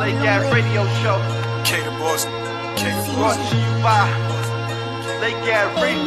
Lake Gas Radio Show. K the boss. K the Brought boss. to you by Lake Gas Radio.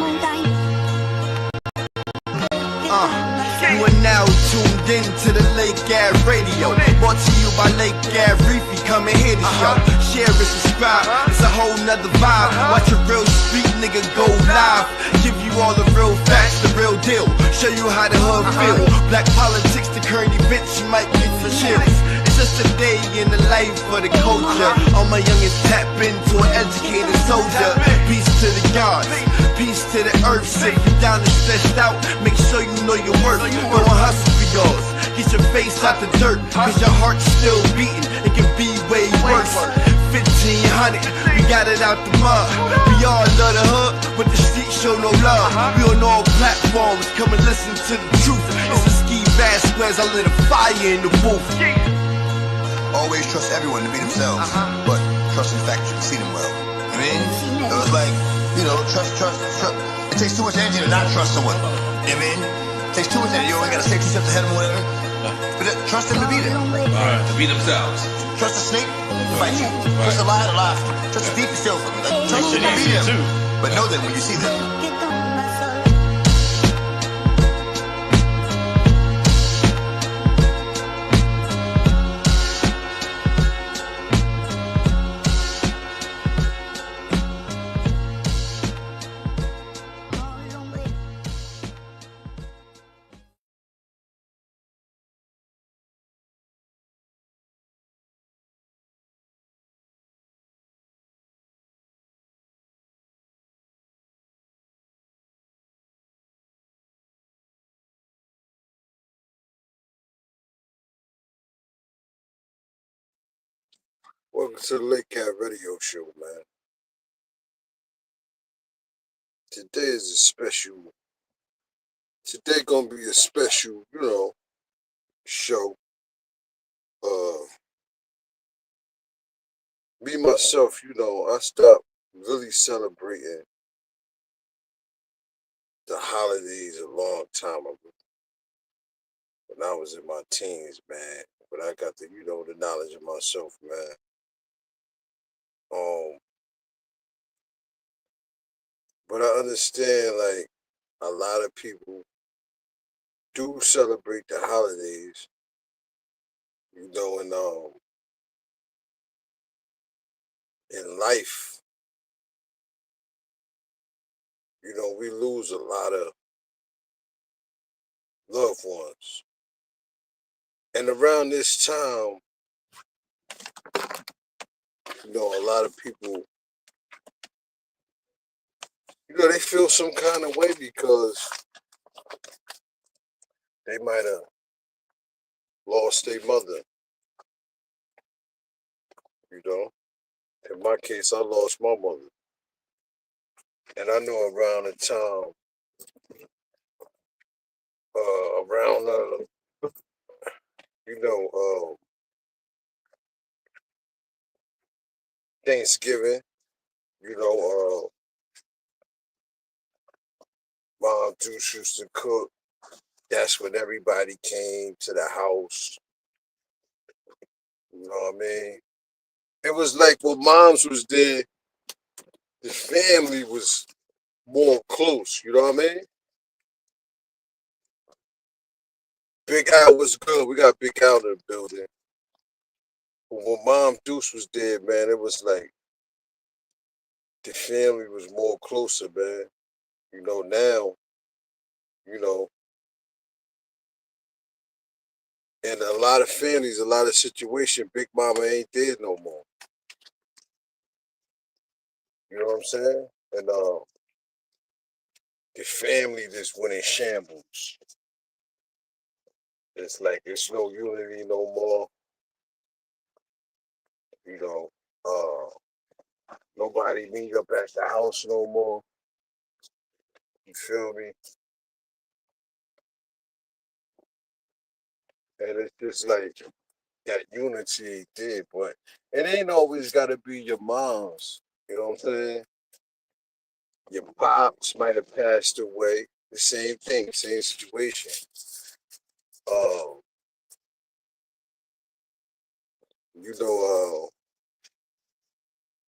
You are now tuned in to the Lake Gas Radio. Brought to you by Lake Gas Reefy. Come and hear the show. Share and subscribe. It's a whole nother vibe. Watch a real street nigga go live. Give you all the real facts, the real deal. Show you how the hood feel. Black politics, the current events, you might get some chills. It's just a day in the life of the culture. All my youngins tap into an educated soldier. Peace to the gods, peace to the earth. If you down and stressed out, make sure you know your worth. Go and hustle for yours. Get your face out the dirt, cause your heart's still beating. It can be way worse. 1500, we got it out the mud. We all love the hood, but the streets show no love. We on all platforms, come and listen to the truth. It's a Ski Vasquez, I lit a fire in the booth. Always trust everyone to be themselves, but trust in fact you can see them well. I mean, it was like, you know, trust. It takes too much energy to not trust someone. I mean, it takes too much energy. You only gotta stay 2 steps ahead of them, whatever. But trust them to be there. Alright, to be themselves. Trust the snake to fight you. Trust the lion to lie. Trust the thief to steal from you. Like, trust them to be them. But know them when you see them. Welcome to the Lake Cat Radio Show, man. Today is a special. Today gonna be a special, show. Me myself, I stopped really celebrating the holidays a long time ago. When I was in my teens, man. But I got the knowledge of myself, man. But I understand, like, a lot of people do celebrate the holidays, and in life, we lose a lot of loved ones. And around this time, a lot of people, they feel some kind of way because they might have lost their mother. In my case, I lost my mother. And I know around the time, Thanksgiving, Mom Deuce used to cook. That's when everybody came to the house. You know what I mean? It was like when moms was there, the family was more close, you know what I mean? Big Al was good. We got Big Al in the building. But when Mom Deuce was there, man, it was like the family was more closer, man. Now, in a lot of families, a lot of situations, Big Mama ain't there no more. You know what I'm saying? And the family just went in shambles. It's like it's no unity no more. Nobody meet up at the house no more. You feel me? And it's just like that unity ain't there, but it ain't always gotta be your mom's. You know what I'm saying? Your pops might have passed away. The same thing, same situation. you know,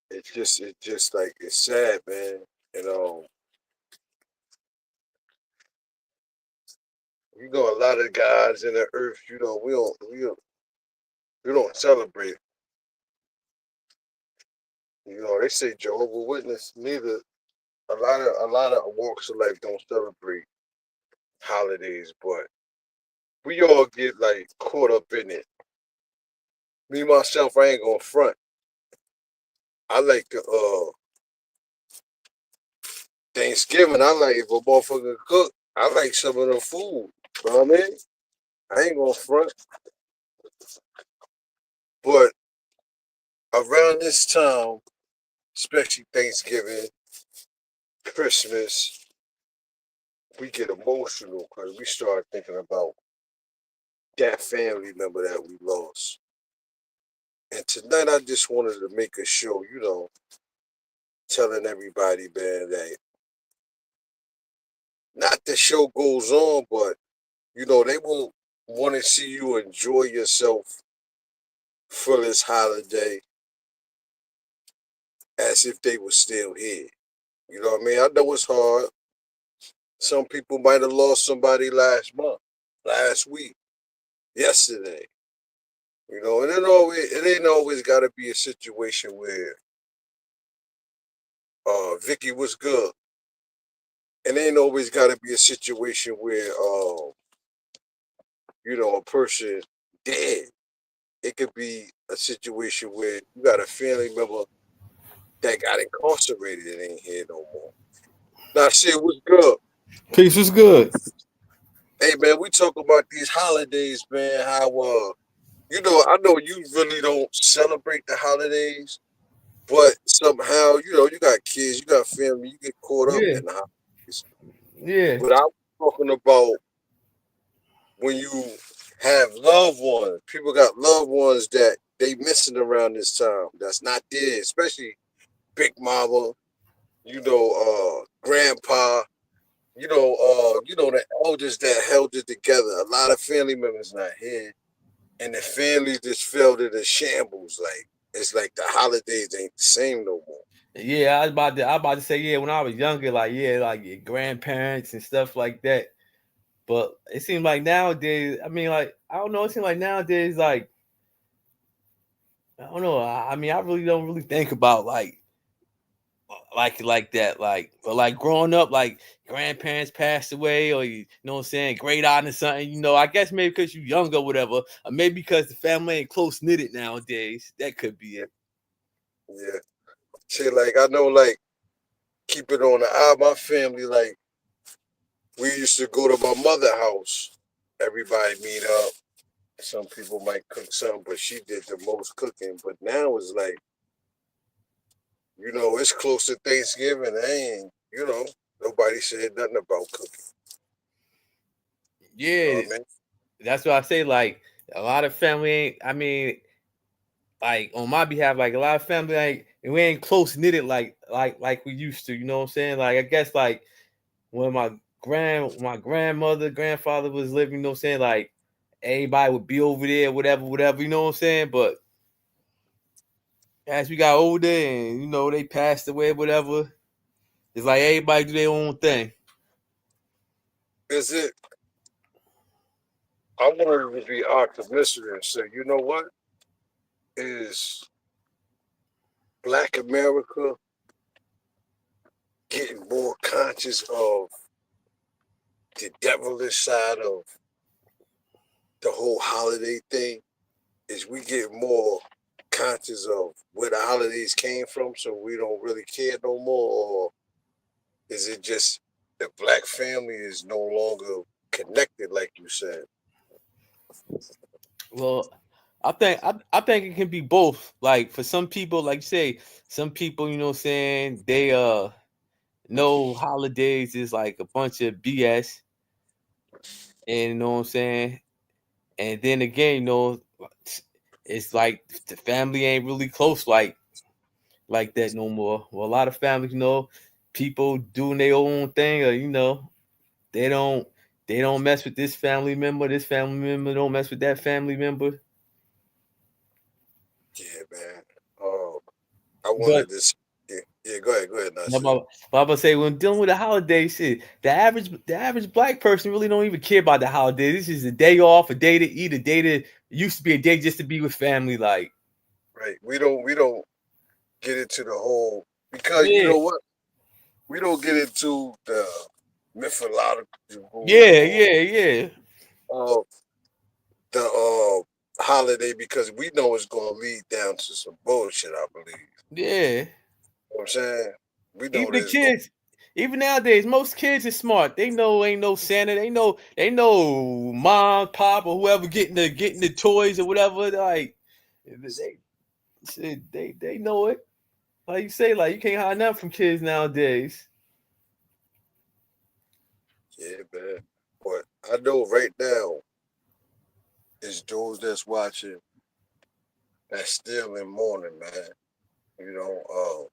it's just like it's sad, man. A lot of guys in the earth, we don't celebrate. They say Jehovah Witness. Neither a lot of walks of life don't celebrate holidays, but we all get like caught up in it. Me myself, I ain't gonna front. I like the Thanksgiving. I like if a motherfucker cook. I like some of the food. You know what I mean? I ain't gonna front. But around this time, especially Thanksgiving, Christmas, we get emotional because we start thinking about that family member that we lost. And tonight I just wanted to make a show, telling everybody, man, that not the show goes on, but they will want to see you enjoy yourself for this holiday as if they were still here. You know what I mean? I know it's hard. Some people might have lost somebody last month, last week, yesterday. And it ain't always got to be a situation where Vicky was good. It ain't always got to be a situation where a person dead. It could be a situation where you got a family member that got incarcerated and ain't here no more. Now, shit was good. Peace is good. Hey, man, we talk about these holidays, man. How I know you really don't celebrate the holidays, but somehow, you got kids, you got family, you get caught up Yeah, in the holidays. yeah, But I'm talking about when you have loved ones. People got loved ones that they missing around this time. That's not there, especially Big Mama, Grandpa, the elders that held it together. A lot of family members not here, and the family just felt it in shambles. Like it's like the holidays ain't the same no more. yeah. I was about to say, yeah, when I was younger, like, yeah, like your grandparents and stuff like that. But it seems like nowadays, I mean, like, I don't know, it seems like nowadays, like, I don't know. I mean, I really don't really think about like that. But like growing up, like grandparents passed away, or you know what I'm saying, great aunt or something. I guess maybe because you're younger, or whatever, or maybe because the family ain't close knitted nowadays. That could be it. Yeah. See, like I know, like keep it on the eye. My family, like we used to go to my mother's house. Everybody meet up. Some people might cook something, but she did the most cooking. But now it's like, it's close to Thanksgiving. Nobody said nothing about cooking. You know Yeah, what I mean? that's what I say. Like a lot of family ain't. I mean, like on my behalf, like a lot of family, like we ain't close knitted like we used to. You know what I'm saying? Like I guess like when my grandmother, grandfather was living, you know what I'm saying? Like everybody would be over there, whatever, you know what I'm saying? But as we got older and they passed away, whatever, it's like everybody do their own thing. Is it? I wanted to be optimistic and say, you know what? Is Black America getting more conscious of the devilish side of the whole holiday thing? Is we get more conscious of where the holidays came from, so we don't really care no more, or is it just the Black family is no longer connected, like you said? Well, I think it can be both. Like for some people, like you say, some people, you know what I'm saying, they know holidays is like a bunch of BS. And you know what I'm saying? And then again, it's like the family ain't really close like that no more. Well, a lot of families, people doing their own thing, or they don't they don't mess with this family member. This family member don't mess with that family member. wanted to see, yeah, go ahead, No, Nasir. but I'm gonna say when dealing with the holiday shit, the average black person really don't even care about the holiday. This is a day off, a day to eat, a day to used to be a day just to be with family. Like, Right. We don't get into the whole because you yeah, know what? We don't get into the mythological yeah, or yeah, yeah, the holiday because we know it's gonna lead down to some bullshit, I believe. yeah. You know what I'm saying? We know Even the there's going kids, even nowadays, most kids are smart. They know ain't no Santa. They know mom, pop, or whoever getting the toys or whatever. Like they know it. Like you say, like you can't hide nothing from kids nowadays. yeah, man. But I know right now it's those that's watching that's still in mourning, man. You know,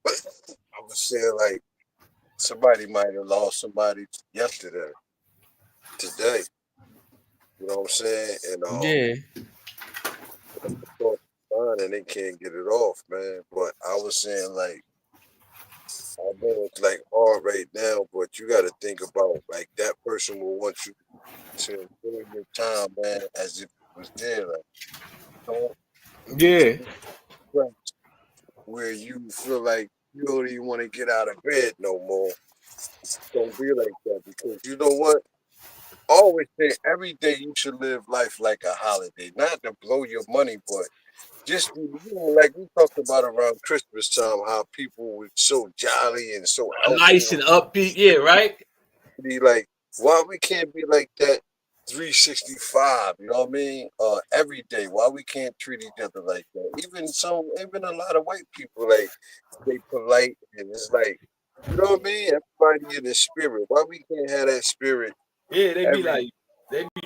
I was saying like somebody might have lost somebody yesterday, today. You know what I'm saying? And Yeah, cross the line and they can't get it off, man. But I was saying like I know it's like hard right now, but you got to think about like that person will want you to enjoy your time, man, as if it was there. Like don't yeah. stress where you feel like you don't even want to get out of bed no more. Don't be like that because you know what? I always say every day you should live life like a holiday, not to blow your money, but just like we talked about around Christmas time, how people were so jolly and so Nice helpful. and upbeat. Yeah, right. Be like, why we can't be like that 365, you know what I mean? Every day. Why we can't treat each other like that? Even a lot of white people, like, they polite and it's like, you know what I mean? Everybody in the spirit. Why we can't have that spirit Yeah, they be every like they be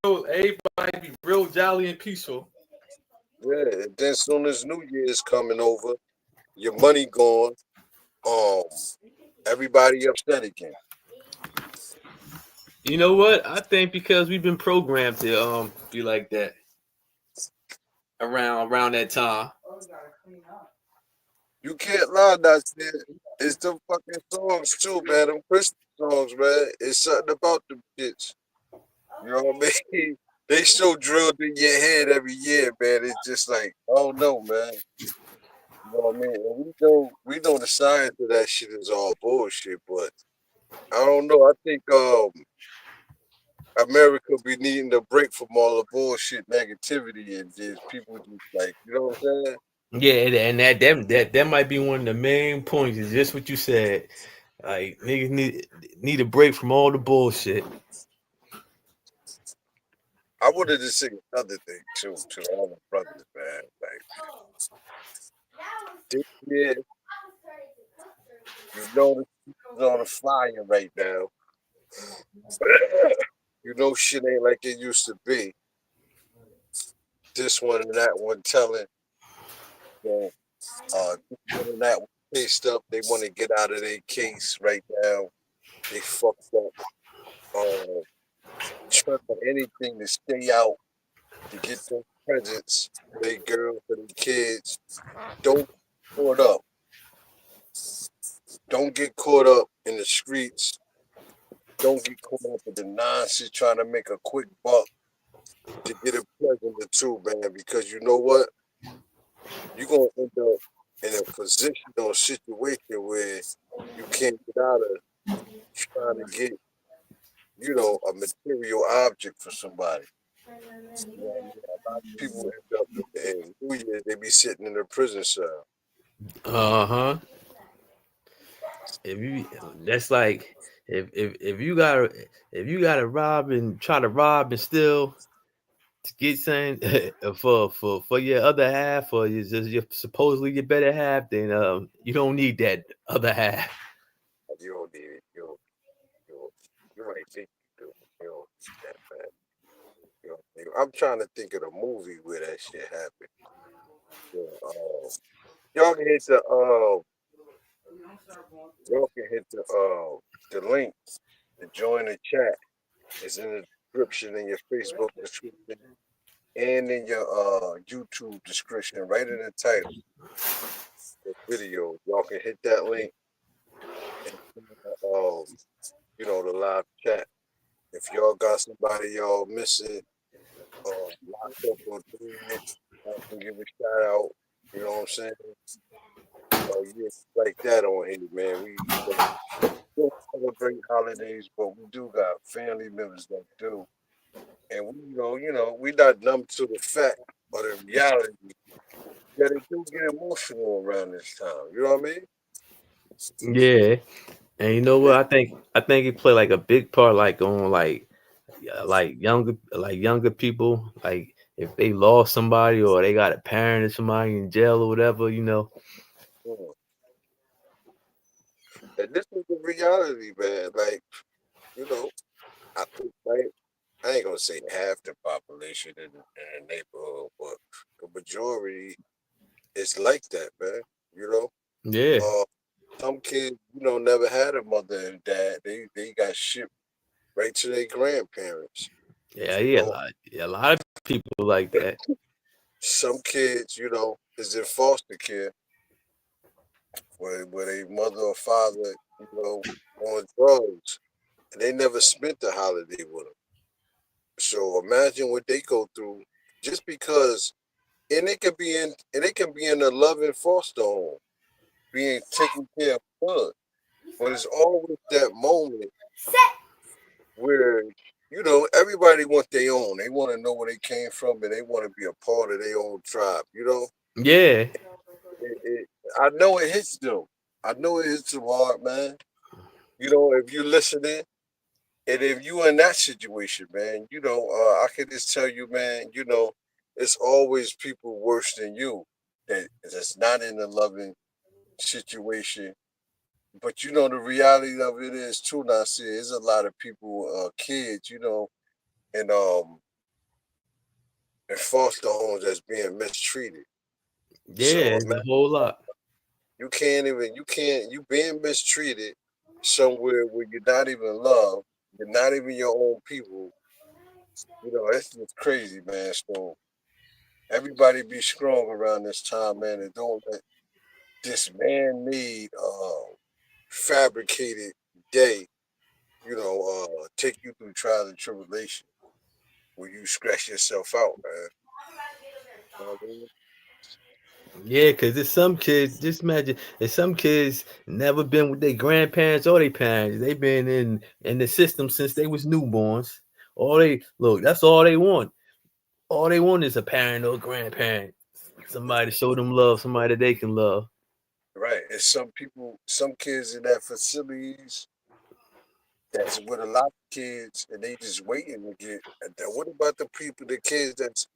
real. Everybody be real jolly and peaceful. yeah? And then soon as New Year's coming over, your money gone, um, everybody upset again. You know what? I think because we've been programmed to be like that around that time. You can't lie, that's it. It's the fucking songs too, man. Them Christmas songs, man. It's something about them shits. You know what I mean? They so drilled in your head every year, man. It's just like, oh no, man. You know what I mean? And we know the science of that shit is all bullshit, but I don't know. I think America be needing a break from all the bullshit negativity and just people just like, you know what I'm saying? Yeah, and that might be one of the main points. Is just what you said. Like niggas need a break from all the bullshit. I wanted to say another thing too to all the brothers, man. Like this year, you know the shit is on the fire right now. You know shit ain't like it used to be. This one and that one telling, you this one and that one paced up. They want to get out of their case right now. They fucked up. Uh, trying anything to stay out to get those presents for their girls, for their kids. Don't get caught up. Don't get caught up in the streets. Don't get caught up in the nonsense trying to make a quick buck to get a present or two, man. Because you know what? You're gonna end up in a position or situation where you can't get out of trying to get, a material object for somebody. You know what I mean? A lot of people end up in New Year's, they be sitting in a prison cell. Uh-huh. If you that's like if you gotta rob and try to rob and steal to get something for your other half or your supposedly your better half, then you don't need that other half. You don't need it. You, don't- you might think you do. You don't need that, man. I'm trying to think of the movie where that shit happened. Yeah, y'all can hit the link to join the chat. It's in the description in your Facebook description and in your YouTube description, right in the title. the video. Y'all can hit that link and you know, the live chat. If y'all got somebody y'all missing, locked up or dead, I can give a shout out. You know what I'm saying? Yeah, like that on here, man. We don't celebrate holidays, but we do got family members that do, and we, we not numb to the fact or the reality that it do get emotional around this time. You know what I mean? Yeah, and you know what? They, I think it play like a big part, like on like younger people, like if they lost somebody or they got a parent or somebody in jail or whatever, you know. mm. And this is the reality, man. Like, you know, I think like I ain't gonna say half the population in the neighborhood, but the majority is like that, man. You know, Yeah, uh, some kids, never had a mother and dad. They got shipped right to their grandparents. yeah, You yeah. know, A lot of people like that. some kids, is in foster care where their mother or father, on drugs, and they never spent the holiday with them. So imagine what they go through just because, and it can be in a loving foster home, being taken care of good. But it's always that moment where, everybody want their own. They want to know where they came from and they want to be a part of their own tribe, Yeah, it, I know it hits them. I know it hits them hard, man. If you listening and if you in that situation, man, I can just tell you, man, it's always people worse than you that's not in a loving situation. But the reality of it is too, Nasir, there's a lot of people, kids, in in foster homes that's being mistreated. yeah, So it's a whole lot. you being mistreated somewhere where you're not even loved, you're not even your own people. That's just crazy, man. So everybody be strong around this time, man, and don't let this man-made, fabricated day, take you through trials and tribulation where you scratch yourself out, man. You know what I mean? Yeah, because there's some kids, just imagine, there's some kids never been with their grandparents or their parents. They've been in the system since they was newborns. All they look, that's all they want. All they want is a parent or a grandparent. Somebody to show them love, somebody that they can love. Right. And some kids in that facilities that's with a lot of kids and they just waiting to get. And then what about the kids that's,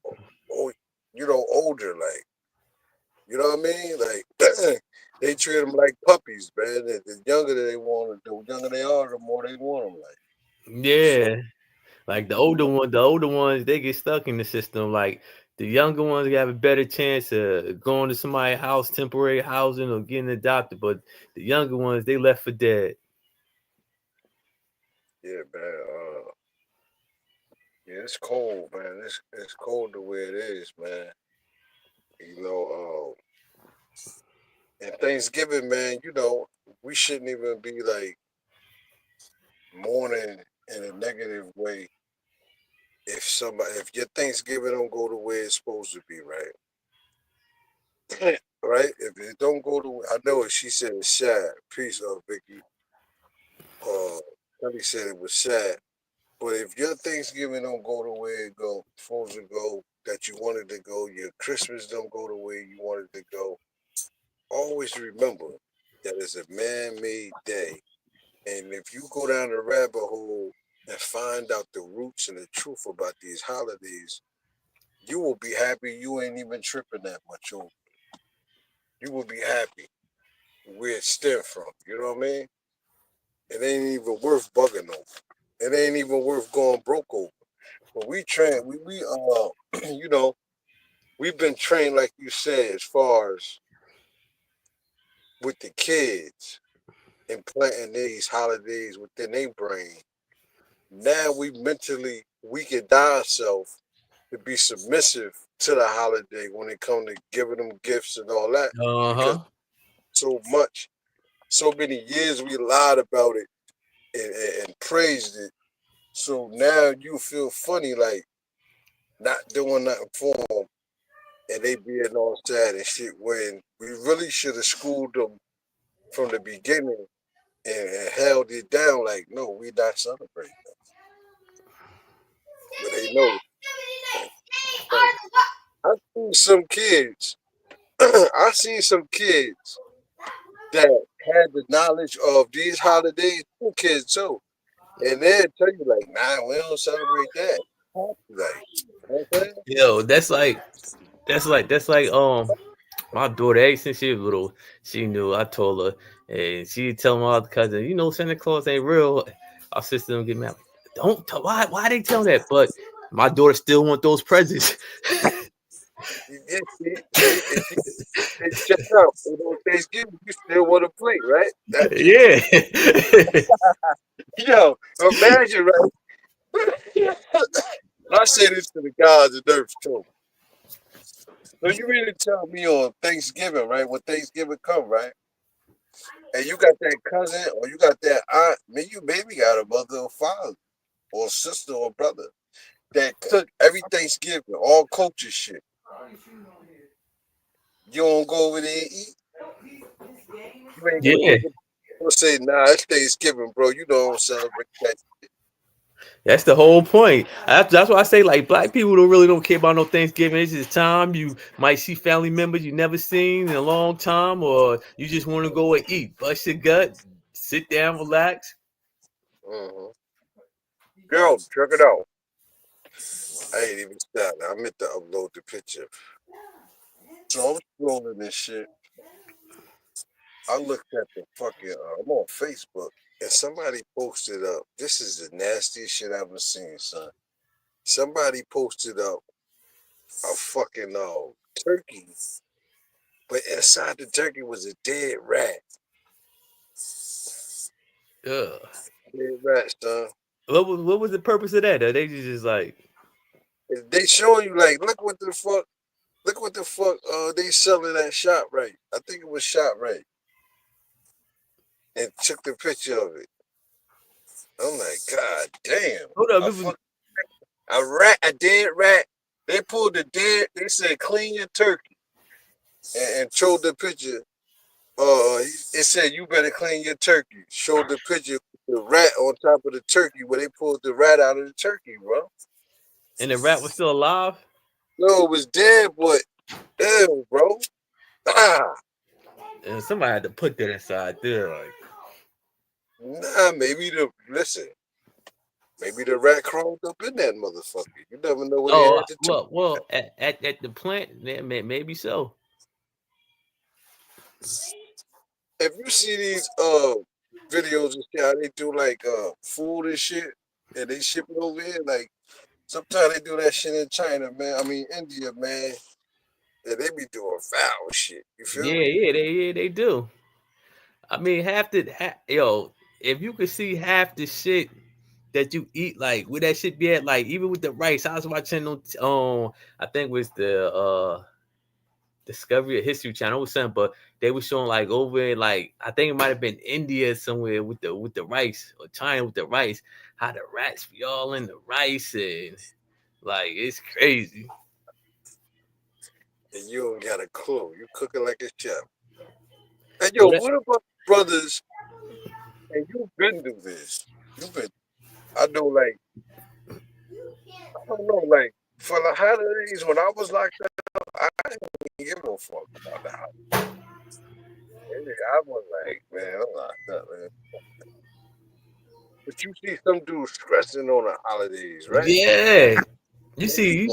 oh, older, like, you know what I mean? Like, they treat them like puppies, man. The younger they want, the younger they are, the more they want them. Like, so, Yeah. Like the older ones, they get stuck in the system. Like the younger ones have a better chance of going to somebody's house, temporary housing, or getting adopted. But the younger ones, they left for dead. yeah, man. Yeah, it's cold, man. It's cold the way it is, man. You know, and Thanksgiving, man. We shouldn't even be like mourning in a negative way if your Thanksgiving don't go the way it's supposed to be, right? Right? If it don't go I know she said it's sad. Peace of Vicky. Kelly said it was sad. But if your Thanksgiving don't go the way supposed to go, that you wanted to go, your Christmas don't go the way you wanted to go, always remember that it's a man-made day. And if you go down the rabbit hole and find out the roots and the truth about these holidays, you will be happy you ain't even tripping that much over. You will be happy where it stemmed from. You know what I mean? It ain't even worth bugging over. It ain't even worth going broke over. But we train, we've been trained, like you said, as far as with the kids and planting these holidays within their brain. Now we can die ourselves to be submissive to the holiday when it comes to giving them gifts and all that. Uh Because huh. so much, so many years we lied about it and praised it. So now you feel funny like not doing nothing for them and they being all sad and shit when we really should have schooled them from the beginning and held it down like, no, we not celebrating. But they know. Like, I seen some kids, I seen some kids that had the knowledge of these holidays, some kids too. And they'll tell you like, nah, we don't celebrate that. Like, you know what I'm saying? Yo, that's like my daughter, ever since she was little, she knew. I told her, and she tell my other cousin, Santa Claus ain't real. Our sister don't get mad. Don't tell why they tell that, but my daughter still want those presents. Yeah, check out. On Thanksgiving, you still want to play, right? That's it. Yeah. Yo, imagine, right? I say this to the gods of earth too. So you mean to tell me on Thanksgiving, right? When Thanksgiving come, right? And you got that cousin or you got that aunt, you maybe got a mother or father or sister or brother that cook every Thanksgiving, all culture shit. You don't go over there and eat. You ain't gonna Yeah. take it. You'll say, nah, it's Thanksgiving, bro. You don't celebrate that. That's the whole point. That's why I say like black people don't care about no Thanksgiving. It's just time you might see family members you never seen in a long time, or you just want to go and eat, bust your gut, sit down, relax. Mm-hmm. Girl, check it out. I ain't even started. I meant to upload the picture. So I'm scrolling this shit. I looked at the fucking. I'm on Facebook and somebody posted up. This is the nastiest shit I've ever seen, son. Somebody posted up a fucking turkey, but inside the turkey was a dead rat. Ugh. Dead rat, son. What was the purpose of that? They just like, They showing you like, look what the fuck. Look what the fuck they selling at ShopRite. I think it was ShopRite. And took the picture of it. I'm like, God damn. hold up, A dead rat. They pulled the dead, they said clean your turkey. And showed the picture. It said you better clean your turkey. Showed the picture with the rat on top of the turkey where they pulled the rat out of the turkey, bro. and the rat was still alive. No, it was dead, but ew, bro. Ah. And somebody had to put that inside there. Like, Nah, maybe the rat crawled up in that motherfucker. You never know what they had to do. well, at the plant, maybe so. If you see these videos and shit, how they do like food and shit, and they ship it over here, like sometimes they do that shit in China, man. I mean India, man. And they be doing foul shit. You feel me? They do. I mean, if you could see half the shit that you eat, like where that shit be at, like even with the rice. I was watching on I think it was the Discovery or History Channel or something, but they were showing like over in like I think it might have been India somewhere with the rice or China with the rice, how the rats be all in the rice and like it's crazy. And you don't got a clue. You cooking like a chef. And yo, what about brothers? And you've been through this. I know, like, I don't know, like, for the holidays when I was locked up, I didn't give no fuck about the holidays. I was like, man, I'm locked up, man. But you see some dudes stressing on the holidays, right? Yeah. You see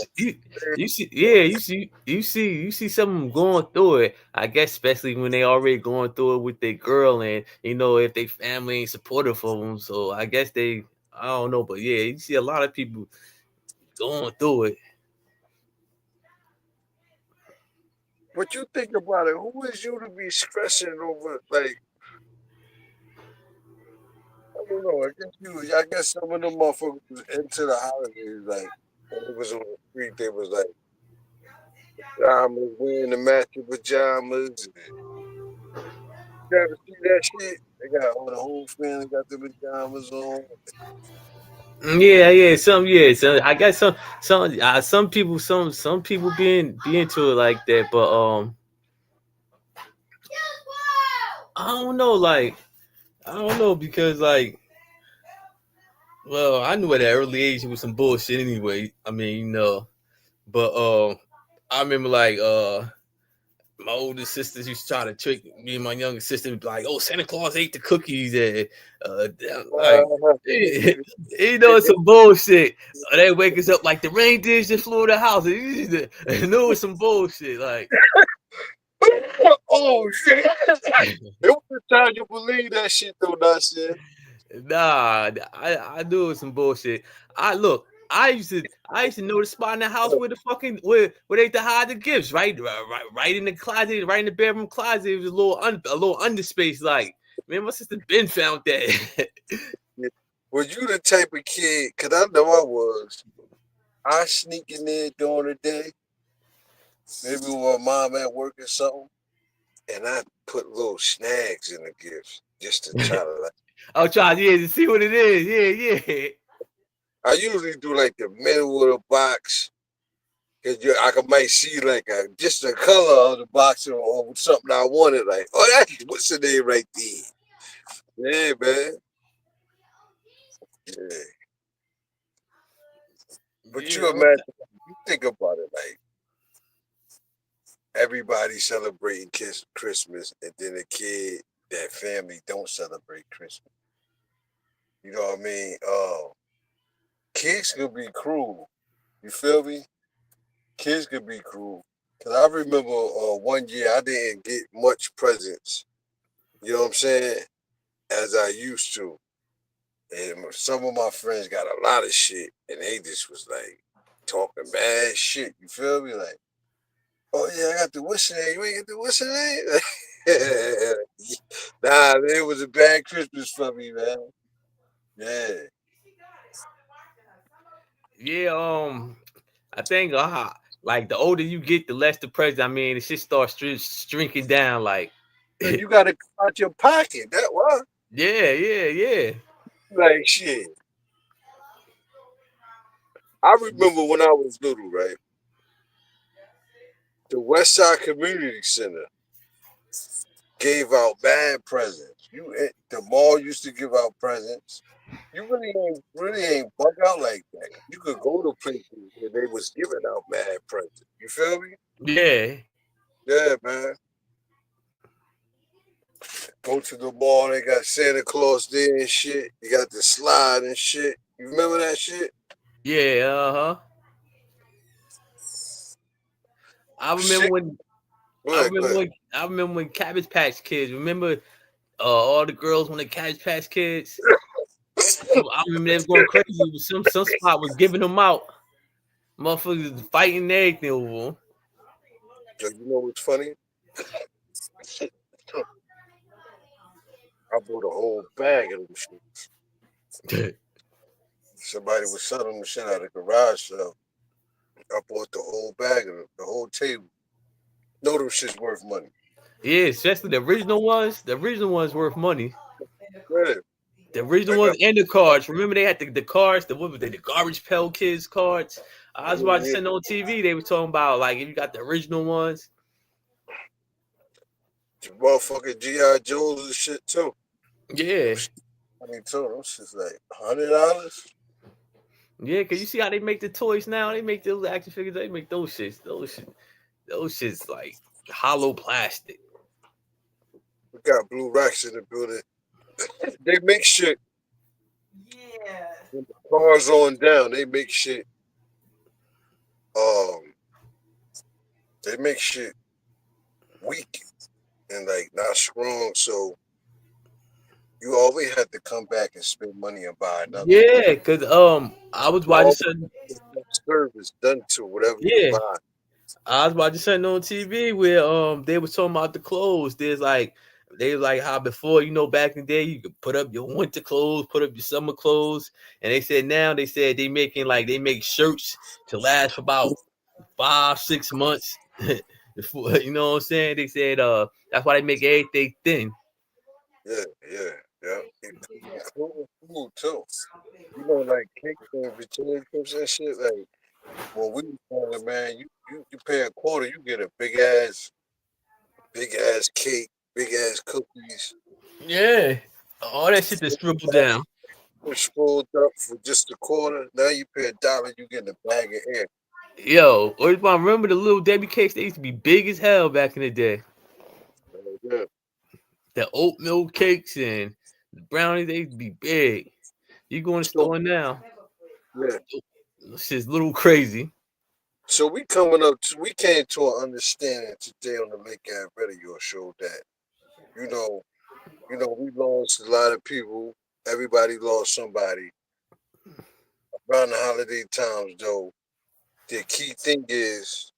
someone going through it. I guess especially when they already going through it with their girl, and if they family ain't supportive of them. So I guess I don't know, but yeah, you see a lot of people going through it. But you think about it, who is you to be stressing over? Like, I don't know. I guess some of them motherfuckers was into the holidays. Like, when it was on the street, they was like pajamas, wearing the matching pajamas. ever see that shit? They got all the whole family got the pajamas on. Yeah. So I guess some people, some people be into it like that, but I don't know, like I don't know because like, well, I knew at an early age it was some bullshit anyway. I mean, but I remember like my older sisters used to try to trick me and my younger sister, be like, "Oh, Santa Claus ate the cookies," and like, it's some bullshit. They wake us up like the reindeers just flew the house. And knew it was some bullshit. Like, Oh shit! It was the time you believe that shit though, not shit. nah, I knew it was some bullshit. I used to know the spot in the house where the fucking where they had to hide the gifts, right in the closet, right in the bedroom closet. It was a little underspace. Like, man, my sister Ben found that. Was you the type of kid? Cause I know I was. I sneak in there during the day, maybe with my mom at work or something, and I put little snags in the gifts just to try to like. I'll try to see what it is. Yeah. I usually do like the middle of the box, cause I might see like just the color of the box or something I wanted. Like, oh, that's what's the name right there? Yeah, man. Yeah. But you imagine, you think about it, like everybody celebrating Christmas, and then a kid, that family don't celebrate Christmas. You know what I mean? Kids could be cruel. You feel me? Kids could be cruel. Cause I remember one year I didn't get much presents. You know what I'm saying? As I used to. And some of my friends got a lot of shit, and they just was like talking bad shit. You feel me? Like, oh yeah, I got the what's name? You ain't got the what's name? Nah, man, it was a bad Christmas for me, man. Yeah. Yeah, I think like the older you get, the less the present. I mean, it just starts shrinking down. Like, You gotta come out your pocket. That what? yeah. Like shit. I remember when I was little, right? The West Side Community Center gave out bad presents. The mall used to give out presents. You really ain't bug out like that. You could go to places where they was giving out bad presents. You feel me? Yeah. Yeah, man. Go to the mall, they got Santa Claus there and shit. You got the slide and shit. You remember that shit? Yeah, I remember Shit. I remember when Cabbage Patch Kids. Remember all the girls when the Cabbage Patch Kids. I remember them going crazy. Some spot was giving them out. Motherfuckers was fighting and everything over them. So you know what's funny? I bought a whole bag of them shit. Somebody was selling them shit at a garage sale. I bought the whole bag of them, the whole table. Know them shit's worth money. Yeah, especially the original ones. The original ones worth money. Yeah. The original ones and the cards. Remember they had the cards, the Garbage Pail Kids cards. I was watching something on TV. They were talking about like if you got the original ones. Motherfucking G.I. Joes and shit too. Yeah. I mean, too, them shit's like $100. Yeah, cause you see how they make the toys now. They make those action figures. They make those shits. Those shits like hollow plastic. We got Blue Racks in the building. They make shit. Yeah. When the cars on down, they make shit. They make shit weak and like not strong. So you always have to come back and spend money and buy another. Yeah, cause I was watching something. Service done to whatever Yeah. you buy. I was watching something on TV where they were talking about the clothes. They was like how before, back in the day, you could put up your winter clothes, put up your summer clothes, and they said they make shirts to last for about 5-6 months. You know what I'm saying? They said that's why they make everything thin. Yeah. Including food too. You know, like cakes and potato chips and shit. Like when we was younger, man, you pay a quarter, you get a big ass cake, big ass cookies. Yeah. All that shit that's scribbled down. Scrolled up for just a quarter. Now you pay $1, you get a bag of air. Yo, or if I remember the little Debbie cakes, they used to be big as hell back in the day. Yeah. The oatmeal cakes and the brownies, they used to be big. You go in the So store now, yeah. it's just a little crazy. So we came to an understanding today on the Lake Ave Radio show that, you know, we lost a lot of people. Everybody lost somebody. Around the holiday times though, the key thing is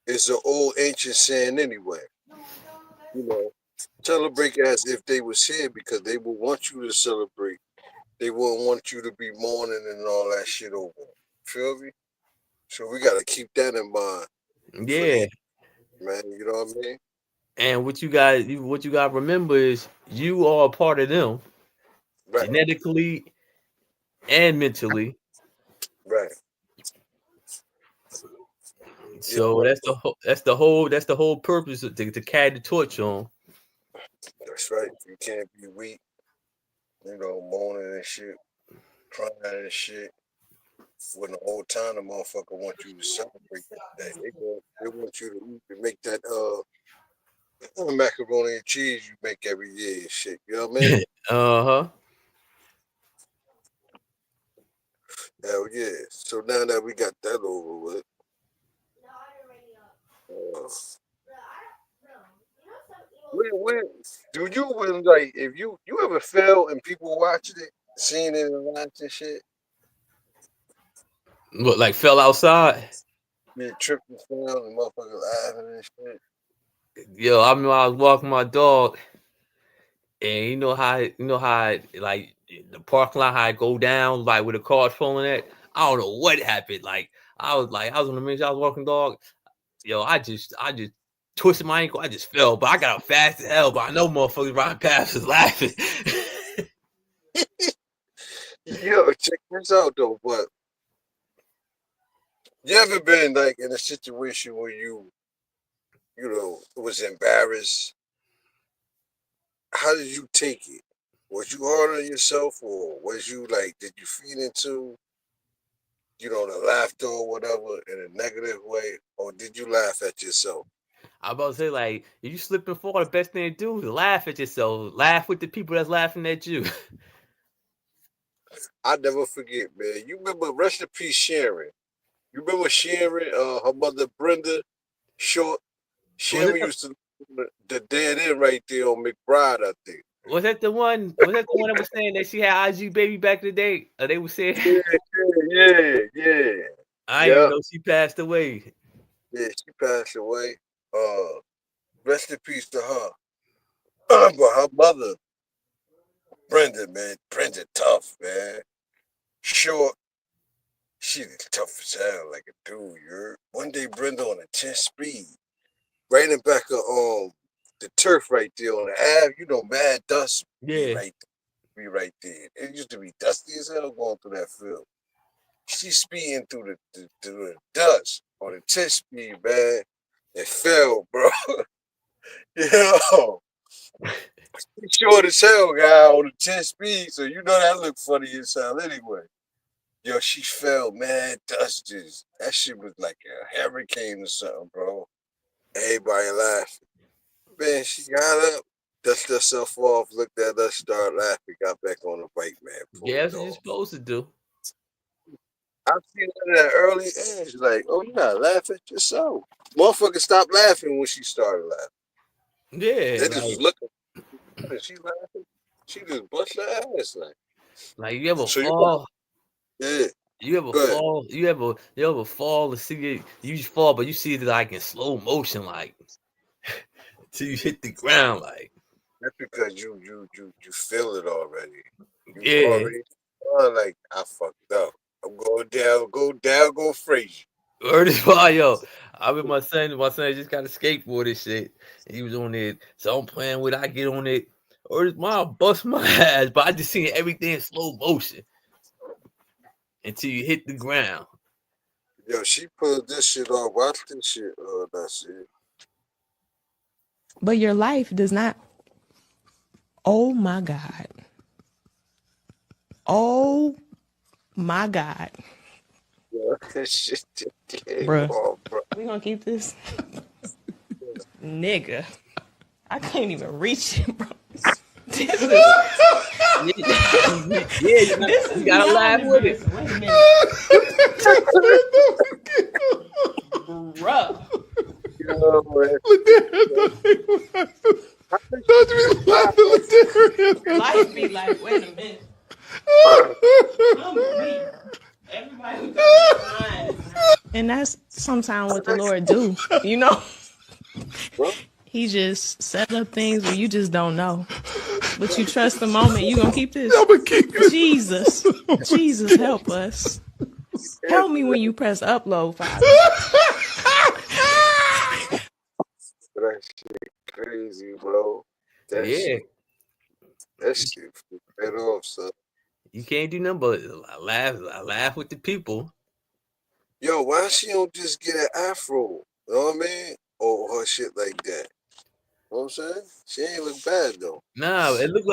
it's an old ancient saying anyway. You know, celebrate as if they was here because they will want you to celebrate. They wouldn't want you to be mourning and all that shit over. Feel me? So we gotta keep that in mind for Yeah. the man. You know what I mean? And what you got to remember is you are a part of them Right, genetically and mentally. right. Yeah, So that's the whole purpose to carry the torch on. that's right. You can't be weak, moaning and shit, crying and shit. When the whole time the motherfucker want you to celebrate that day. They want you to eat and make that macaroni and cheese you make every year and shit. You know what I mean? Uh-huh. Hell yeah. So now that we got that over with, uh, when do you when like if you ever fell and people watching it, seeing it and watching shit, What, like fell outside? you tripped and fell and motherfuckers laughing and shit. Yo, I remember I was walking my dog, and you know how like the parking lot how it go down like where the car's falling at. I don't know what happened. I was on the main. I was walking dog. Yo, I just twisted my ankle. I just fell, but I got up fast as hell. But I know motherfuckers riding past was laughing. Yo, check this out though, but you ever been like in a situation where was embarrassed? How did you take it? Was you hard on yourself or was you like did you feed into, the laughter or whatever in a negative way? Or did you laugh at yourself? I about to say like if you slip and fall, the best thing to do is laugh at yourself. Laugh with the people that's laughing at you. I never forget, man. You remember rest in peace Sharon. You remember Sharon, her mother Brenda Short? Was it Sharon used to the dead end right there on McBride, I think. Was that the one? Was that the one that was saying that she had IG baby back in the day? They were saying, Yeah. I didn't even know she passed away. Yeah, she passed away. Rest in peace to her. But her mother, Brenda, man, Brenda tough, man. Short. She tough as hell, like a dude. One day Brenda on a 10 speed, right in back of the turf right there on the Ave, mad dust Yeah. be right there. It used to be dusty as hell going through that field. She's speeding through the dust on a 10 speed, man. It fell, bro. Yo. She short as hell, guy, on the 10 speed, so that looked funny as hell anyway. Yo, she fell, man, dusted. That shit was like a hurricane or something, bro. Everybody laughing. Man, she got up, dusted herself off, looked at us, started laughing, got back on the bike, man. Yeah, that's what you're supposed to do. I've seen that at an early age. Like, oh, you gotta laugh at yourself. Motherfucker stopped laughing when she started laughing. Yeah. They just was looking. She laughing. She just bust her ass. Like you ever So fall? Yeah. You ever fall? You ever fall to see it? You just fall, but you see it like in slow motion, like till you hit the ground, like. That's because you feel it already. Yeah. Already, like I fucked up. I'm going down, go Frazier. Word is why, yo. I mean, my son just got a skateboard and shit. He was on it, so I'm playing with it. I get on it. or his mom bust my ass, but I just seen everything in slow motion until you hit the ground. Yo, she pulled this shit off. Watch this shit. That's it. But your life does not. Oh my God. Oh my God. Yeah, that shit just came Bruh. off, bro. We gonna keep this? Nigga. I can't even reach it, bro. This is, Yeah, this is you gotta laugh beyond with it. embarrassing. Wait a minute. Bruh. Yo, man. Life be like, wait a minute. I'm weak. Everybody who got mine. And that's sometimes what the Lord do, you know? He just set up things where you just don't know. But you trust the moment. You gonna keep this? Jesus. Jesus, help us. Help me when you press upload, Father. That shit crazy, bro. That Yeah, shit, that shit fed off, son. you can't do nothing but I laugh with the people. Yo, why she don't just get an afro? You know what I mean? Or her shit like that. You know what I'm saying? She ain't look bad though. Nah, it looked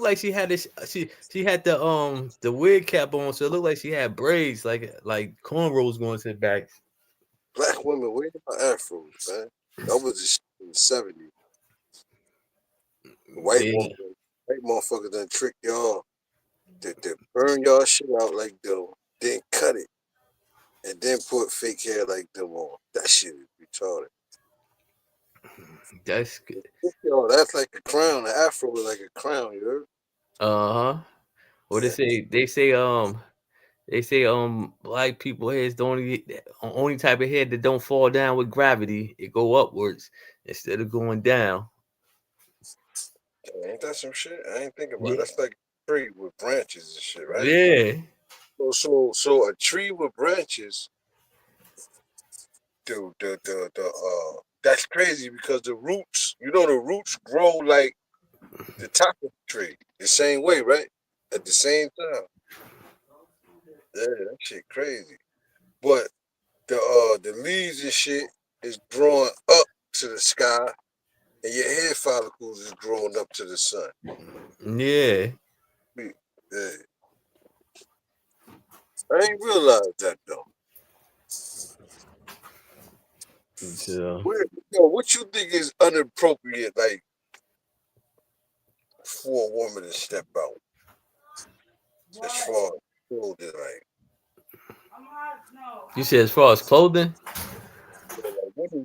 like she had this. She had the wig cap on, so it looked like she had braids, like cornrows going to the back. Black women, where my afros, man? That was the shit in the 70s. White motherfuckers done trick y'all. They burn y'all shit out like them, then cut it, and then put fake hair like them on. That shit is retarded. That's good. Yo, that's like a crown. The afro is like a crown, you heard? Well, they say black people heads the only type of head that don't fall down with gravity. It go upwards instead of going down. Ain't that some shit? I ain't thinking about Yeah. it. That's like a tree with branches and shit, right? Yeah. So a tree with branches, that's crazy because the roots grow like the top of the tree, the same way, right? At the same time. Yeah, that shit crazy. But the leaves and shit is growing up to the sky, and your hair follicles is growing up to the sun. Yeah. Yeah. I ain't realized that though. So, What you think is inappropriate, like for a woman to step out? As far as clothing, like, you said as far as clothing?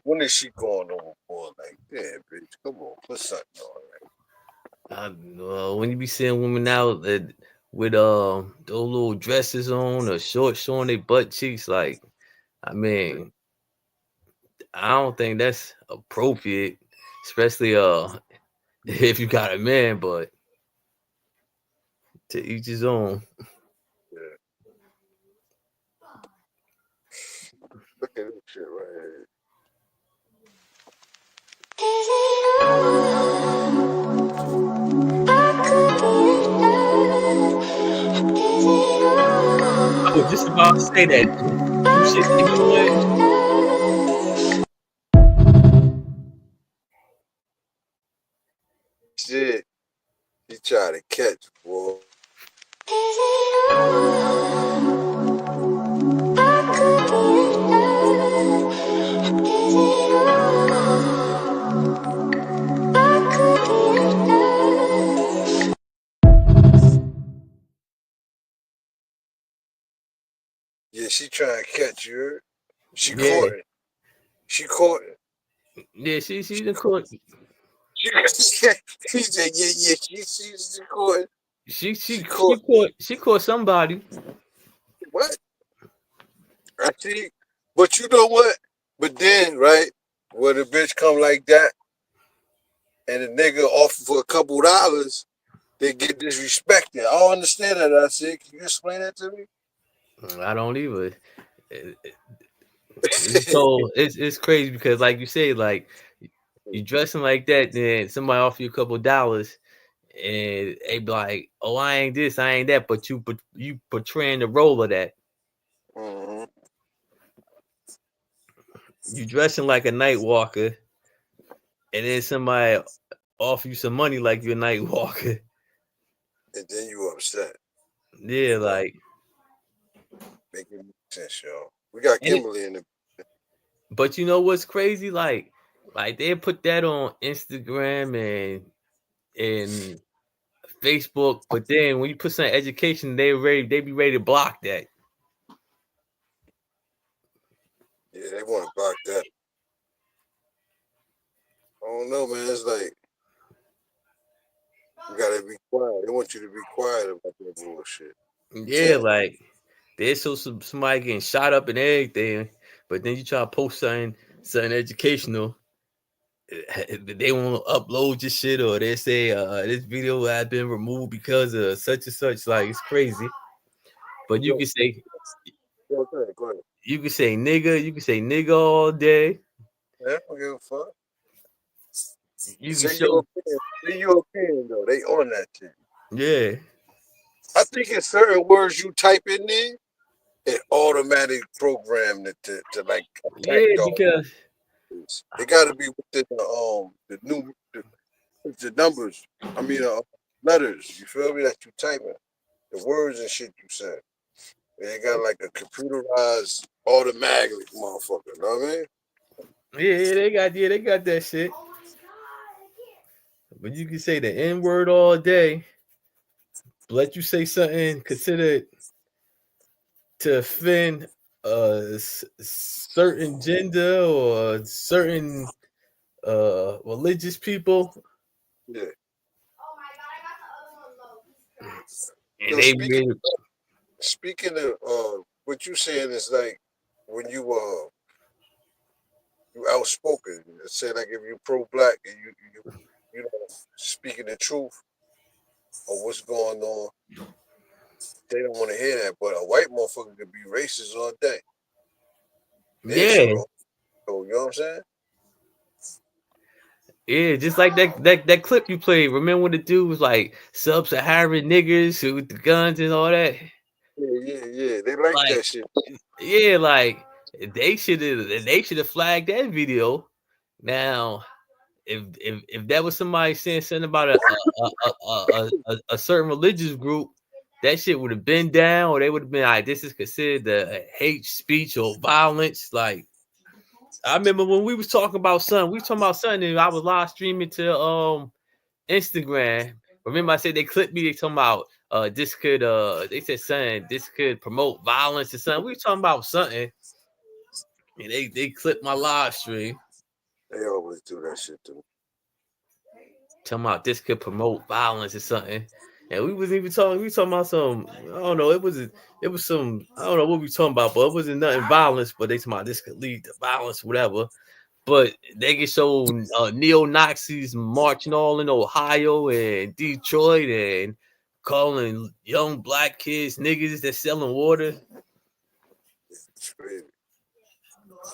when is she going overboard? Like, yeah, bitch, come on, put something on. When you be seeing women out with those little dresses on or shorts showing their butt cheeks, like, I mean, I don't think that's appropriate, especially if you got a man, but to each his own. Yeah. Look at this shit right here. I was just about to say that. You shit, you know what? Shit, he tried to catch, boy. Yeah, she trying to catch you. Heard? She Yeah. caught it. She caught it. Yeah, she's the court. He said, yeah, she caught it. She caught somebody. What? I see. But you know what? But then, right, when a bitch come like that, and the nigga offer for a couple dollars, they get disrespected. I don't understand that. I said, can you explain that to me? I don't either. So it's crazy because, like you say, like you dressing like that, then somebody offer you a couple of dollars, and they be like, "Oh, I ain't this, I ain't that," but you portraying the role of that. Mm-hmm. You dressing like a night walker, and then somebody offer you some money like you're a night walker. And then you upset. Yeah, like making sense, y'all. We got Kimberly in the. But you know what's crazy? Like they put that on Instagram and Facebook, but then when you put some education, they be ready to block that. Yeah, they want to block that. I don't know, man. It's like you gotta be quiet. They want you to be quiet about that bullshit. Yeah, like there's somebody getting shot up and everything, but then you try to post something educational. They won't upload your shit, or they say this video has been removed because of such and such. Like, it's crazy. But you can say, go ahead. You can say nigga, you can say nigga all day. Yeah, I don't give a fuck. You say can show your opinion though. They on that shit. Yeah. I think in certain words you type in there, it automatic program to like yeah, because it got to be within the numbers. I mean letters. You feel me? That you typing the words and shit you said. They got like a computerized automatic motherfucker. You know what I mean? Yeah, they got that shit. But you can say the N word all day. Let you say something considered to offend a certain gender or certain religious people. Yeah. And speaking of what you saying is like when you outspoken, say like if you pro-black and you know speaking the truth of what's going on, they don't want to hear that. But a white motherfucker could be racist all day. Yeah. So, you know what I'm saying? Yeah, just like that clip you played. Remember when the dude was like sub-Saharan niggas with the guns and all that? Yeah. They like that shit. Yeah, like they should have flagged that video. Now, if that was somebody saying something about a certain religious group, that shit would have been down, or they would have been like, this is considered a hate speech or violence. Like, I remember when we was talking about something, and I was live streaming to Instagram. Remember I said they clipped me, they talking about this could they said something, this could promote violence or something. We were talking about something, and they clipped my live stream. They always do that shit to me. Talking about this could promote violence or something. And we wasn't even talking, we were talking about some, I don't know, it was some, I don't know what we were talking about, but it wasn't nothing violence, but they talking about this could lead to violence, whatever. But they get so neo-Nazis marching all in Ohio and Detroit and calling young black kids niggas that's selling water. It's crazy.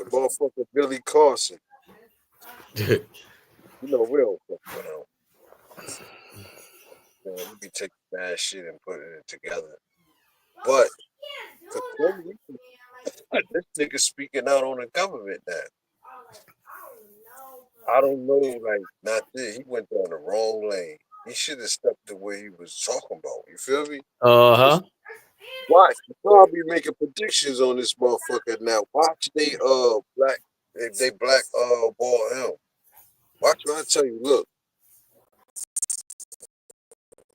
The motherfucker Billy Carson. You know, we don't fuck around. We be taking bad shit and putting it together. But for some reason, this nigga speaking out on the government now. I don't know, like, not this. He went down the wrong lane. He should have stuck to where he was talking about. You feel me? Uh-huh. Watch. I'll be making predictions on this motherfucker now. Watch they black ball him. Watch what I tell you. Look.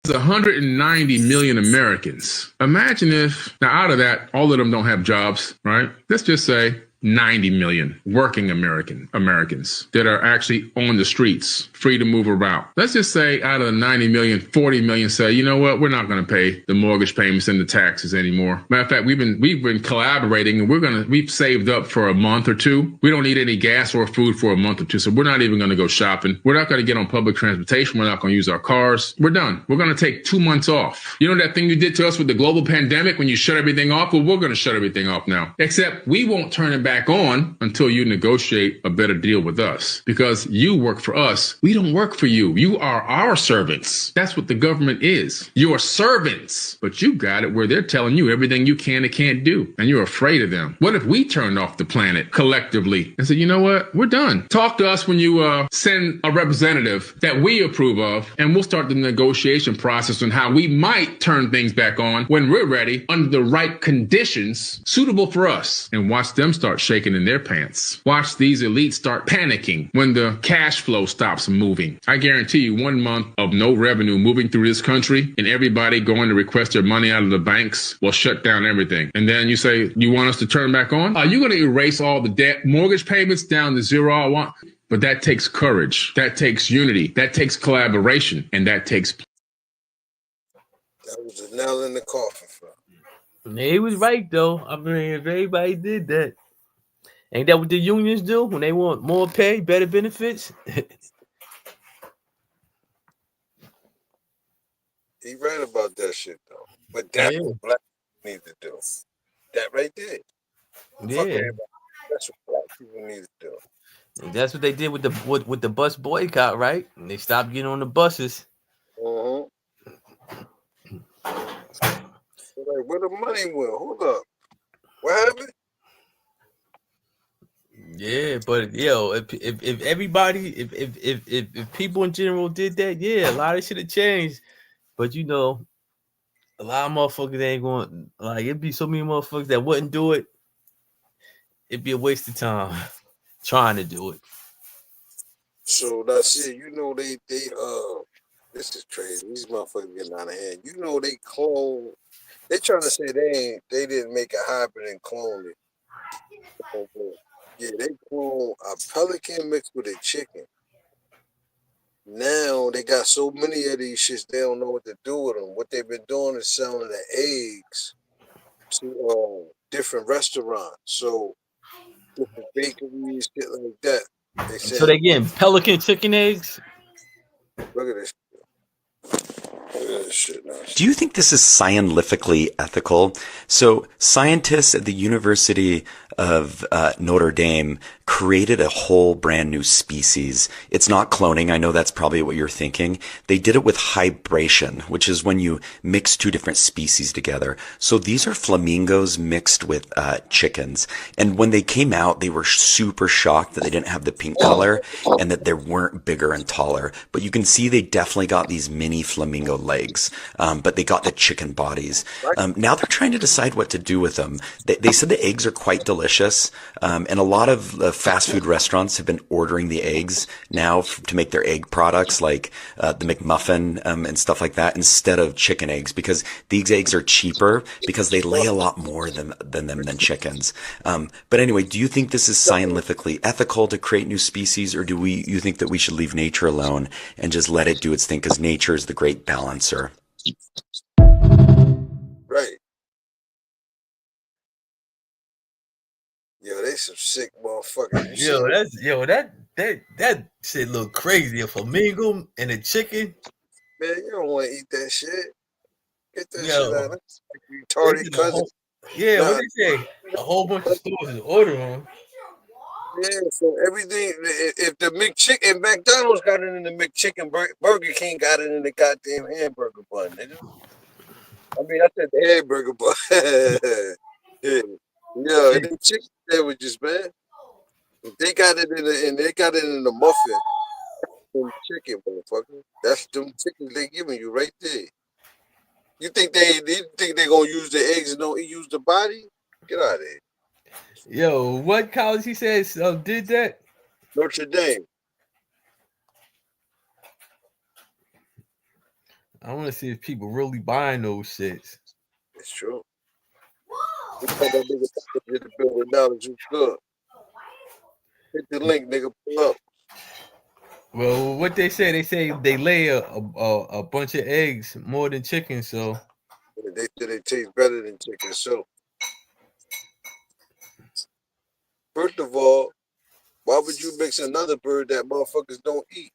There's 190 million Americans. Imagine if, now out of that, all of them don't have jobs, right? Let's just say 90 million working Americans that are actually on the streets, free to move around. Let's just say out of the 90 million, 40 million say, you know what, we're not going to pay the mortgage payments and the taxes anymore. Matter of fact, we've been collaborating, and we've saved up for a month or two. We don't need any gas or food for a month or two, so we're not even going to go shopping. We're not going to get on public transportation. We're not going to use our cars. We're done. We're going to take 2 months off. You know that thing you did to us with the global pandemic when you shut everything off? Well, we're going to shut everything off now, except we won't turn it back back on until you negotiate a better deal with us. Because you work for us. We don't work for you. You are our servants. That's what the government is. You are servants. But you got it where they're telling you everything you can and can't do. And you're afraid of them. What if we turned off the planet collectively and said, you know what? We're done. Talk to us when you send a representative that we approve of, and we'll start the negotiation process on how we might turn things back on when we're ready under the right conditions suitable for us. And watch them start shaking in their pants. Watch these elites start panicking when the cash flow stops moving. I guarantee you 1 month of no revenue moving through this country and everybody going to request their money out of the banks will shut down everything. And then you say, you want us to turn back on? Are you going to erase all the debt, mortgage payments down to zero? But that takes courage. That takes unity. That takes collaboration. And that takes. That was a nail in the coffin, bro. He was right, though. I mean, if everybody did that. Ain't that what the unions do when they want more pay, better benefits? He right about that shit, though. But that's what black people need to do. That right there. Yeah. Fuck everybody. That's what black people need to do. And that's what they did with the bus boycott, right? And they stopped getting on the buses. Uh-huh. Like, where the money went? Hold up. What happened? Yeah, but if everybody, if people in general did that, yeah, a lot of shit have changed. But you know, a lot of motherfuckers ain't going, like, it'd be so many motherfuckers that wouldn't do it. It'd be a waste of time trying to do it. So that's it. You know, they this is crazy. These motherfuckers getting out of hand. You know, they clone. They trying to say they didn't make a hybrid and clone it. Yeah, they clone a pelican mixed with a chicken. Now they got so many of these shits, they don't know what to do with them. What they've been doing is selling the eggs to different restaurants. So different bakeries, shit like that. So they getting pelican chicken eggs? Look at this. Do you think this is scientifically ethical? So scientists at the University of Notre Dame created a whole brand new species. It's not cloning. I know that's probably what you're thinking. They did it with hybridation, which is when you mix two different species together. So these are flamingos mixed with chickens. And when they came out, they were super shocked that they didn't have the pink color and that they weren't bigger and taller. But you can see they definitely got these mini flamingo legs, but they got the chicken bodies. Now they're trying to decide what to do with them. They said the eggs are quite delicious, and a lot of fast food restaurants have been ordering the eggs now to make their egg products like the McMuffin and stuff like that instead of chicken eggs, because these eggs are cheaper because they lay a lot more than chickens. But anyway, do you think this is scientifically ethical to create new species, or do you think that we should leave nature alone and just let it do its thing, because nature is the great balancer? Right. Yo, they some sick motherfuckers. That shit look crazy. A flamingo and a chicken. Man, you don't want to eat that shit. Get that shit out. That's like retarded cousin. What they say? A whole bunch of stores is ordering. Yeah, so everything. If the McChicken, McDonald's got it in the McChicken, Burger King got it in the goddamn hamburger bun, nigga. I mean, I said the hamburger bun. yeah, and the chicken sandwiches, man. They got it in the muffin. Them chicken, motherfucker. That's them chickens they giving you right there. You think they gonna use the eggs and don't use the body? Get out of here. Yo, what college he says did that? Notre Dame. I want to see if people really buying those shits. It's true. We got that nigga in the building now that you good. Hit the link, nigga. Pull up. Well, what they say they lay a bunch of eggs more than chicken, so they taste better than chicken. So, first of all, why would you mix another bird that motherfuckers don't eat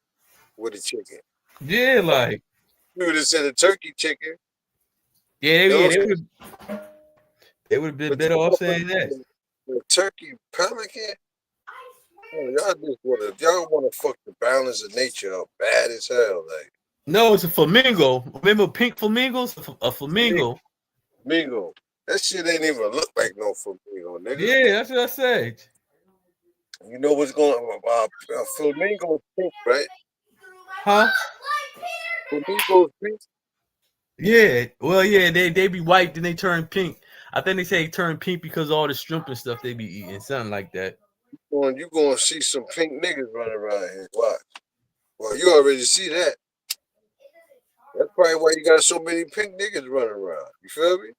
with a chicken? Yeah, like you would have said a turkey chicken. Yeah, they would have been better off saying that. The turkey pelican. Oh, y'all wanna fuck the balance of nature up bad as hell. Like No, it's a flamingo. Remember pink flamingos? A flamingo. Mingo. That shit ain't even look like no flamingo, nigga. Yeah, that's what I said. You know what's going on? Flamingo's pink, right? Huh? Flamingo's pink. Yeah. Well, yeah, they be white, then they turn pink. I think they say turn pink because of all the shrimp and stuff they be eating, something like that. You gonna see some pink niggas running around here. Watch. Well, you already see that. That's probably why you got so many pink niggas running around. You feel me?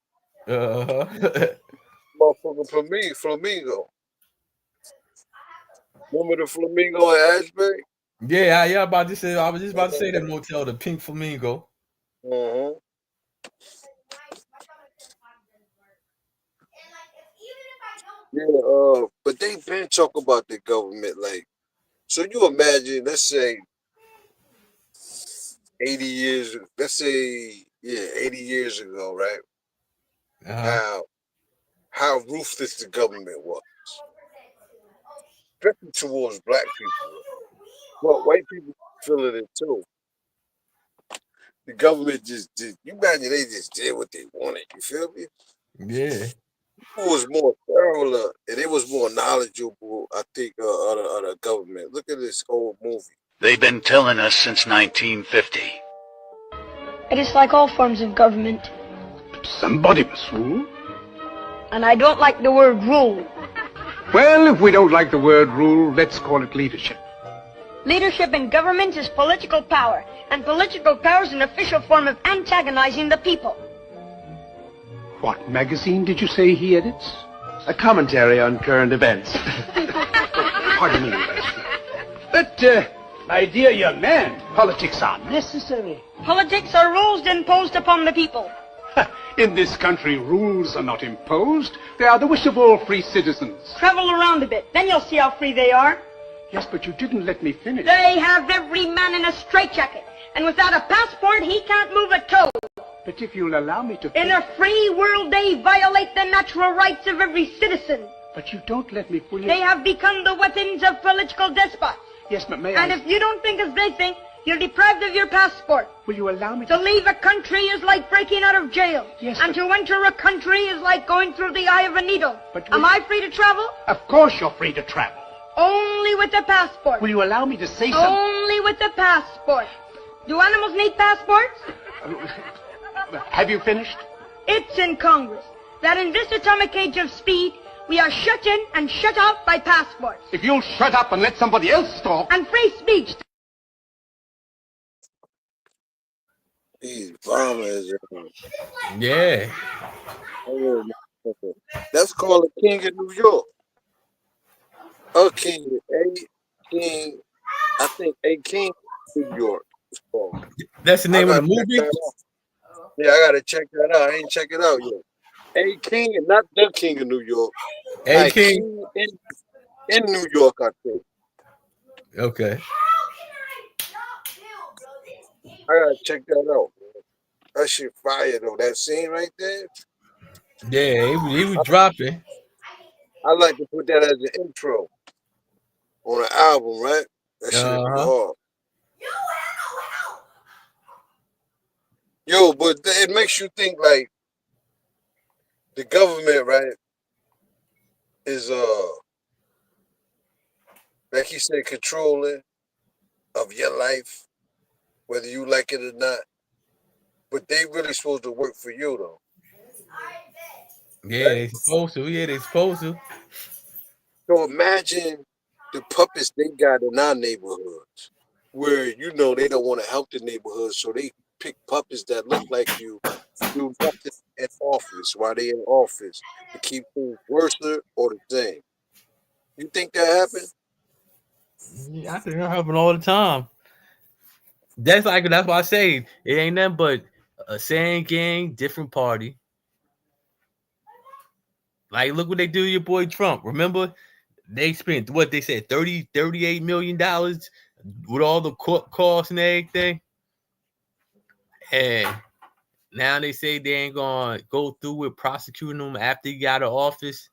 Motherfucking flamingo. Remember the flamingo in Ashbury? Yeah, I was just about to say that motel, the pink flamingo. Uh-huh. Yeah, but they been talking about the government, like, so you imagine, let's say 80 years, let's say, 80 years ago, right? How ruthless the government was, especially towards black people. But white people feeling it too. The government just did. You imagine they just did what they wanted. You feel me? Yeah. It was more thorough and it was more knowledgeable, I think, of the government. Look at this old movie. They've been telling us since 1950. It is like all forms of government. But somebody must rule. And I don't like the word rule. Well, if we don't like the word rule, let's call it leadership. Leadership in government is political power, and political power is an official form of antagonizing the people. What magazine did you say he edits? A commentary on current events. Pardon me. But, my dear young man, politics are necessary. Politics are rules imposed upon the people. In this country, rules are not imposed. They are the wish of all free citizens. Travel around a bit, then you'll see how free they are. Yes, but you didn't let me finish. They have every man in a straitjacket, and without a passport, he can't move a toe. But if you'll allow me to... In a free world, they violate the natural rights of every citizen. But you don't let me fully... They have become the weapons of political despots. Yes, but may I... And if you don't think as they think, you're deprived of your passport. Will you allow me to leave a country is like breaking out of jail. Yes, and to enter a country is like going through the eye of a needle. But am I free to travel? Of course you're free to travel. Only with a passport. Will you allow me to say something? Only with a passport. Do animals need passports? Have you finished? It's in Congress that in this atomic age of speed, we are shut in and shut out by passports. If you'll shut up and let somebody else talk. And free speech. These bombers. Yeah. That's called a king of New York. A king, I think a king of New York. That's the name of the movie? Yeah, I gotta check that out. I ain't check it out yet. A king and not the king of New York. A king in New York, I think. Okay. I gotta check that out. That shit fire though. That scene right there. Yeah, he was dropping. I like to put that as an intro on an album, right? That shit be hard. Yo, but it makes you think like the government, right, is like he said, controlling of your life, whether you like it or not. But they really supposed to work for you though. Yeah, they supposed to. Yeah, they supposed to. So imagine the puppets they got in our neighborhoods, where you know they don't want to help the neighborhood, so they pick puppets that look like you, do nothing in office while they in office to keep things worse or the same. You think that happened? Yeah, I think that happen all the time. That's why I say it ain't nothing but a same gang, different party. Like, look what they do to your boy Trump. Remember, they spent what they said, $38 million with all the court costs and everything. And now they say they ain't gonna go through with prosecuting him after he got out of office.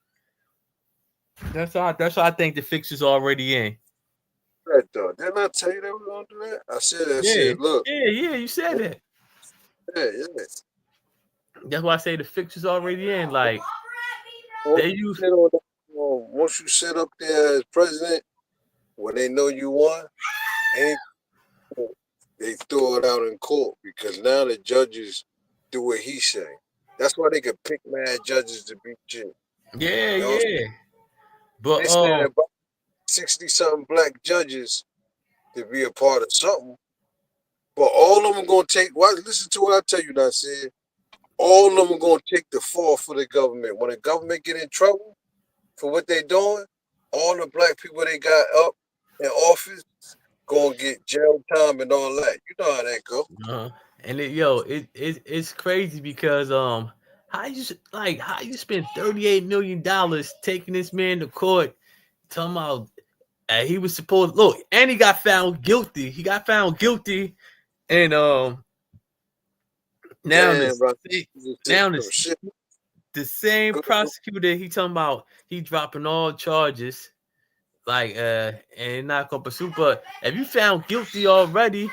That's why I think the fix is already in. That though. Didn't I tell you that we were gonna do that? I said, Yeah, look. yeah, you said that. Yeah. That's why I say the fix is already in. Like Once they you use. once you sit up there as president, when they know you won, they throw it out in court because now the judges do what he say. That's why they could pick mad judges to beat you. Yeah, You know? yeah. But they said about 60-something black judges to be a part of something. But all of them gonna take. Listen to what I tell you, Nasir. All of them are gonna take the fall for the government. When the government get in trouble for what they doing, all the black people they got up in office gonna get jail time and all that. You know how that go. And it's crazy because how you spend $38 million taking this man to court, talking about he was supposed and he got found guilty. He got found guilty, and now the same prosecutor he talking about he dropping all charges, and not gonna pursue. But if you found guilty already,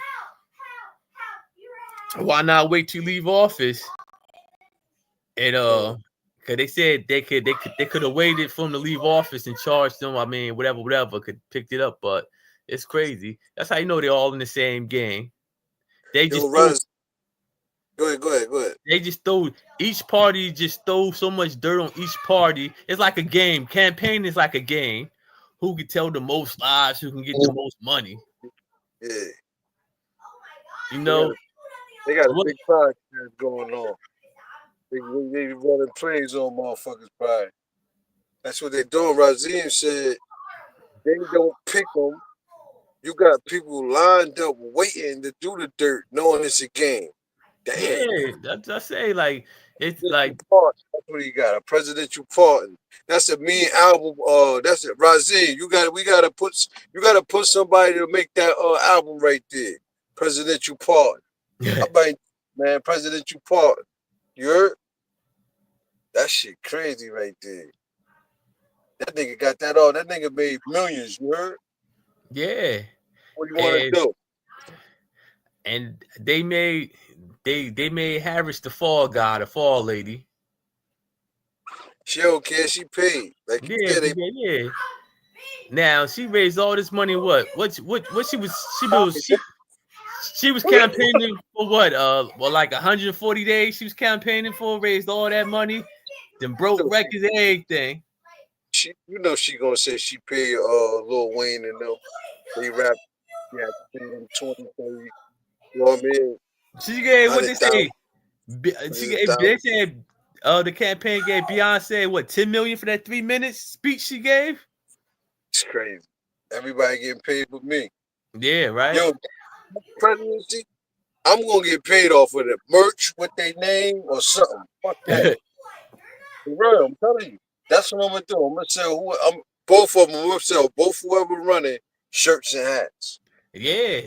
why not wait to leave office? And because they said they could have waited for him to leave office and charged them. I mean, whatever could picked it up, but it's crazy. That's how you know they're all in the same game. They just go ahead. They just each party just throw so much dirt on each party. It's like a game. Campaign is like a game. Who can tell the most lies? Who can get the most money? Yeah. You know, they got a big podcast going on. They running plays on motherfuckers' pride. That's what they're doing. Razim said they don't pick them. You got people lined up waiting to do the dirt, knowing it's a game. Damn. Yeah, that's I say it's like that's what he got, a presidential pardon. That's a mean album. That's it, Razim. You gotta put somebody to make that album right there. Presidential pardon. How about, man, presidential pardon? You heard? That shit crazy right there. That nigga got that all. That nigga made millions. You heard? Yeah. What do you want to do? And they made Harris the fall guy, the fall lady. She don't care. She paid. Like yeah. Now she raised all this money. What she was campaigning for what? Like 140 days. She was campaigning for, raised all that money, then broke records and everything. She gonna say she paid Lil Wayne and them. They rap. Yeah, 20, 30. You know what I mean? She gave what they say. They said the campaign gave Beyonce what, 10 million for that 3 minutes speech she gave. It's crazy. Everybody getting paid but me. Yeah, right. Yo, presidency, I'm gonna get paid off of the merch with their name or something. Fuck that. For real, I'm telling you. That's what I'm gonna do. I'm gonna sell both of them. I'm gonna sell both whoever running shirts and hats. Yeah,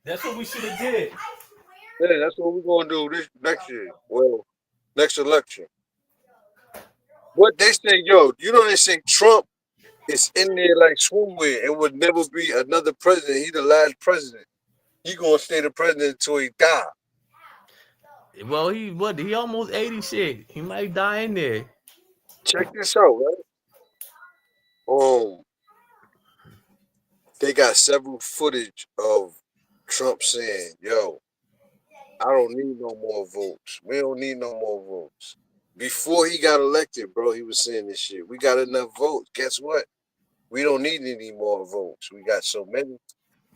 That's what we should have did. Yeah, that's what we're gonna do this next year. Well, next election. What they say, they say Trump is in there like swimwear. It would never be another president. He the last president. He gonna stay the president until he die. Well, he almost 80 shit. He might die in there. Check this out, right? They got several footage of Trump saying, I don't need no more votes. We don't need no more votes. Before he got elected, bro, he was saying this shit. We got enough votes. Guess what? We don't need any more votes. We got so many.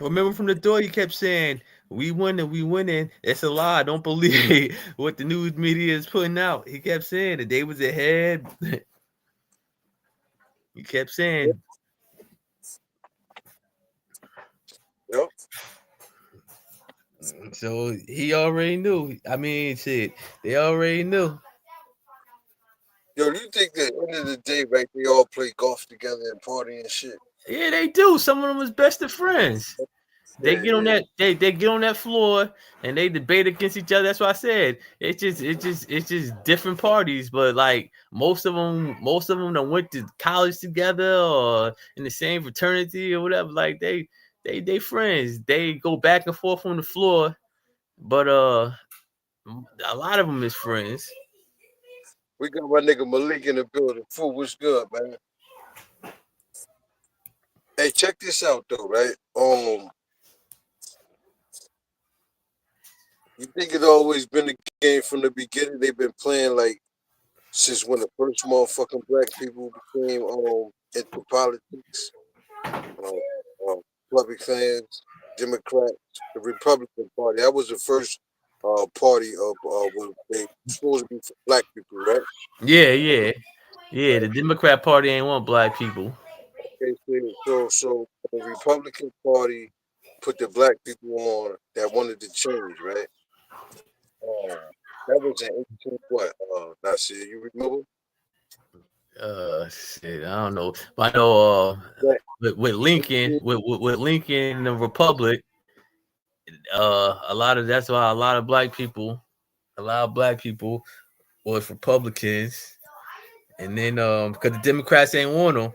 Remember from the door, he kept saying, we winning. It's a lie. Don't believe what the news media is putting out. He kept saying that they was ahead. He kept saying. Yep. So he already knew. I mean, shit, they already knew. Do you think that at the end of the day, right, they all play golf together and party and shit? Yeah, they do. Some of them was best of friends. They get on that they get on that floor and they debate against each other. That's what I said. It's just different parties, but like most of them that went to college together or in the same fraternity or whatever. Like they friends. They go back and forth on the floor, but a lot of them is friends. We got my nigga Malik in the building. Fool, what's good, man? Hey, check this out though, right? You think it always been a game from the beginning? They've been playing like since when the first motherfucking black people became into politics. Republicans, Democrats, the Republican Party. That was the first party of what they supposed to be for black people, right? Yeah. The Democrat Party ain't want black people. Okay, so the Republican Party put the black people on that wanted to change, right? That was in 18 what? Nasir, you remember? Shit, I don't know. But I know with Lincoln, with Lincoln and the Republic, that's why a lot of black people was Republicans, and then because the Democrats ain't want them,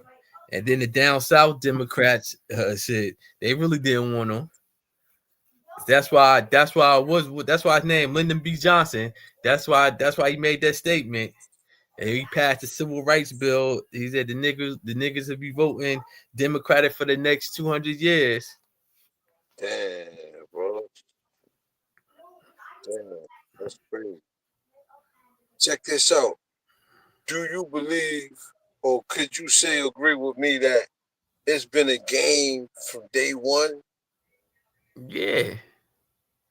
and then the down south Democrats shit, they really didn't want them. That's why his name Lyndon B. Johnson. That's why he made that statement. And he passed the civil rights bill. He said the niggas will be voting Democratic for the next 200 years. Damn, bro. Damn, that's crazy. Check this out. Do you believe, or could you say, agree with me that it's been a game from day one? Yeah.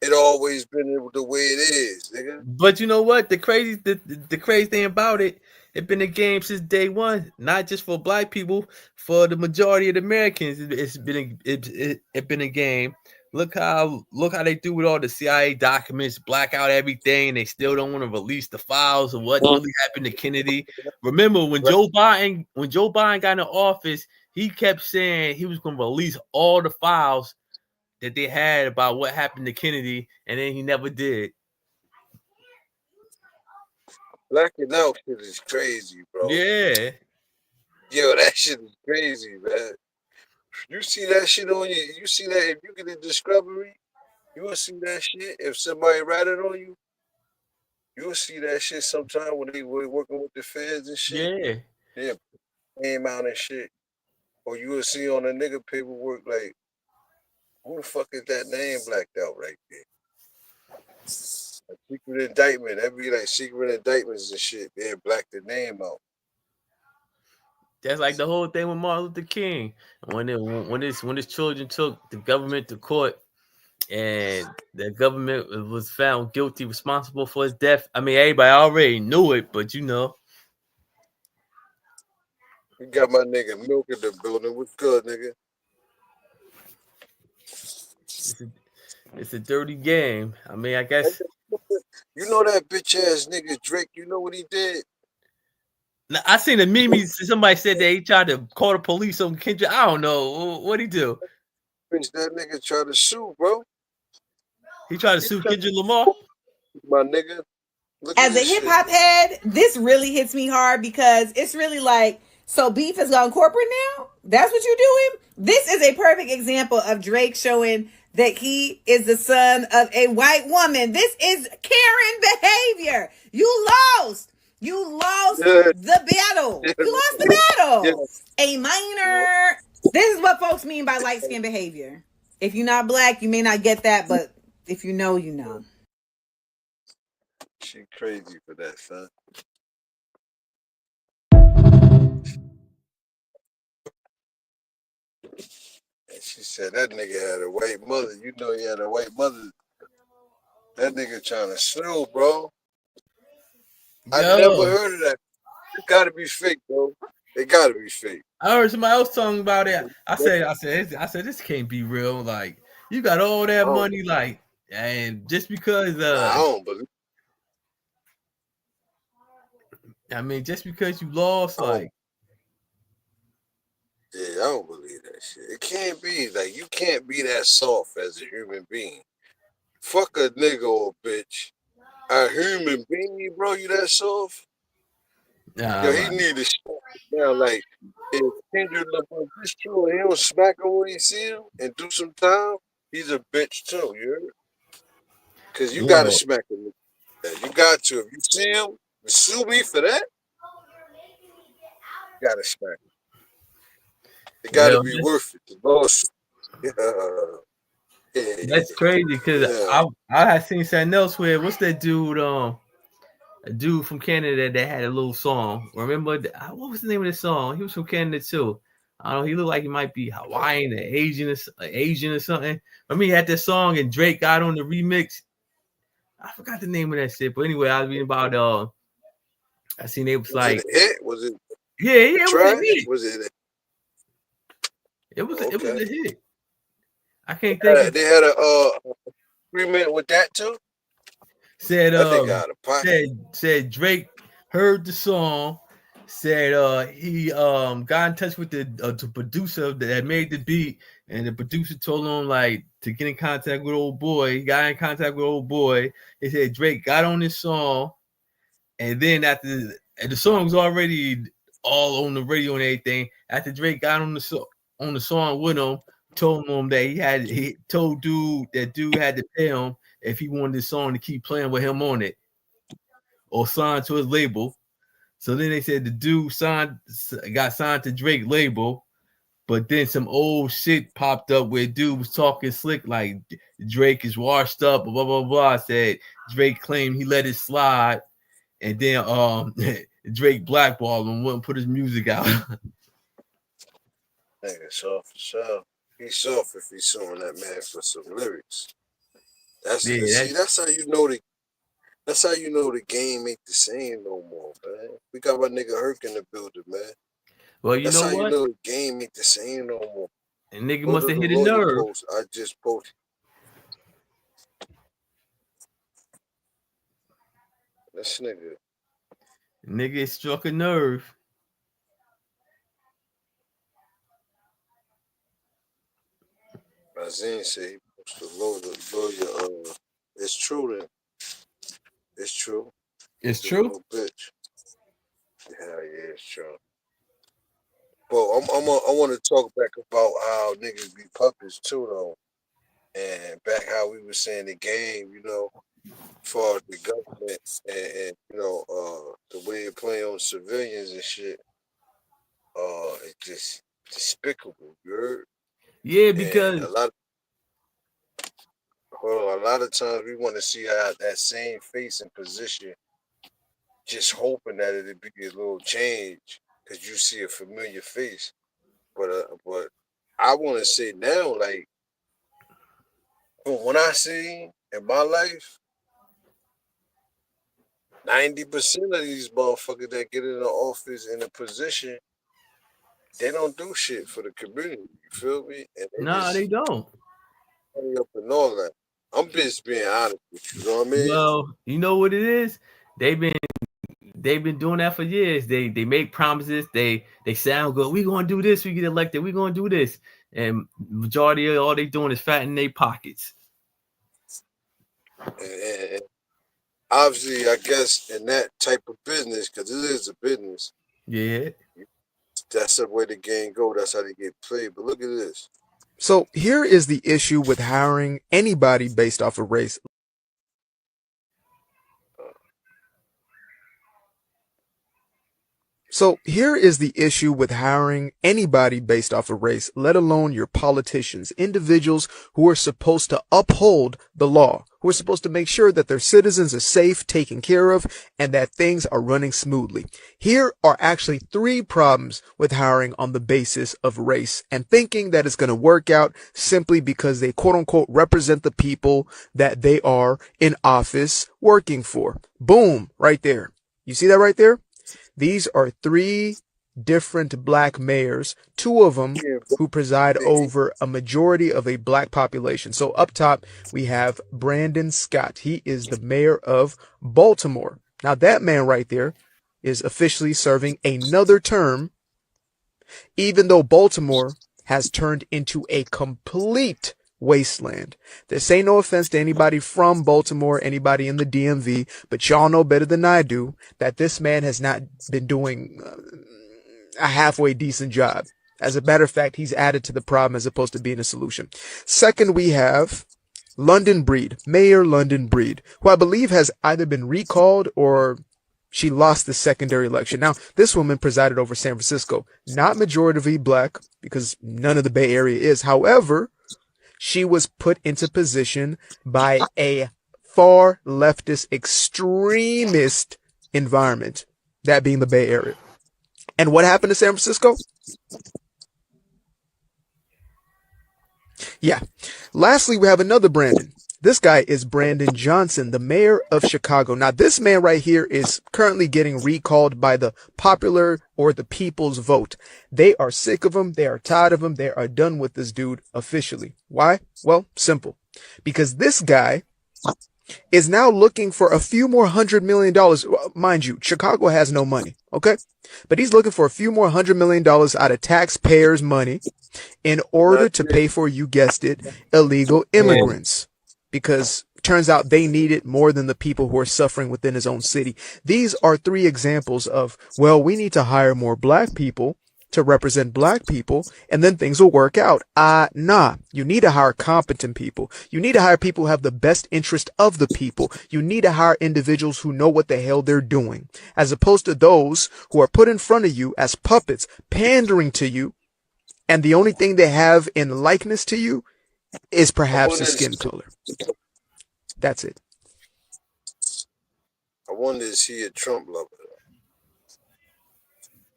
It always been the way it is, nigga. But you know what? The crazy thing about it been a game since day one. Not just for black people, for the majority of the Americans, it's been a game. Look how they do with all the CIA documents, black out everything. They still don't want to release the files of what really happened to Kennedy. Remember when Joe Biden got in office, he kept saying he was going to release all the files that they had about what happened to Kennedy, and then he never did. Blacking out shit is crazy, bro. Yeah. Yo, that shit is crazy, man. You see that shit on you see that if you get a discovery, you will see that shit. If somebody write it on you, you will see that shit sometime when they were working with the feds and shit. Yeah. Came out and shit. Or you will see on the nigga paperwork like, who the fuck is that name blacked out right there? A secret indictment. That'd be like secret indictments and shit. They black the name out. That's like the whole thing with Martin Luther King. When his children took the government to court and the government was found guilty, responsible for his death. I mean, everybody already knew it, but you know. You got my nigga Milk in the building. What's good, nigga? It's a dirty game. I mean, I guess. You know that bitch ass nigga Drake. You know what he did? Now, I seen a meme. Somebody said that he tried to call the police on Kendrick. I don't know what he do. Bitch, that nigga tried to sue, bro. He tried to sue Kendrick Lamar. My nigga. As a hip hop head, this really hits me hard because it's really like, so beef has gone corporate now? That's what you're doing? This is a perfect example of Drake showing that he is the son of a white woman. This is Karen behavior. You lost. You lost the battle. You lost the battle. A minor. This is what folks mean by light skin behavior. If you're not black, you may not get that, but if you know, you know. She crazy for that, son. And she said that nigga had a white mother. You know he had a white mother. That nigga trying to sue, bro. I never heard of that. It gotta be fake, bro. It gotta be fake. I heard somebody else talking about it. I said, this can't be real. Like, you got all that money, like, and just because I don't believe. I mean, just because you lost, like, Yeah, I don't believe that shit. It can't be. Like, you can't be that soft as a human being. Fuck a nigga or a bitch. A human being, bro, you that soft? Yo, he need to shut down. Like, if Kendrick Lamar this true and he don't smack him when he see him and do some time, he's a bitch too, you heard? Cause you gotta Yo, smack him. You got to. If you see him, you sue me for that, you gotta smack him. It gotta yo, be worth it. The boss. that's crazy because I had seen something else where what's that dude? A dude from Canada that had a little song. Remember what was the name of the song? He was from Canada too. I don't know. He looked like he might be Hawaiian or Asian or something. I mean, he had this song and Drake got on the remix. I forgot the name of that shit. But anyway, I was reading about I seen it was like it a hit? Was it? Yeah, it was a hit. Was it? It was a hit. I can't think of They had a agreement with that too. Said That nigga out of pocket. said Drake heard the song, said he got in touch with the producer that made the beat, and the producer told him like to get in contact with old boy. He got in contact with old boy. They said Drake got on this song, and then after the song was already all on the radio and everything, after Drake got on the song with him, told him that he told dude had to pay him if he wanted this song to keep playing with him on it or signed to his label. So then they said the dude got signed to Drake label, but then some old shit popped up where dude was talking slick like Drake is washed up, blah blah blah. Said Drake claimed he let it slide, and then Drake blackballed him, wouldn't put his music out. Nigga soft for sure. He's soft if he's suing that man for some lyrics. That's how you know the game ain't the same no more, man. We got my nigga Herc in the building, man. Well, you That's know how what? you know the game ain't the same no more. And nigga must have hit a nerve. I just posted. This nigga struck a nerve. Razine said he supposed to lawyer. It's true then. It's true. It's true. Little bitch. Yeah, it's true. But I want to talk back about how niggas be puppets too, though, and back how we were saying the game, you know, as far as the government and you know, the way it play on civilians and shit. It's just despicable, you heard? Yeah, because a lot of times we want to see how that same face and position, just hoping that it'd be a little change because you see a familiar face. But I want to say now, like, from what I see in my life, 90% of these motherfuckers that get in the office in a position, they don't do shit for the community. You feel me? And they don't. Up and all that. I'm just being honest with you. You know what I mean? Well, you know what it is? They've been doing that for years. They make promises. They sound good. We gonna do this. We get elected. We gonna do this. And majority of all they doing is fatten their pockets. And obviously, I guess in that type of business, because it is a business. Yeah. That's the way the game go. That's how they get played. But look at this. So here is the issue with hiring anybody based off of race. So here is the issue with hiring anybody based off of race, let alone your politicians, individuals who are supposed to uphold the law, who are supposed to make sure that their citizens are safe, taken care of, and that things are running smoothly. Here are actually 3 problems with hiring on the basis of race and thinking that it's going to work out simply because they quote unquote represent the people that they are in office working for. Boom, right there. You see that right there? These are 3 different black mayors, 2 of them who preside over a majority of a black population. So up top, we have Brandon Scott. He is the mayor of Baltimore. Now that man right there is officially serving another term even though Baltimore has turned into a complete wasteland. This ain't no offense to anybody from Baltimore, anybody in the DMV, but y'all know better than I do that this man has not been doing a halfway decent job. As a matter of fact, he's added to the problem as opposed to being a solution. Second, we have London Breed, Mayor London Breed, who I believe has either been recalled or she lost the secondary election. Now, this woman presided over San Francisco, not majority black, because none of the Bay Area is. However, she was put into position by a far leftist extremist environment, that being the Bay Area. And what happened to San Francisco? Yeah. Lastly, we have another Brandon. This guy is Brandon Johnson, the mayor of Chicago. Now, this man right here is currently getting recalled by the popular or the people's vote. They are sick of him. They are tired of him. They are done with this dude officially. Why? Well, simple. Because this guy is now looking for a few more $100 million. Mind you, Chicago has no money. Okay. But he's looking for a few more $100 million out of taxpayers' money in order to pay for, you guessed it, illegal immigrants. Because turns out they need it more than the people who are suffering within his own city. These are three examples of, well, we need to hire more black people to represent black people, and then things will work out. Nah. You need to hire competent people. You need to hire people who have the best interest of the people. You need to hire individuals who know what the hell they're doing, as opposed to those who are put in front of you as puppets, pandering to you, and the only thing they have in likeness to you is perhaps a skin color. That's it. I wonder, is he a Trump lover?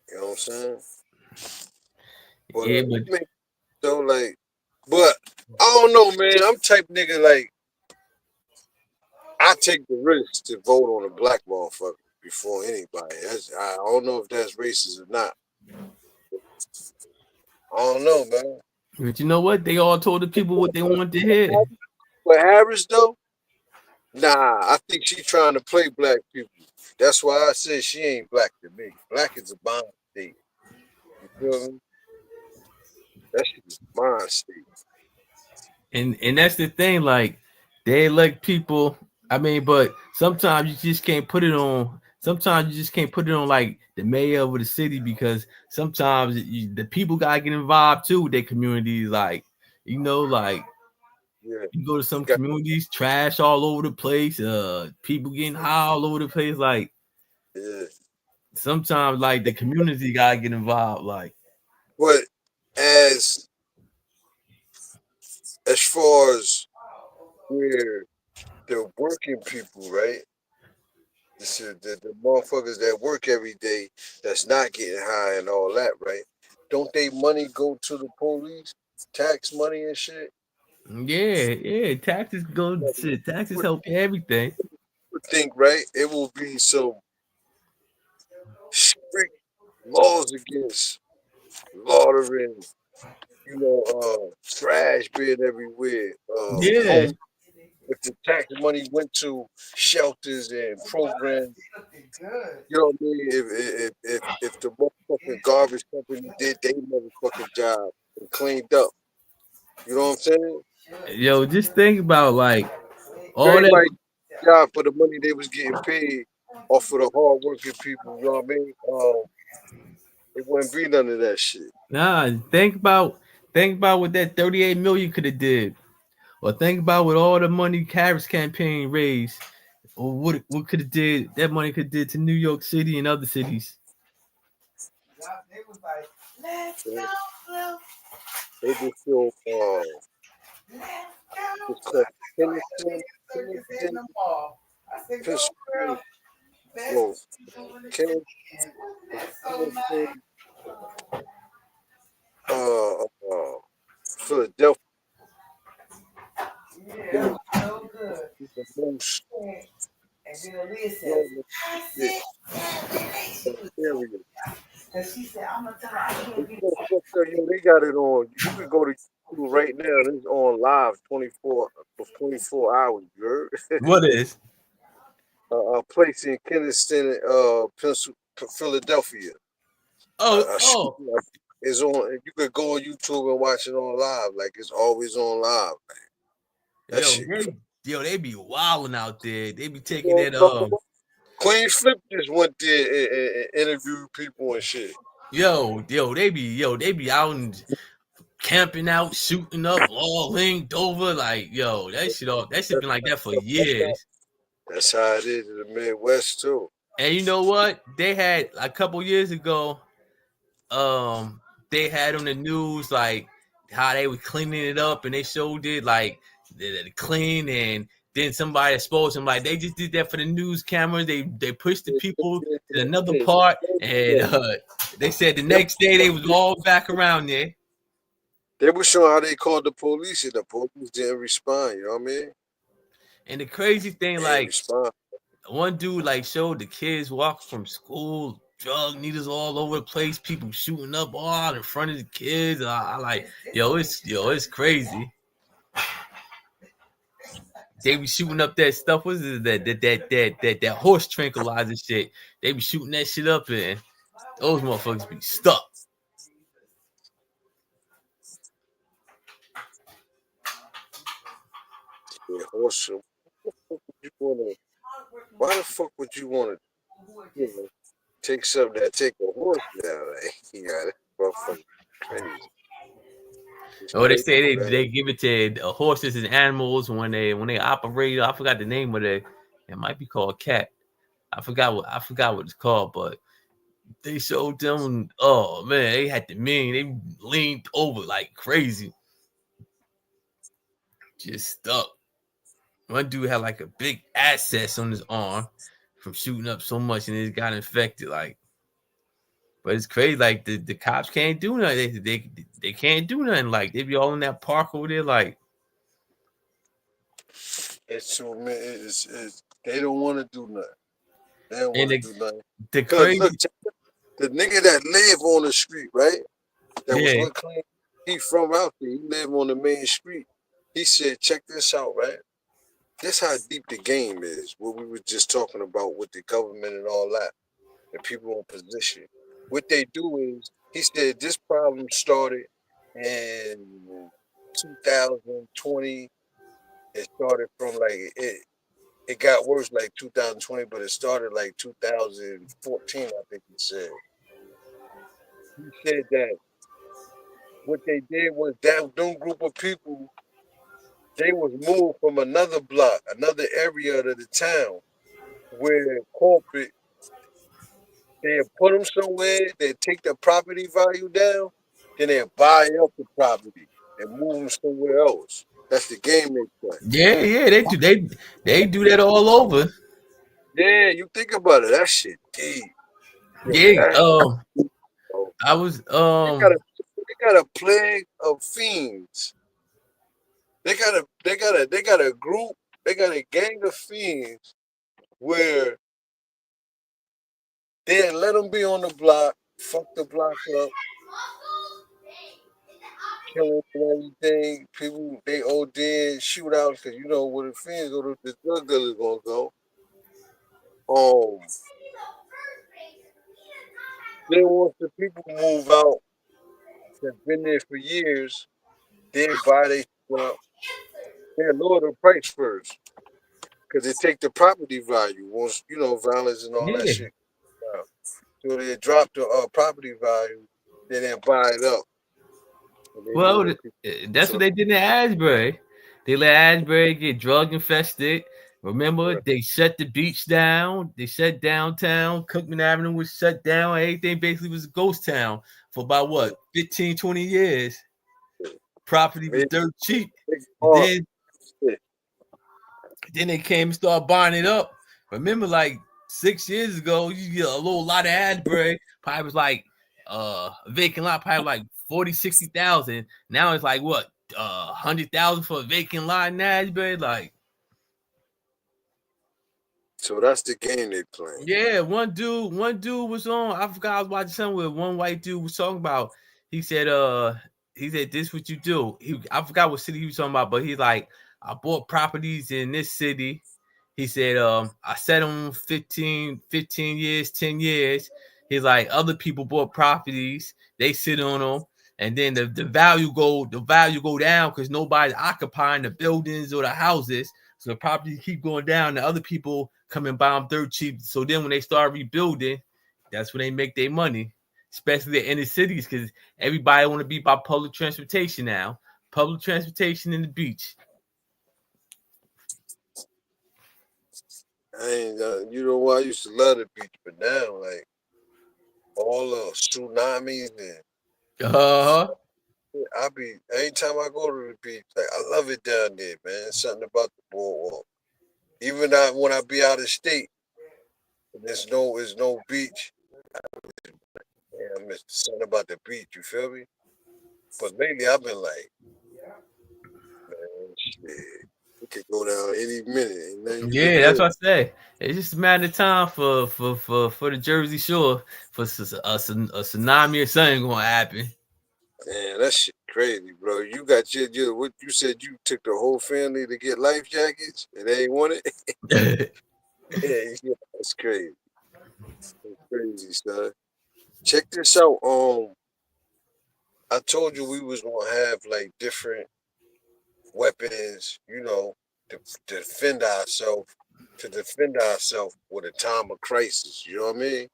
You know what I'm saying? But, Yeah, but so like, but I don't know, man. I'm type nigga like I take the risk to vote on a black motherfucker before anybody. I don't know if that's racist or not. I don't know, man. But you know what? They all told the people what they wanted to hear. But Harris, though, nah, I think she trying to play black people. That's why I said she ain't black to me. Black is a bond state. You feel me? That shit is bond state. And that's the thing, like they elect people. I mean, but sometimes you just can't put it on. Sometimes you just can't put it on like the mayor of the city, because sometimes the people gotta get involved too with their communities. Like, you know, like you go to some communities, trash all over the place, people getting high all over the place. Like, sometimes like the community gotta get involved. Like, but as far as where the working people, right? The motherfuckers that work every day that's not getting high and all that, right? Don't they money go to the police? Tax money and shit? Yeah. Taxes go to taxes help everything. I think, right? It will be some strict laws against laundering, trash being everywhere. If the tax money went to shelters and programs, you know what I mean? If the motherfucking garbage company did their motherfucking job and cleaned up, you know what I'm saying? Yo, just think about like all everybody that job for the money they was getting paid off of the hard working people. You know what I mean? It wouldn't be none of that shit. Nah, think about what that 38 million could have did. Or think about what all the money Harris campaign raised, or what could have did that money could did to New York City and other cities. They was like, let's go. They just feel it's called in the mall. I said, go girl. Philadelphia. Yeah, so good. The most and then Aaliyah said, and she said, I'm gonna tell her I can't be. They got it on. You can go to YouTube right now. It's on live 24 hours. You heard? What is? A place in Kinston, Philadelphia. It's on. You could go on YouTube and watch it on live. Like it's always on live, man. That shit. They be wilding out there. They be taking that Queen Flip just went there and interviewed people and shit. They be out and camping out, shooting up, all linked over. Like, that shit been like that for years. That's how it is in the Midwest too. And you know what? They had a couple years ago, they had on the news like how they were cleaning it up, and they showed it like the clean, and then somebody exposed them like they just did that for the news cameras. They pushed the people to another part, and they said the next day they was all back around there. They were showing how they called the police, and the police didn't respond. You know what I mean? And the crazy thing, like one dude like showed the kids walking from school, drug needles all over the place, people shooting up all out in front of the kids. I like, it's crazy. They be shooting up that stuff. What is it? That horse tranquilizer shit. They be shooting that shit up, and those motherfuckers be stuck. Yeah, horse. Why the fuck would you want to take something that take a horse down? Like, you got it, motherfucker, crazy. Oh, they say they give it to horses and animals when they operate. I forgot the name of it. It might be called cat. I forgot what it's called, but they showed them. Oh man, they had the mean. They leaned over like crazy, just stuck. One dude had like a big abscess on his arm from shooting up so much, and it got infected. Like, but it's crazy. Like the cops can't do nothing. They can't do nothing. Like they be all in that park over there. Like it's so man. It's they don't want to do nothing. They don't want to do nothing. The crazy, look, the nigga that live on the street, right? That was one claim. He from out there. He live on the main street. He said, "Check this out, right? This how deep the game is. What we were just talking about with the government and all that, and people in position. What they do is, he said this problem started in 2020. It started from like it got worse like 2020, but it started like 2014. I think he said. He said that what they did was that them group of people." They was moved from another block, another area of the town, where corporate, they put them somewhere, they take the property value down, then they buy up the property and move them somewhere else. That's the game they play. Yeah, they do that all over. Yeah, you think about it, that shit deep. Yeah, I was they got a plague of fiends. They got a group, they got a gang of fiends where they let them be on the block, fuck the block up, killing and everything. People, they OD, shoot out, because you know where the fiends go, the drug dealers gonna go. Then once the people move out, that's been there for years, they buy their stuff. They lower the price first, because they take the property value once, you know, violence and all that shit. So they drop the property value, then they buy it up. Well, that's what they did in Asbury. They let Asbury get drug infested. Remember, they shut the beach down. They shut downtown. Cookman Avenue was shut down. Everything basically was a ghost town for about 15, 20 years. Property was dirt cheap. Then they came and started buying it up. Remember, like 6 years ago, you get a little lot of Asbury. Probably was like a vacant lot, probably like 40, 60,000. Now it's like what, 100,000 for a vacant lot in Asbury? Like, so that's the game they playing. Yeah, one dude was on. I forgot I was watching something where one white dude was talking about. He said, this what you do. I forgot what city he was talking about, but he's like, I bought properties in this city. He said, I set them 15 years, 10 years. He's like other people bought properties, they sit on them, and then the value go down because nobody's occupying the buildings or the houses. So the properties keep going down. The other people come and buy them dirt cheap. So then when they start rebuilding, that's when they make their money, especially the inner cities, because everybody want to be by public transportation now. Public transportation and the beach. I ain't, you know what? I used to love the beach, but now, like, all the tsunamis and I be anytime I go to the beach, like I love it down there, man. Something about the boardwalk. Even when I be out of state, and there's no beach. I miss something about the beach. You feel me? But lately I've been like, man, shit, we could go down any minute. Yeah, that's what I say. It's just a matter of time for the Jersey Shore for a tsunami or something gonna happen. Man, that shit crazy, bro. You got your what you said you took the whole family to get life jackets and they ain't want it? Yeah, that's crazy. That's crazy, son. Check this out. I told you we was gonna have like different weapons, you know, to defend ourselves, with a time of crisis. You know what I mean?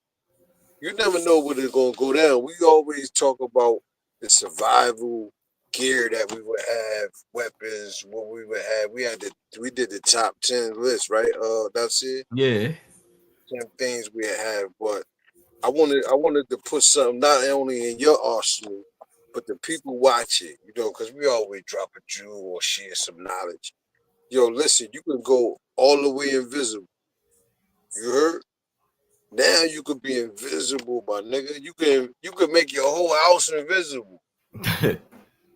You never know when it's gonna go down. We always talk about the survival gear that we would have, weapons, what we would have. We did the top 10 list, right? That's it. Yeah. 10 things we have, but I wanted to put something not only in your arsenal, but the people watch it, you know, because we always drop a jewel or share some knowledge. Yo, listen, you can go all the way invisible. You heard? Now you could be invisible, my nigga. You can make your whole house invisible.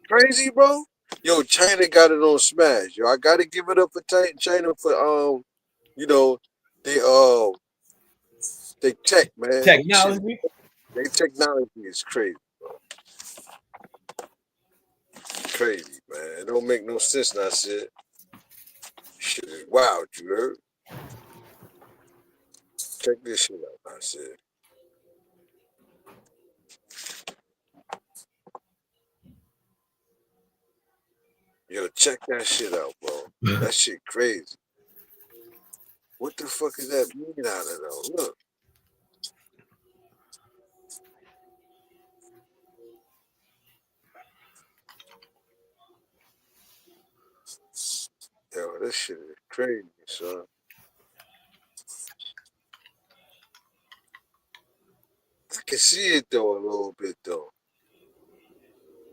Crazy, bro. Yo, China got it on smash. Yo, I gotta give it up for China for you know, they tech, man. Technology. They technology is crazy, bro. Crazy, man. It don't make no sense. I said, shit is wild. You heard? Check this shit out. I said. Yo, check that shit out, bro. That shit crazy. What the fuck is that made out of, though? Look. Yo, this shit is crazy, son. I can see it, though, a little bit, though.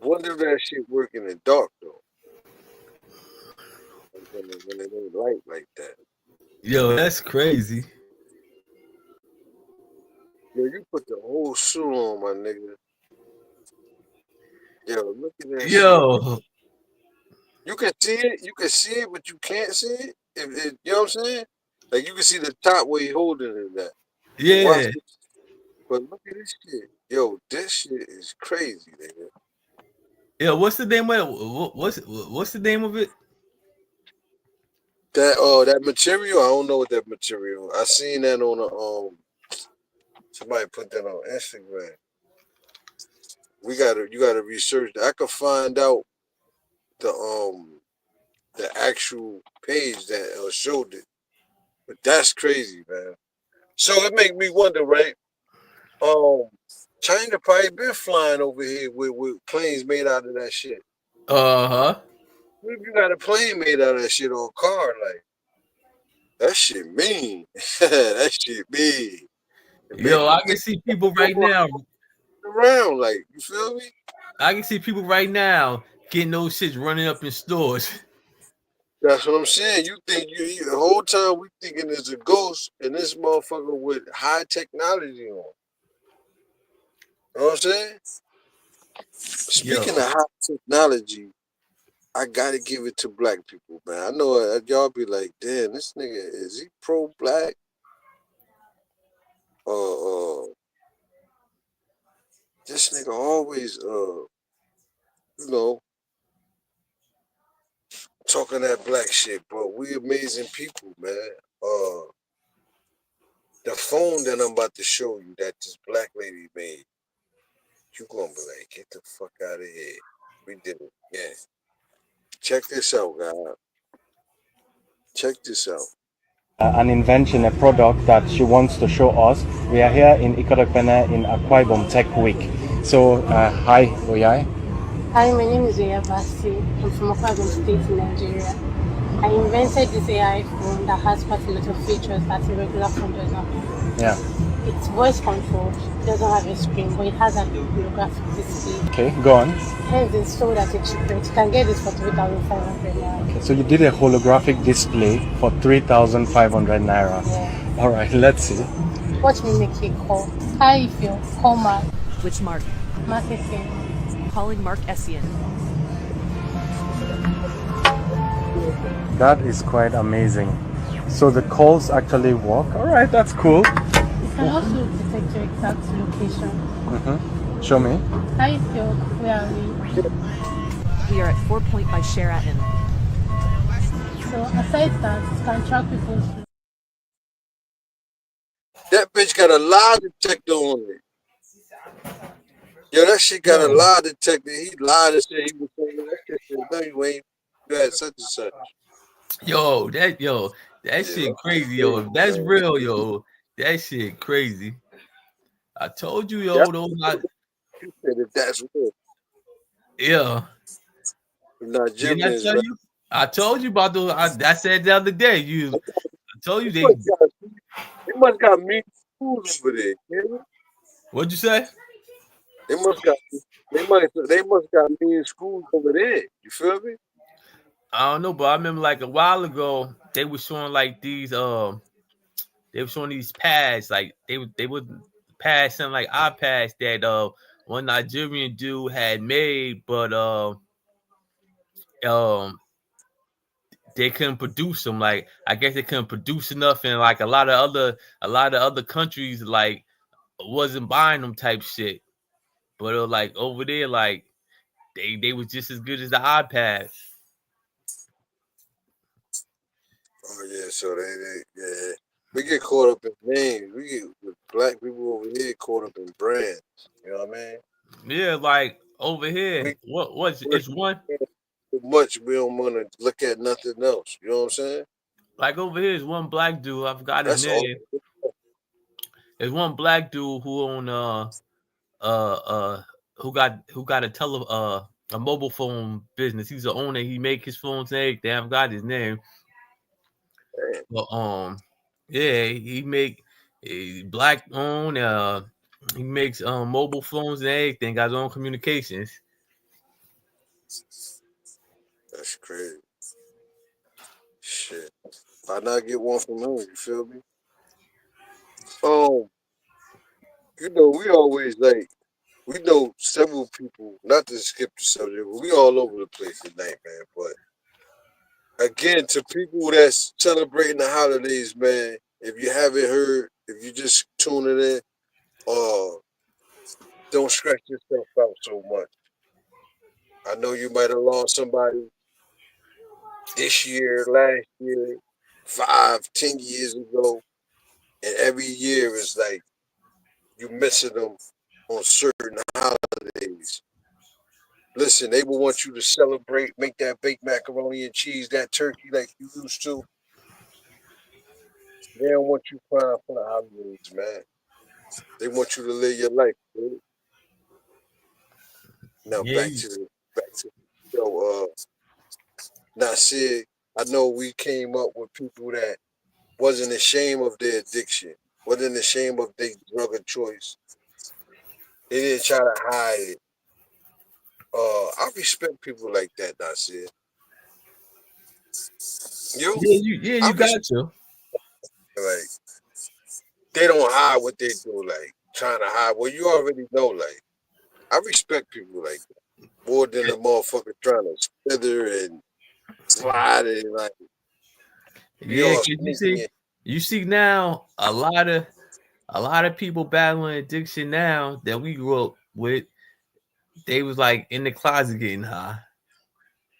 Wonder if that shit work in the dark, though. When it ain't light like that. Yo, that's crazy. Yo, you put the whole suit on, my nigga. Yo, look at that shit. You can see it, but you can't see it. You know what I'm saying? Like, you can see the top where he holding it at. Yeah. But look at this shit. Yo, this shit is crazy, nigga. Yo, what's the name of it? What's the name of it? That material, I don't know what that material. I seen that on somebody put that on Instagram. You gotta research that. I could find out the actual page that showed it. But that's crazy, man. So it make me wonder, right? China probably been flying over here with planes made out of that shit. What if you got a plane made out of that shit or a car? Like, that shit mean. That shit mean. Yo, I can see people right now around, like, you feel me? I can see people right now getting those shits running up in stores. That's what I'm saying. You think you the whole time we thinking it's a ghost and this motherfucker with high technology on. You know what I'm saying? Speaking of high technology, I gotta give it to black people, man. I know y'all be like, damn, this nigga, is he pro-black? This nigga always, you know, talking that black shit, but we amazing people, man. The phone that I'm about to show you that this black lady made, you gonna be like, get the fuck out of here. We did it. Yeah. Check this out, guys. Check this out. An invention, a product that she wants to show us. We are here in Ikotopene in Akwa Ibom Tech Week. So, hi, Oyai. Hi, my name is Oya Basi. I'm from Akwa Ibom State in Nigeria. I invented this AI phone that has quite a lot of features that a regular phone doesn't have. Yeah. It's voice controlled, it doesn't have a screen, but it has a holographic display. Okay, go on. Hence, it's sold at a cheap rate. You can get this for 3,500 naira. Okay, so you did a holographic display for 3,500 naira. Yeah. All right, let's see. Watch me make a call. How you feel? Call Mark. Which Mark? Marketing. Calling Mark Essien. That is quite amazing. So the calls actually work. All right, that's cool. You can also detect your exact location. Mm-hmm. Show me. How you feel? Where are we? We are at 4 Point by Sheraton. So aside that, you can track people's. That bitch got a lie detector on it. Yo, that shit got a lie detector. He lied and said he was saying that shit. No, you ain't. You had such and such. That shit crazy, yo. If that's real, yo, that shit crazy. I told you, yo, those not. You said if that's real. Yeah. Didn't I tell you? I told you about those. I said the other day. I told you they must got mean schools over there. Man. What'd you say? They must got mean schools over there. You feel me? I don't know, but I remember like a while ago they were showing like these pads, like they would pass something like iPads that one Nigerian dude had made, but they couldn't produce them. Like I guess they couldn't produce enough, and like a lot of other countries like wasn't buying them type shit. But like over there, like they was just as good as the iPads. Oh yeah, so we get caught up in names. We get with black people over here caught up in brands. You know what I mean? Yeah, like over here, it's one. So much we don't want to look at nothing else. You know what I'm saying? Like over here is one black dude. I forgot his name. There's one black dude who own who got a mobile phone business. He's the owner. He make his phones and everything. I forgot his name. But yeah, he make black owned. He makes mobile phones and everything. Got his own communications. That's crazy. Shit. Why not get one from him? You feel me? You know, we know several people, not to skip the subject, but we all over the place tonight, man. But again, to people that's celebrating the holidays, man, if you haven't heard, if you just tuning in, don't stretch yourself out so much. I know you might have lost somebody this year, last year, 5, 10 years ago, and every year is like you missing them on certain holidays. Listen, they will want you to celebrate, make that baked macaroni and cheese, that turkey like you used to. They don't want you crying for the holidays, man. They want you to live your life, dude. Now back to Nasir. I know we came up with people that wasn't ashamed of their addiction, wasn't ashamed of their drug of choice. They didn't try to hide it. I respect people like that, Nasir. You got to. Like, they don't hide what they do, like trying to hide. Well, you already know, like, I respect people like that more than a motherfucker trying to slither and slide and like. Yeah, you see now a lot of people battling addiction now that we grew up with. They was like in the closet getting high.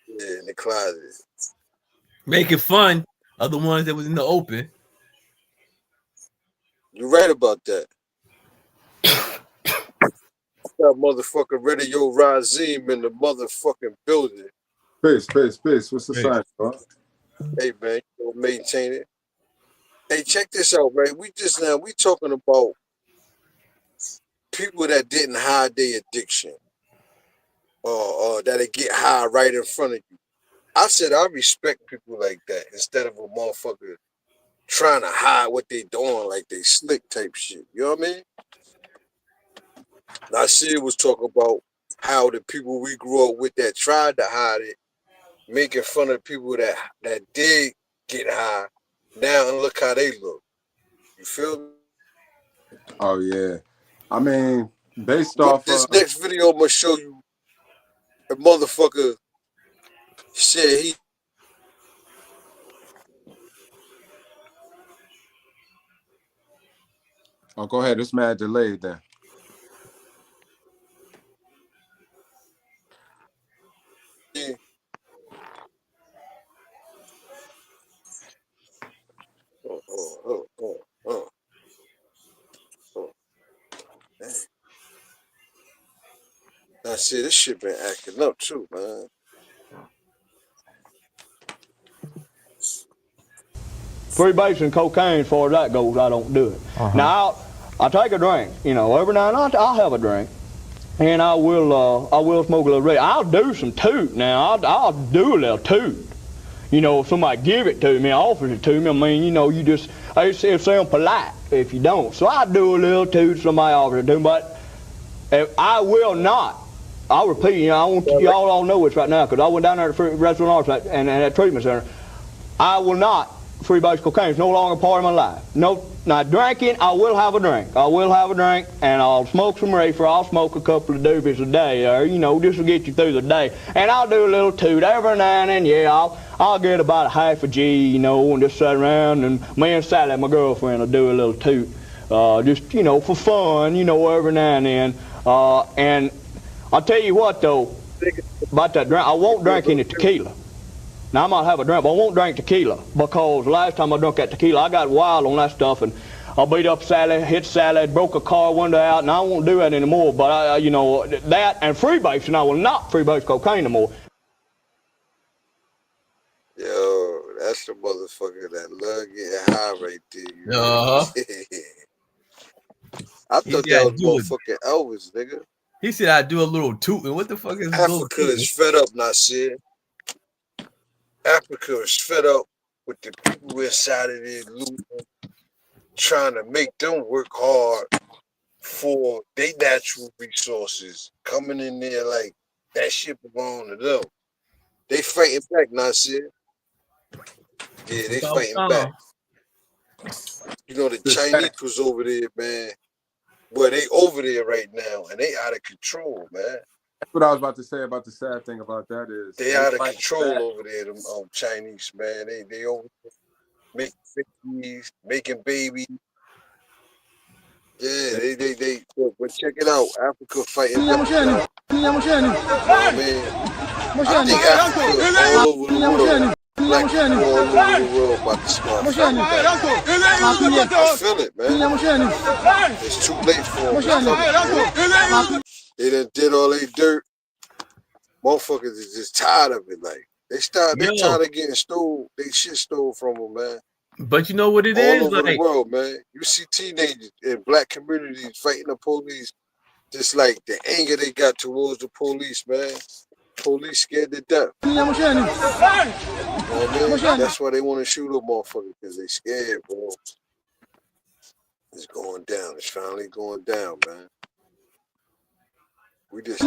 Yeah, in the closet. Making fun of the ones that was in the open. You're right about that. That motherfucker Radio Razim in the motherfucking building. Peace. What's the sign, bro? Hey man, you know, maintain it. Hey, check this out, man. We talking about people that didn't hide their addiction, or that they get high right in front of you. I said I respect people like that instead of a motherfucker trying to hide what they doing like they slick type shit. You know what I mean? Nasir was talking about how the people we grew up with that tried to hide it, making fun of people that did get high now, and look how they look. You feel me? Oh yeah. I mean, based off this next video, I'm gonna show you a motherfucker said he. Oh, go ahead. It's mad delayed then. Yeah. I see this shit been acting up too, man. Freebase and cocaine, as far as that goes, I don't do it. Now, I take a drink, you know, every now and then I'll have a drink, and I will smoke a little bit. I'll do some toot now. I'll do a little toot. You know, if somebody give it to me, offers it to me, I mean, you know, it sounds polite if you don't. So I do a little toot, somebody offers it to me, but if I will not. I'll repeat, you know, I want y'all all know this right now, because I went down there to the restaurant and at treatment center. I will not freebase cocaine. It's no longer part of my life. No, not drinking. I will have a drink. And I'll smoke some reefer. I'll smoke a couple of doobies a day, or you know, just to get you through the day. And I'll do a little toot every now and then. Yeah, I'll get about a half a G, you know, and just sit around, and me and Sally, my girlfriend, will do a little toot, just you know, for fun, you know, every now and then. And I'll tell you what though, about that drink, I won't drink any tequila. Now I might have a drink, but I won't drink tequila, because last time I drank that tequila, I got wild on that stuff, and I beat up Sally, hit Sally, broke a car window out, and I won't do that anymore. But I you know, that and freebase, and I will not freebase cocaine anymore. Yo, that's the motherfucker that love getting high right there. I thought that was motherfucking Elvis, nigga. He said I do a little tooting. What the fuck is Africa is fed up, Nasir. Africa is fed up with the people inside of there looting, trying to make them work hard for their natural resources, coming in there like that shit belong to them. They fighting back, Nasir. Yeah, they fighting back. You know, the Chinese was over there, man. Well, they over there right now, and they out of control, man. That's what I was about to say about the sad thing about that is they out of control over there, them Chinese, man. They over there making babies. Yeah, they but check it out. Africa fighting back. Oh, man. I think Africa all over the world. Black people all over the world about to start fighting back. I feel it, man. It's too late for them. They done did all they dirt. Motherfuckers is just tired of it. Like they tired of getting stole. They shit stole from them, man. But you know what it all is? over like the world, man. You see teenagers in black communities fighting the police, just like the anger they got towards the police, man. Police scared to death. You know what I mean? That's why they want to shoot a motherfucker, because they scared, bro. It's going down. It's finally going down, man. We just.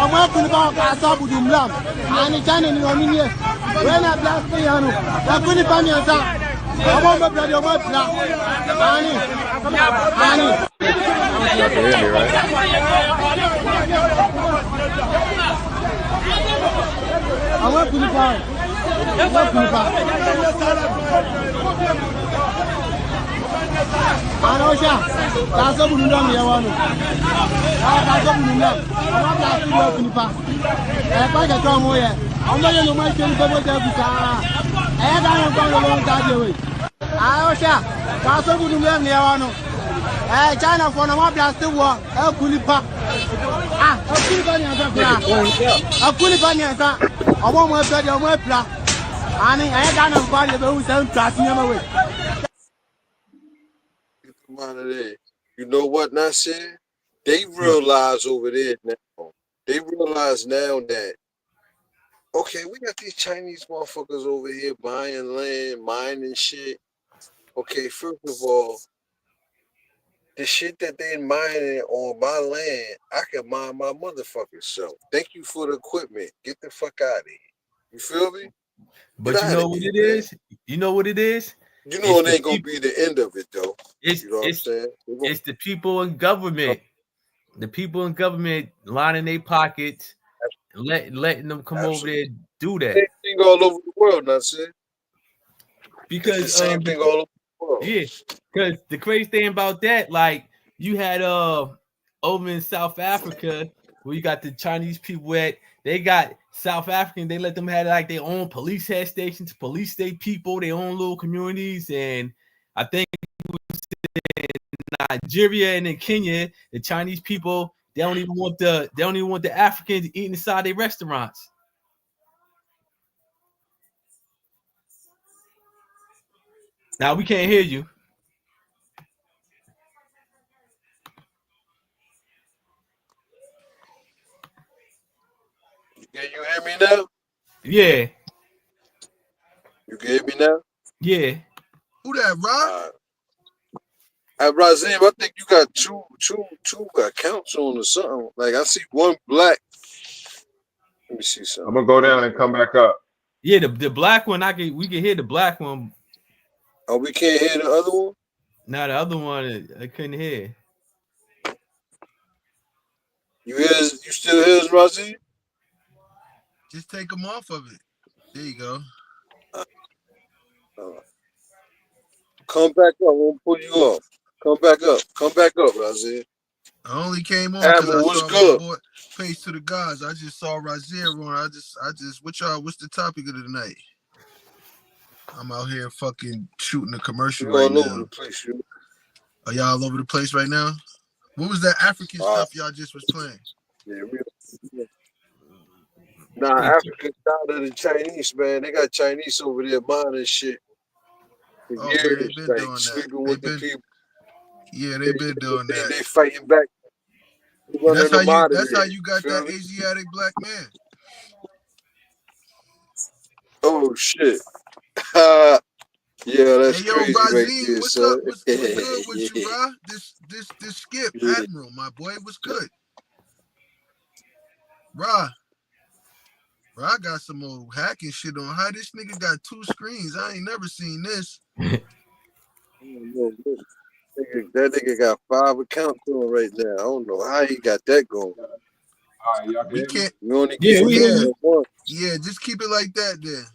ọmọ ẹkùnrin bá ọkọ asọ́bù dùmùlám àní china ni omi ní ẹ wẹ́n náà bí a sọ yẹn nù ẹkùn ní pàmì ẹ̀sà ọmọ ọmọ bìrẹ̀ di ọmọ ìpìlá àní. Àwọn ẹkùnrin pa ọmọ ẹkùnrin pa. Ana ọ̀ṣà k'asọ́bù dùmùlám yẹ wọn nù k'asọ́bù dùmùlám ọmọ bí a sọ yẹ ẹkùnrin pa ẹ̀ pàṣẹ tó ọmọ yẹ ọmọ yẹn ló máa ń ṣe ní gbogbo tẹ kù sáà ẹ̀ dáná nǹkan ló ń ta dé wẹ̀. Aosha, k'asọ́bù dùmùlám yẹ wọn nù China fọ̀nà ọmọ bí a sọ wọ ẹkùnrin pa ẹkùnrin pa ni ẹ̀sán fìlà ẹkùnrin pa ni ẹ̀sán ọmọ ọmọ ẹ̀fẹ̀ di ọmọ ẹ̀fìlà àní ẹ̀ dáná nǹkan lè bẹ̀ wù sẹ́ ń tà sí yẹn mọ̀ wẹ̀. Come out of there. You know what, Nasir? They realize over there now. They realize now that, okay, we got these Chinese motherfuckers over here buying land, mining shit. Okay, first of all, the shit that they mining on my land, I can mine my motherfucking self. Thank you for the equipment. Get the fuck out of here. You feel me? But you know what it is? You know what it is? You know it ain't gonna be the end of it though. You know what I'm saying? It's the people in government. The people in government lining their pockets, letting them come over there and do that. Same thing all over the world, Nasir. Because it's the same thing all over the world. Yeah, because the crazy thing about that, like you had over in South Africa where you got the Chinese people at, they got South African, they let them have like their own police head stations, police state people, their own little communities. And I think it was in Nigeria and in Kenya, the Chinese people, they don't even want the Africans eating inside their restaurants. Now we can't hear you. Can you hear me now? Yeah. You can hear me now? Yeah. Who that, Rob? Razim, I think you got two accounts on or something. Like I see one black. Let me see something. I'm gonna go down and come back up. Yeah, the black one, we can hear the black one. Oh, we can't hear the other one? No, the other one I couldn't hear. You still hear us, Razim? Just take them off of it. There you go. Come back up. We'll pull you off. Come back up. Come back up, Razir. I only came on because I what's saw good? my boy Face to the Gods. I just saw Razir on. I just what's the topic of the night? I'm out here fucking shooting a commercial right now. All over the place, Are y'all all over the place right now? What was that African stuff y'all just was playing? Yeah, African style of the Chinese, man. They got Chinese over there mining shit. Oh, yeah, they've been doing that. They've been doing that. They fighting back. That's how you got that Asiatic black man. Oh shit. Yeah, that's hey, yo, crazy. Razim, right what's there, up? What's good with you, bro? This Skip Admiral, my boy, what's good? Bro, I got some old hacking shit on. How this nigga got 2 screens? I ain't never seen this. That nigga got 5 accounts on right now. I don't know how he got that going. We can't. We only get one. Yeah, just keep it like that then.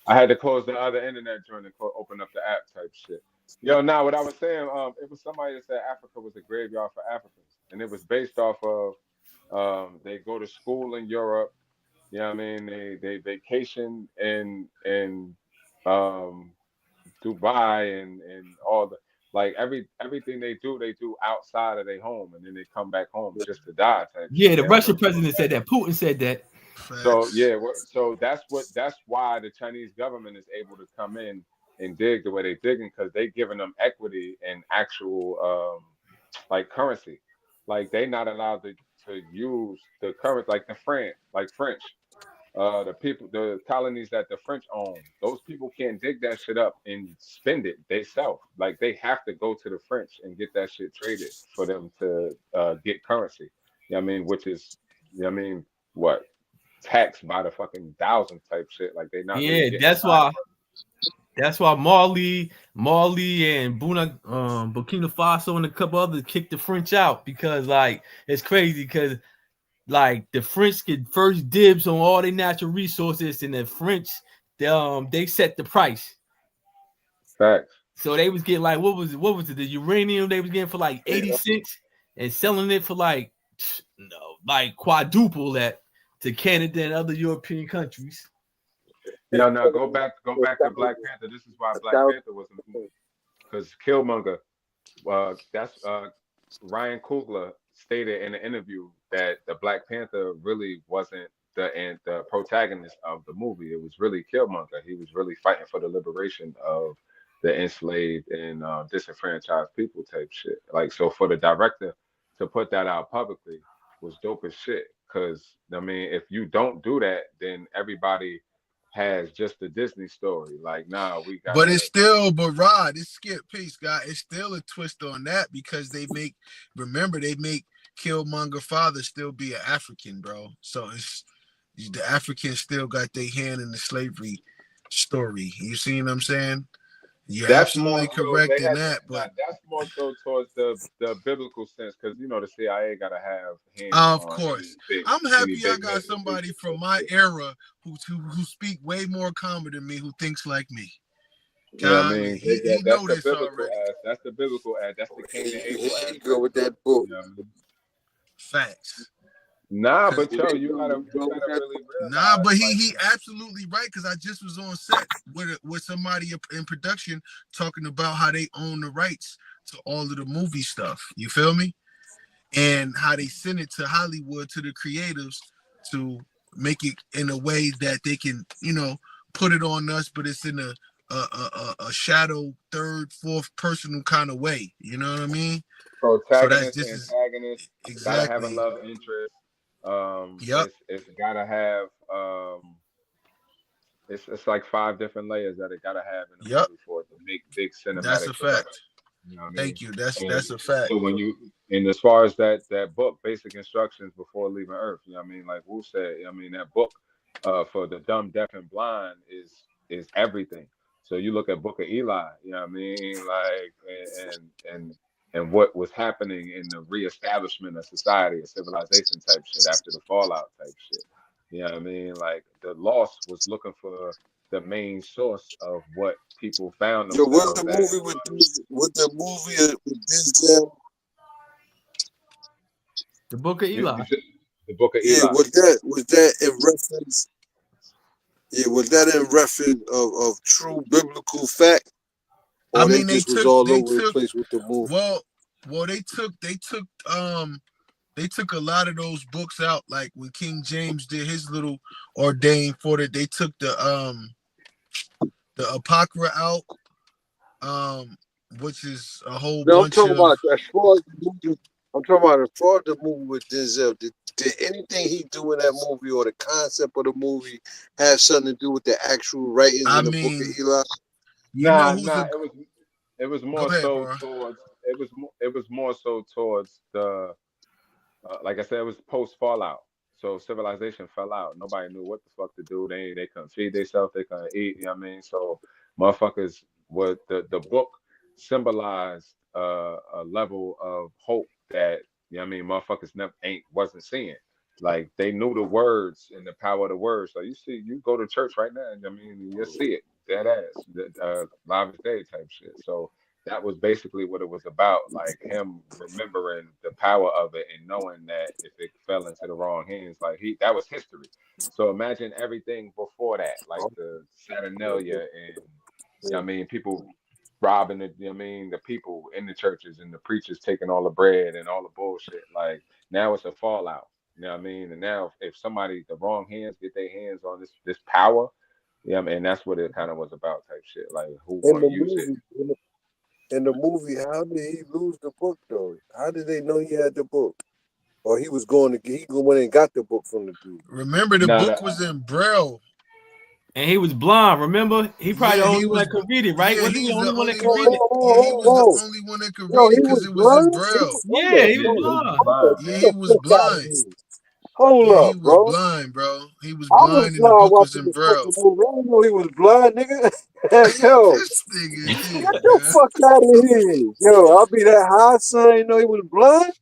I had to close the other internet joint and open up the app type shit. Yo, now what I was saying, it was somebody that said Africa was a graveyard for Africans, and it was based off of they go to school in Europe. You know what I mean? They vacation in Dubai and all the everything they do outside of their home, and then they come back home just to die. Yeah, the Russian president said that. Putin said that. So yeah, so that's why the Chinese government is able to come in and dig the way they digging, because they giving them equity and actual currency. Like they not allowed to use the currency like the French. The colonies that the French own, those people can't dig that shit up and spend it themselves. Like they have to go to the French and get that shit traded for them to get currency. You know what I mean? Which is you know what I mean, what, taxed by the fucking thousands type shit. Like they not really Yeah, getting that's tired. why Marley and Burkina Faso and a couple others kicked the French out, because like it's crazy, because like the French get first dibs on all their natural resources, and the French they set the price. Facts. So they was getting like what was it? The uranium they was getting for like 80 cents and selling it for like quadruple that to Canada and other European countries. No, go back to Black Panther. This is why Black Panther was important, because Killmonger, that's Ryan Coogler stated in an interview that the Black Panther really wasn't the protagonist of the movie. It was really Killmonger. He was really fighting for the liberation of the enslaved and disenfranchised people type shit. Like, so for the director to put that out publicly was dope as shit. Because I mean, if you don't do that, then everybody has just the Disney story. Like, nah, we got. But it's still, but Rod, it's Skip Peace, guy. It's still a twist on that, because they make Killmonger father still be an African, bro. So it's the Africans still got their hand in the slavery story. You see what I'm saying? You're absolutely correct in that, but that's more so towards the biblical sense, because you know the CIA gotta have hands. Of course, I'm happy I got somebody from my era who speak way more common than me, who thinks like me. You know what I mean? He know this already. That's the biblical ad. That's the Cain and Abel ad. Go with that book. You know what I mean? Facts. Nah, but yo, you gotta really realize. Nah, but he absolutely right, because I just was on set with somebody in production talking about how they own the rights to all of the movie stuff. You feel me? And how they send it to Hollywood, to the creatives, to make it in a way that they can, you know, put it on us, but it's in a shadow third, fourth personal kind of way. You know what I mean? Protagonist, antagonist, exactly. Gotta have a love interest. Yep. It's gotta have it's like 5 different layers that it gotta have in the movie for it to make big cinematic. That's a fact. You know what I mean? Thank you. That's a fact. So when you, and as far as that book, Basic Instructions Before Leaving Earth, you know what I mean? Like Wu said, I mean, that book for the dumb, deaf, and blind is everything. So you look at Book of Eli, you know what I mean? Like, and what was happening in the reestablishment of society, of civilization type shit after the fallout type shit. You know what I mean? Like the Lost was looking for the main source of what people found. So what's the movie with Denzel? The Book of Eli. The Book of Eli. Yeah, was that in reference? Yeah, was that in reference of true biblical fact? Or I mean, they took all over the place with the movie. Well, they took a lot of those books out. Like when King James did his little ordained for it, they took the Apocrypha out, which is a whole bunch I'm talking of. about as far as the movie with Denzel. Did anything he do in that movie or the concept of the movie have something to do with the actual writings in the Book of Eli? Nah. It was more so towards. It was more so towards the. Like I said, it was post Fallout, so civilization fell out. Nobody knew what the fuck to do. They couldn't feed themselves. They couldn't eat. You know what I mean? So motherfuckers, what the book symbolized a level of hope that, you know what I mean, motherfuckers wasn't seeing. Like they knew the words and the power of the words. So you go to church right now, I mean, you'll see it. Dead ass, live as day type shit. So that was basically what it was about, like him remembering the power of it and knowing that if it fell into the wrong hands, like that was history. So imagine everything before that, like the Saturnalia and, you know what I mean, people robbing the, you know what I mean, the people in the churches and the preachers taking all the bread and all the bullshit. Like now it's a fallout, you know what I mean? And now if somebody, the wrong hands get their hands on this power, yeah, I mean, that's what it kind of was about type shit. Like who want to use it? In the movie, how did he lose the book though? How did they know he had the book? Or he went and got the book from the dude? Remember, the book was in Braille. And he was blind, remember? He probably the only one that could read it, right? Yeah, Was he the only one that could read it? He was the only one that could read it because it was in Braille. Yeah, he was blind. Yeah, he was blind. Hold Yeah, he up, was bro. blind, bro. He was I was blind and the blind book was watching in this Braille. fucking movie. I didn't know he was blind, nigga. Yo, This nigga get here, the man. fuck out of here. Yo, I'll be that high, son. You know he was blind?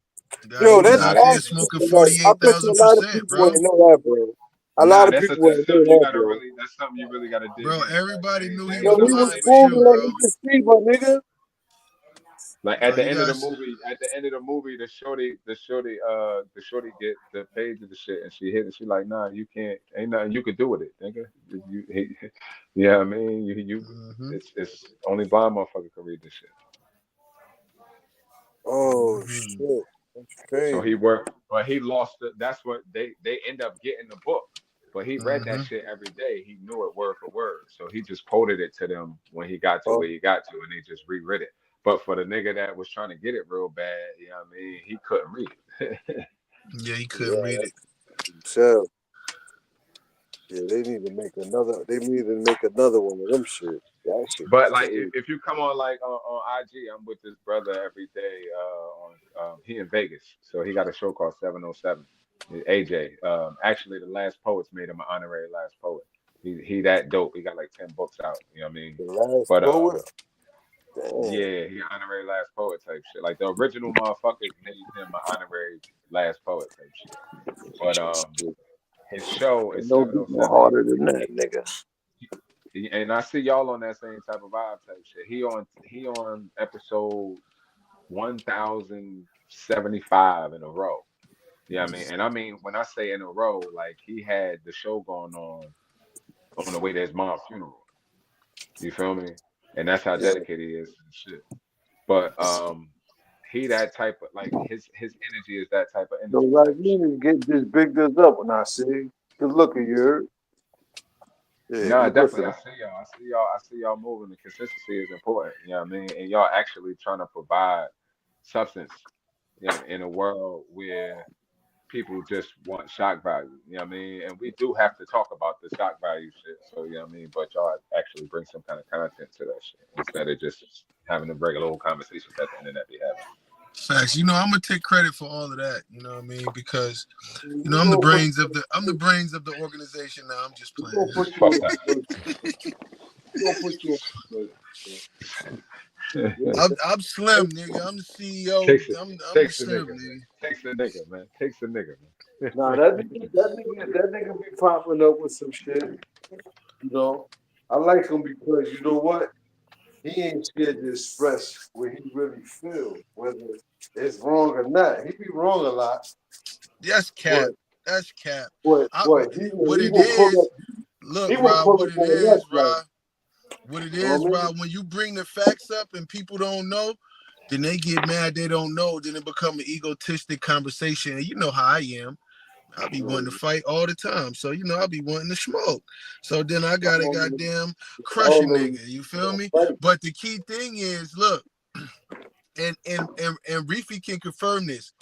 Nah, Yo, he was that's Nah, out that's there awesome. smoking Like, I bet you a lot of 48,000%, people bro. ain't know that, bro. A lot of that's people ain't know something you that, gotta bro. really. That's something you really gotta dig Bro, in. everybody Like, knew they he ain't was gonna Yo, he lie. was blind but moving you, like bro. Mr. Steve, my nigga. Like Bro, at the you end of the guys, movie, the shorty get the page of the shit, and she hit it. She like, nah, you can't. Ain't nothing you could do with it, nigga. Yeah, I mean, it's only blind motherfucker can read this shit. Oh, shit. That's So crazy. he worked, but he lost it. That's what they end up getting the book. But he read that mm-hmm. shit every day. He knew it word for word. So he just quoted it to them when he got to Oh, where he got to, and they just reread it. But for the nigga that was trying to get it real bad, you know what I mean, he couldn't read. Yeah, he couldn't read it. so, yeah, they need to make another. They need to make another one of them shit. That shit is But like, crazy. if you come on like on IG, I'm with this brother every day. He in Vegas, so he got a show called 707. AJ. Actually, the Last Poets made him an honorary Last Poet. He that dope. He got like 10 books out. You know what I mean? The last But poet. Damn. yeah, he honorary Last Poet type shit. Like the original motherfuckers made him an honorary Last Poet type shit. But his show Ain't is no getting no 707. harder than that, nigga. And I see y'all on that same type of vibe type shit. He on episode 1075 in a row. Yeah, I mean, and I mean when I say in a row, like he had the show going on the way to his mom's funeral. You feel me? And that's how Yeah. dedicated he is to the shit. But he that type of like his energy is that type of So energy like type me shit. get this big this up when I see. Good looking, you heard? Yeah, No, good definitely. looking. I see y'all moving. The consistency is important. You know what I mean? And y'all actually trying to provide substance, you know, in a world where people just want shock value. You know what I mean? And we do have to talk about the shock value shit. So you know what I mean? But y'all actually bring some kind of content to that shit instead of just having the regular old conversations that the internet be having. Facts. You know, I'm gonna take credit for all of that. You know what I mean? Because I'm the brains of the organization now. I'm just playing. I'm Slim, nigga. I'm the CEO. I'm the Slim, nigga. Takes the nigga, man. Takes the nigga, man. Nah, that nigga be popping up with some shit. You know, I like him because you know what? He ain't scared to express what he really feels, whether it's wrong or not. He be wrong a lot. That's cap. That's cap. What it is, look, Rob, what it is, Rob, when you bring the facts up and people don't know, then they get mad they don't know, then it become an egotistic conversation. And you know how I am. I'll be wanting to fight all the time. So, you know, I'll be wanting to smoke. So then I got to goddamn crush a nigga. You feel me? But the key thing is, look, and Reefy can confirm this.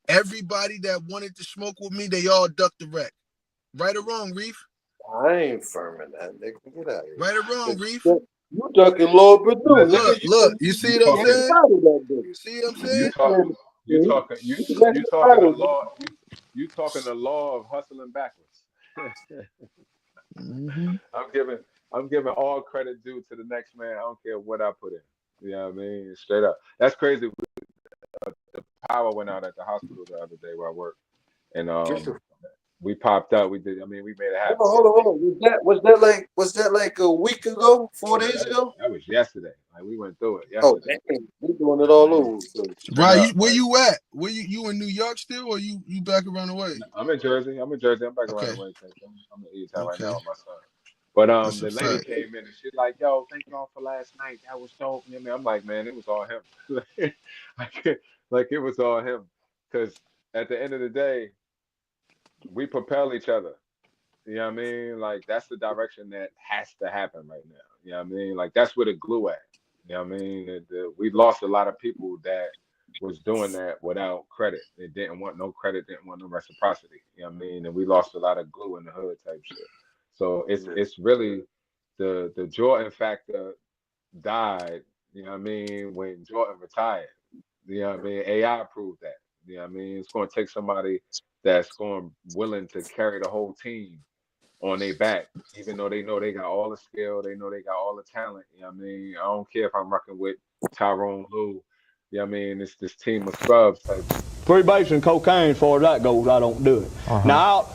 Everybody that wanted to smoke with me, they all ducked the wreck. Right or wrong, Reef? I ain't firming that, nigga. Get out of here. Right or wrong, Reef? You ducking Lord Badu, nigga. Look, you see what I'm saying? You see what I'm saying? You talking the law of hustling backwards. I'm giving all credit due to the next man. I don't care what I put in. You know what I mean? Straight up. That's crazy. The power went out at the hospital the other day where I work, and we popped up. We made it happen. Hold on. Was that like a week ago? 4 days ago? That was yesterday. Like we went through it yesterday. Oh, damn. We doing it all over. Right, where you at? Where you in New York still, or you back around the way? I'm in Jersey. I'm back around the way. I'm in E-Town right now with my son. But the lady came in and she's like, "Yo, thank y'all for last night. That was dope." You know what I mean? I'm like, man, it was all him. Like it was all him. Because at the end of the day, we propel each other. You know what I mean? Like that's the direction that has to happen right now. You know what I mean? Like that's where the glue at. You know what I mean? We lost a lot of people that was doing that without credit. They didn't want no credit, didn't want no reciprocity. You know what I mean? And we lost a lot of glue in the hood type shit. So it's really the Jordan factor died, you know what I mean, when Jordan retired. You know what I mean? AI proved that. You know what I mean? It's going to take somebody that's willing to carry the whole team on their back, even though they know they got all the skill, they know they got all the talent. You know what I mean? I don't care if I'm rocking with Tyrone Lue. You know what I mean? It's this team of scrubs type shit. Freebase and cocaine, as far as that goes, I don't do it. Now,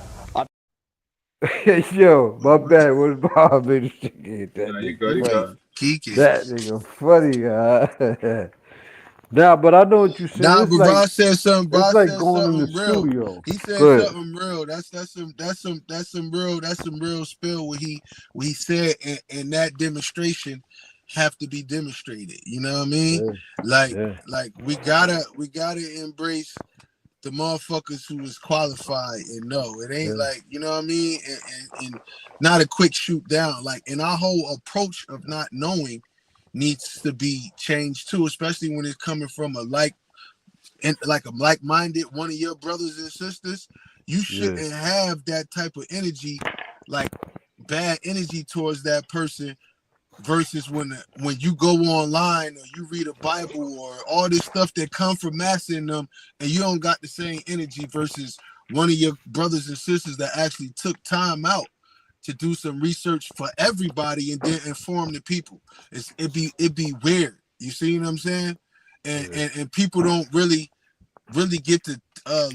Yo, my bad. What Bob made that nigga funny. That nigga funny, guy. Nah, but I know what you're saying. Nah, It's but like, Ross said something. it's Ross like said going in the something real. studio. He said Go ahead. something real. That's some real spill what he said, and that demonstration have to be demonstrated. You know what I mean? Like we gotta embrace the motherfuckers who is qualified and know it ain't like, you know what I mean, and not a quick shoot down. Like, and our whole approach of not knowing needs to be changed too, especially when it's coming from a like-minded one of your brothers and sisters. You shouldn't have that type of energy, like bad energy towards that person, versus when you go online or you read a Bible or all this stuff that come from massing them, and you don't got the same energy versus one of your brothers and sisters that actually took time out to do some research for everybody and then inform the people. It'd be weird. You see what I'm saying? And people don't really get to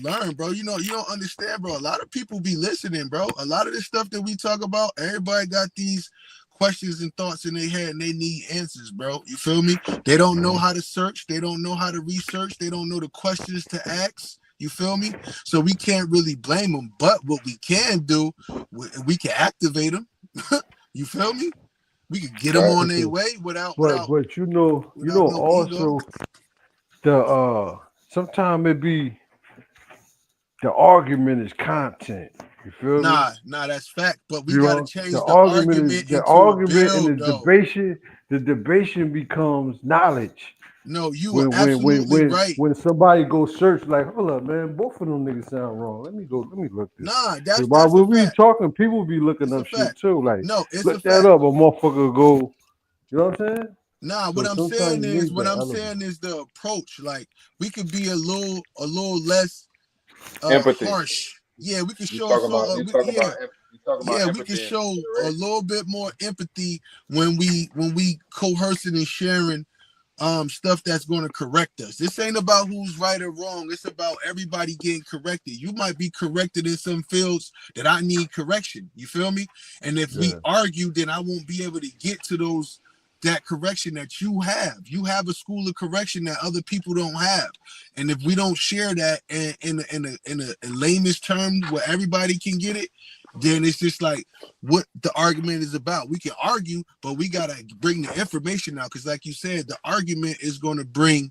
learn, bro. You know, you don't understand, bro. A lot of people be listening, bro. A lot of this stuff that we talk about, everybody got these questions and thoughts in their head and they need answers, bro. You feel me? They don't know how to search. They don't know how to research. They don't know the questions to ask. You feel me? So we can't really blame them. But what we can do, we can activate them. You feel me? We can get them on their way without. But you know also the sometimes it be the argument is content. You feel me? Nah, that's fact. But we gotta change the argument into the a argument build, and the though. debation. The debation becomes knowledge. No, you are absolutely right. When somebody go search, like, hold up, man, both of them niggas sound wrong. Let me look this. Nah, that's while a we fact. talking, people be looking up shit too. Like, No, it's look a that fact. up, a motherfucker go. You know what I'm saying? Nah, So what I'm sometimes saying you is need that element. the approach. Like, we could be a little less Empathy. harsh. Yeah, we could You show talking about we empathy can and show a consideration. little bit more empathy when we coercing and sharing stuff that's going to correct us. This ain't about who's right or wrong. It's about everybody getting corrected. You might be corrected in some fields that I need correction. You feel me? And if we argue, then I won't be able to get to that correction that you have. You have a school of correction that other people don't have. And if we don't share that in a layman's term where everybody can get it, then it's just like what the argument is about. We can argue, but we gotta bring the information out, because like you said, the argument is going to bring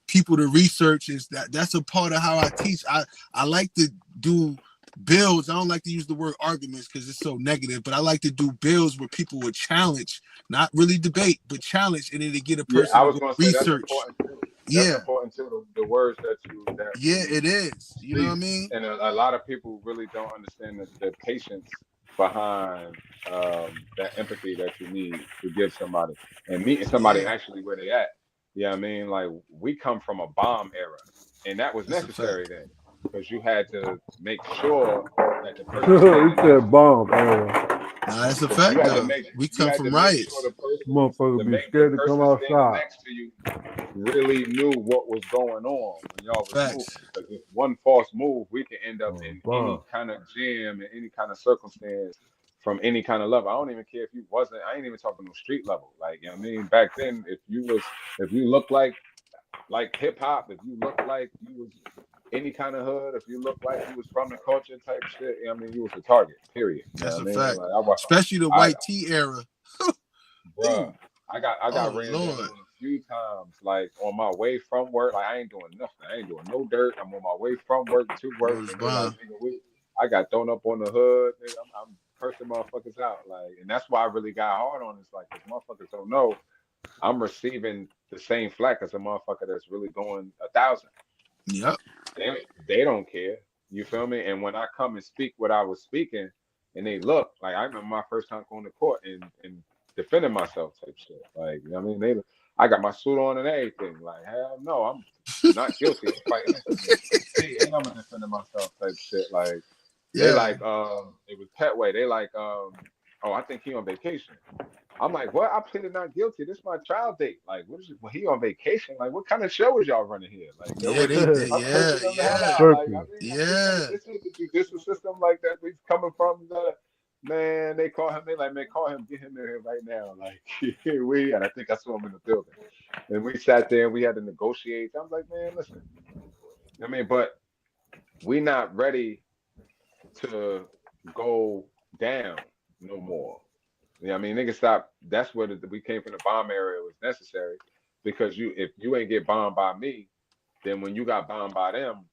people to research. Is that's a part of how I teach. I like to do builds. I don't like to use the word arguments because it's so negative, but I like to do builds where people would challenge, not really debate, but challenge, and then to get a person I was to going to say that's research. important too. That's important too. The words that you it is. You know what I mean? And a lot of people really don't understand the patience behind that empathy that you need to give somebody and meeting somebody actually where they at. You know what I mean? Like, we come from a bomb era, and that was necessary then, because you had to make sure that the person He said bomb. Nah, that's a fact though. We come from riots. Motherfucker be scared to come outside. Next to you really knew what was going on when y'all was moving. Because if one false move, we can end up in any kind of jam and any kind of circumstance from any kind of level. I don't even care if you wasn't. I ain't even talking no street level. Like, you know what I mean? Back then, if you looked like hip hop, if you looked like you was any kind of hood, if you look like you was from the culture type shit, I mean, you was the target, period. That's a mean? fact. Like, especially the white tee era. Bruh, I got ran into a few times, like on my way from work. Like, I ain't doing nothing. I ain't doing no dirt. I'm on my way from work to work. And like, I got thrown up on the hood. Nigga, I'm cursing motherfuckers out. Like, and that's why I really got hard on this. Like, because motherfuckers don't know I'm receiving the same flack as a motherfucker that's really going 1,000. Yep. They don't care. You feel me? And when I come and speak what I was speaking, and they look, like, I remember my first time going to court and defending myself type shit. Like, you know what I mean? I got my suit on and everything. Like, hell no, I'm not guilty. I'm fighting this. And I'm defending myself type shit. Like, they like, it was Petway. They like, oh, I think he on vacation. I'm like, what? I pleaded not guilty. This is my trial date. Like, what is it? Well, he on vacation. Like, what kind of show is y'all running here? Like, Yeah, this is the judicial system like that. We coming from the man. They call him. They like, man, call him. Get him in here right now. Like, and I think I saw him in the building. And we sat there and we had to negotiate. I was like, man, listen. I mean, but we not ready to go down no more. Yeah, I mean, niggas stop. That's where we came from. The bomb area was necessary because if you ain't get bombed by me, then when you got bombed by them,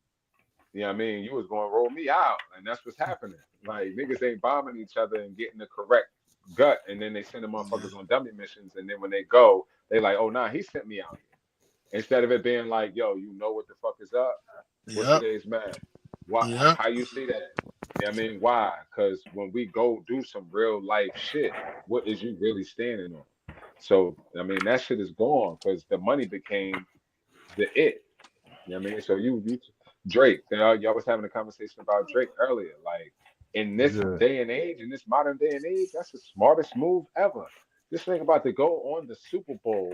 you know what I mean, you was going to roll me out, and that's what's happening. Like, niggas ain't bombing each other and getting the correct gut, and then they send the motherfuckers on dummy missions, and then when they go, they like, oh, nah, he sent me out here. Instead of it being like, yo, you know what the fuck is up? What's today's man? Why? How you see that? I mean, why? Because when we go do some real life shit, what is you really standing on? So, I mean, that shit is gone because the money became the it. You know what I mean? So you Drake, y'all was having a conversation about Drake earlier. Like, in this day and age, in this modern day and age, that's the smartest move ever. This thing about to go on the Super Bowl,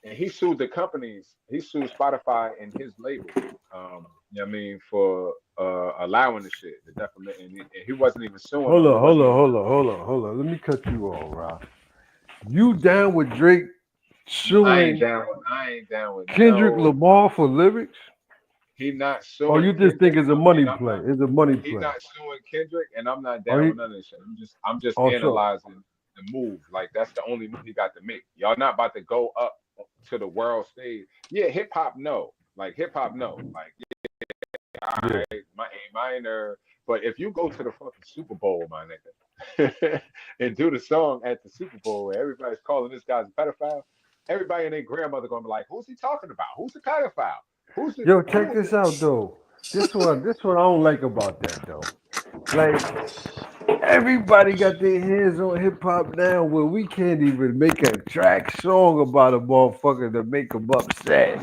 and he sued the companies. He sued Spotify and his label. You know what I mean, for allowing the shit, the defamation, and he wasn't even suing. Hold on. Let me cut you off, Rob. You down with Drake suing? I ain't down with Kendrick Lamar for lyrics. He not suing. Or you just think it's a money play? It's a money play. He not suing Kendrick, and I'm not down with none of this shit. I'm just analyzing the move. Like, that's the only move he got to make. Y'all not about to go up to the world stage. Yeah, hip hop, no. Like, hip hop, no. Like, all right, my A minor. But if you go to the fucking Super Bowl, my nigga, and do the song at the Super Bowl where everybody's calling this guy's a pedophile, everybody and their grandmother gonna be like, who's he talking about? Who's the pedophile? Who's the Yo, check this out though. This one I don't like about that though. Like, everybody got their hands on hip hop now where we can't even make a track song about a motherfucker to make them upset.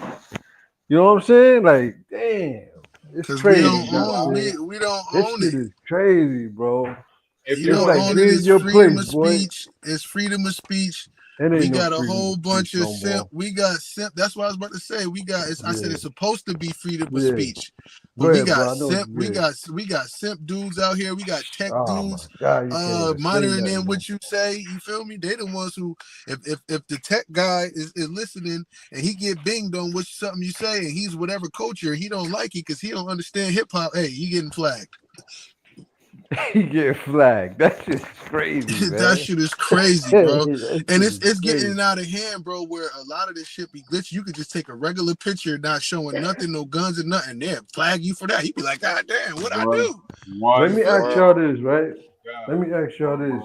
You know what I'm saying? Like, damn. It's crazy. We don't own it. This shit is crazy, bro. If you don't own it, it's freedom of speech. It's freedom of speech. We got a whole bunch of simp. We got simp. That's what I was about to say. We got. I said it's supposed to be freedom of speech, but we got simp. We got simp dudes out here. We got tech dudes monitoring in what you say. You feel me? They the ones who, if the tech guy is listening and he get binged on something you say and he's whatever culture, he don't like it because he don't understand hip hop. Hey, he getting flagged. He get flagged. That shit's crazy, man. That shit is crazy, bro. And it's getting out of hand, bro, where a lot of this shit be glitchy. You could just take a regular picture not showing nothing, no guns and nothing, they'll flag you for that. You'd be like, God damn, what I do? Let me ask y'all this, right? Let me ask y'all this.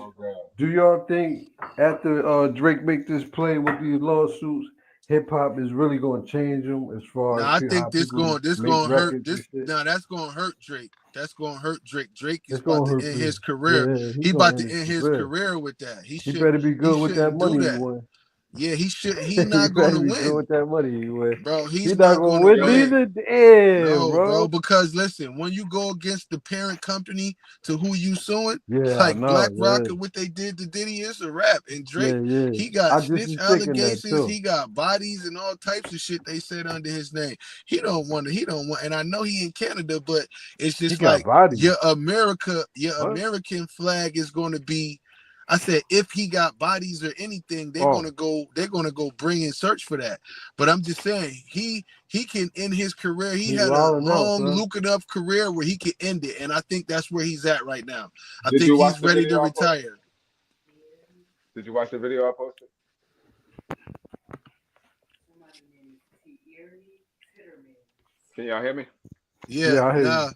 Do y'all think after Drake make this play with these lawsuits, hip hop is really going to change them as far as I think this going to hurt this. Now that's going to hurt Drake. That's going to hurt Drake. Drake is about to end his career. Yeah, he about to end his career with that. He better be good with that money. Yeah, he should. He's not going to win. Good with that money, bro. He's not going to win either. Damn, no, bro. Because listen, when you go against the parent company to who you suing, like Black Rock and what they did to Diddy is a rap. And Drake, he got snitch allegations. He got bodies and all types of shit they said under his name. He don't want. And I know he in Canada, but it's just like your American flag is going to be. I said, if he got bodies or anything, they're gonna go bring and search for that. But I'm just saying, he can end his career. He had a long, lucrative career where he could end it, and I think that's where he's at right now. I think he's ready to retire. Did you watch the video I posted? Can y'all hear me? Yeah, I hear you.